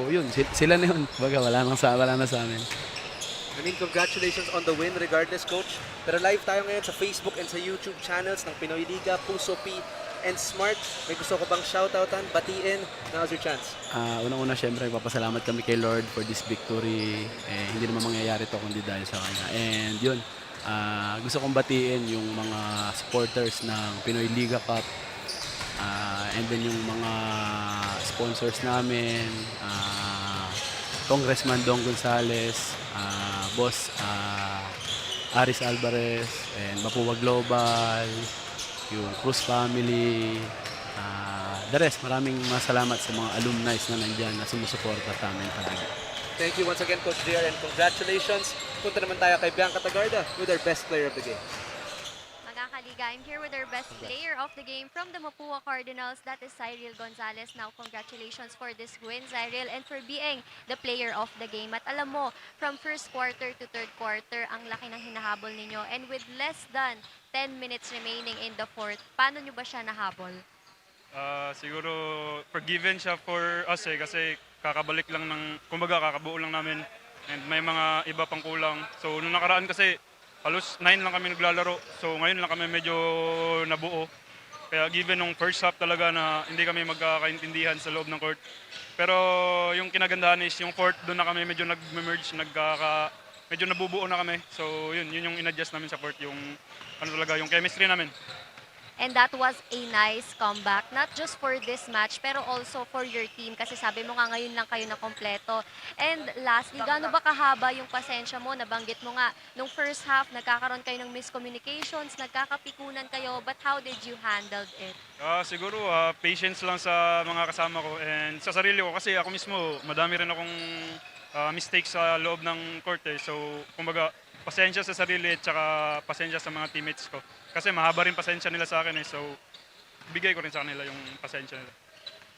yun, sila na yun. Baga, wala na sa amin. I mean, congratulations on the win regardless, Coach. Pero live tayo ngayon sa Facebook and sa YouTube channels ng Pinoyliga, Puso P, and Smart. May gusto ko bang shoutoutan, batiin? Now's your chance. Unang-una, syempre, papasalamat kami kay Lord for this victory. Hindi naman mangyayari to kundi dahil sa kanya. And yun, gusto kong batiin yung mga supporters ng Pinoyliga Cup. And then yung mga sponsors namin, Congressman Dong Gonzales, Boss Aris Alvarez, and Mapua Global, yung Cruz Family, the rest, maraming masalamat sa mga alumni na nandyan na sumusuporta sa amin talaga. Thank you once again, Coach JR, and congratulations. Punta naman tayo kay Bianca Tagarda with our best player of the game. Kaliga, I'm here with our best player of the game from the Mapua Cardinals. That is Cyril Gonzalez. Now, congratulations for this win, Cyril, and for being the player of the game. At alam mo, from first quarter to third quarter, ang laki ng hinahabol ninyo. And with less than 10 minutes remaining in the fourth, paano nyo ba siya nahabol? Siguro forgiven siya for us kasi kakabalik lang kumbaga kakabuo lang namin. And may mga iba pang kulang. So, nung nakaraan kasi, halos 9 lang kami naglalaro. So ngayon lang kami medyo nabuo. Kaya given nung first half talaga na hindi kami magkakaintindihan sa loob ng court. Pero yung kinagandahan is yung fourth, doon na kami medyo nag-merge, medyo nabubuo na kami. So yun yung in-adjust namin sa court, yung ano talaga, yung chemistry namin. And that was a nice comeback, not just for this match, pero also for your team. Kasi sabi mo nga ngayon lang kayo na kompleto. And lastly, gaano ba kahaba yung pasensya mo? Nabanggit mo nga, nung first half, nagkakaroon kayo ng miscommunications, nagkakapikunan kayo, but how did you handle it? Siguro patience lang sa mga kasama ko and sa sarili ko kasi ako mismo, madami rin akong mistakes sa loob ng court eh. So, kumbaga, pasensya sa sarili at saka pasensya sa mga teammates ko. Kasi mahaba rin pasensya nila sa akin eh. So, bigay ko rin sa kanila yung pasensya nila.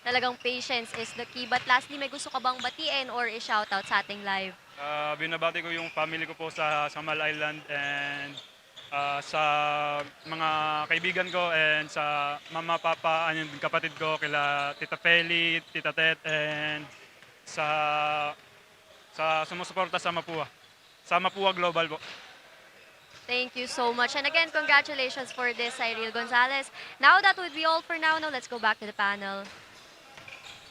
Talagang patience is the key. But lastly, may gusto ka bang batiin or i-shoutout sa ating live? Binabati ko yung family ko po sa Samal Island and sa mga kaibigan ko and sa mama, papa, yung kapatid ko, kila Tita Feli, Tita Tet, and sa sumusuporta sa Mapua. Sa Mapua Global po. Thank you so much. And again, congratulations for this, Cyril Gonzalez. Now that would be all for now. Now let's go back to the panel.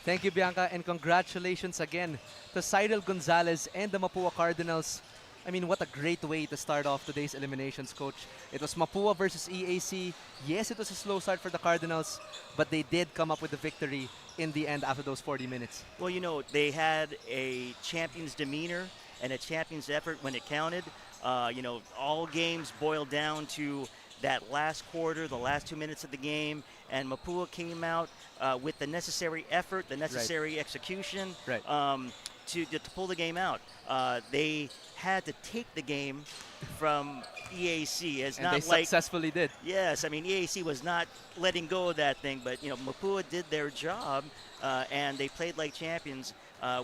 Thank you, Bianca, and congratulations again to Cyril Gonzalez and the Mapua Cardinals. I mean, what a great way to start off today's eliminations, Coach. It was Mapua versus EAC. Yes, it was a slow start for the Cardinals, but they did come up with the victory in the end after those 40 minutes. Well, you know, they had a champion's demeanor and a champion's effort when it counted. You know, all games boiled down to that last quarter, the last 2 minutes of the game, and Mapua came out with the necessary effort, the necessary execution to pull the game out. They had to take the game from EAC. It's and not they like, successfully did. Yes, I mean, EAC was not letting go of that thing, but, you know, Mapua did their job, and they played like champions.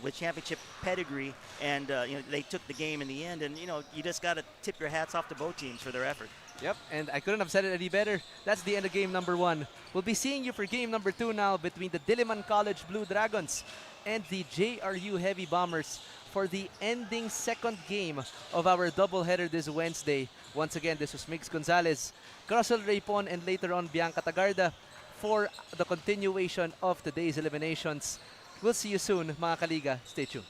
With championship pedigree, and you know, they took the game in the end, and you know, you just got to tip your hats off to both teams for their effort. Yep, and I couldn't have said it any better. That's the end of game number 1. We'll be seeing you for game number 2 now between the Diliman College Blue Dragons and the JRU Heavy Bombers for the ending second game of our doubleheader this Wednesday. Once again, this was Migs Gonzalez, Russell Raypon, and later on Bianca Tagarda for the continuation of today's eliminations. We'll see you soon, mga kaliga. Stay tuned.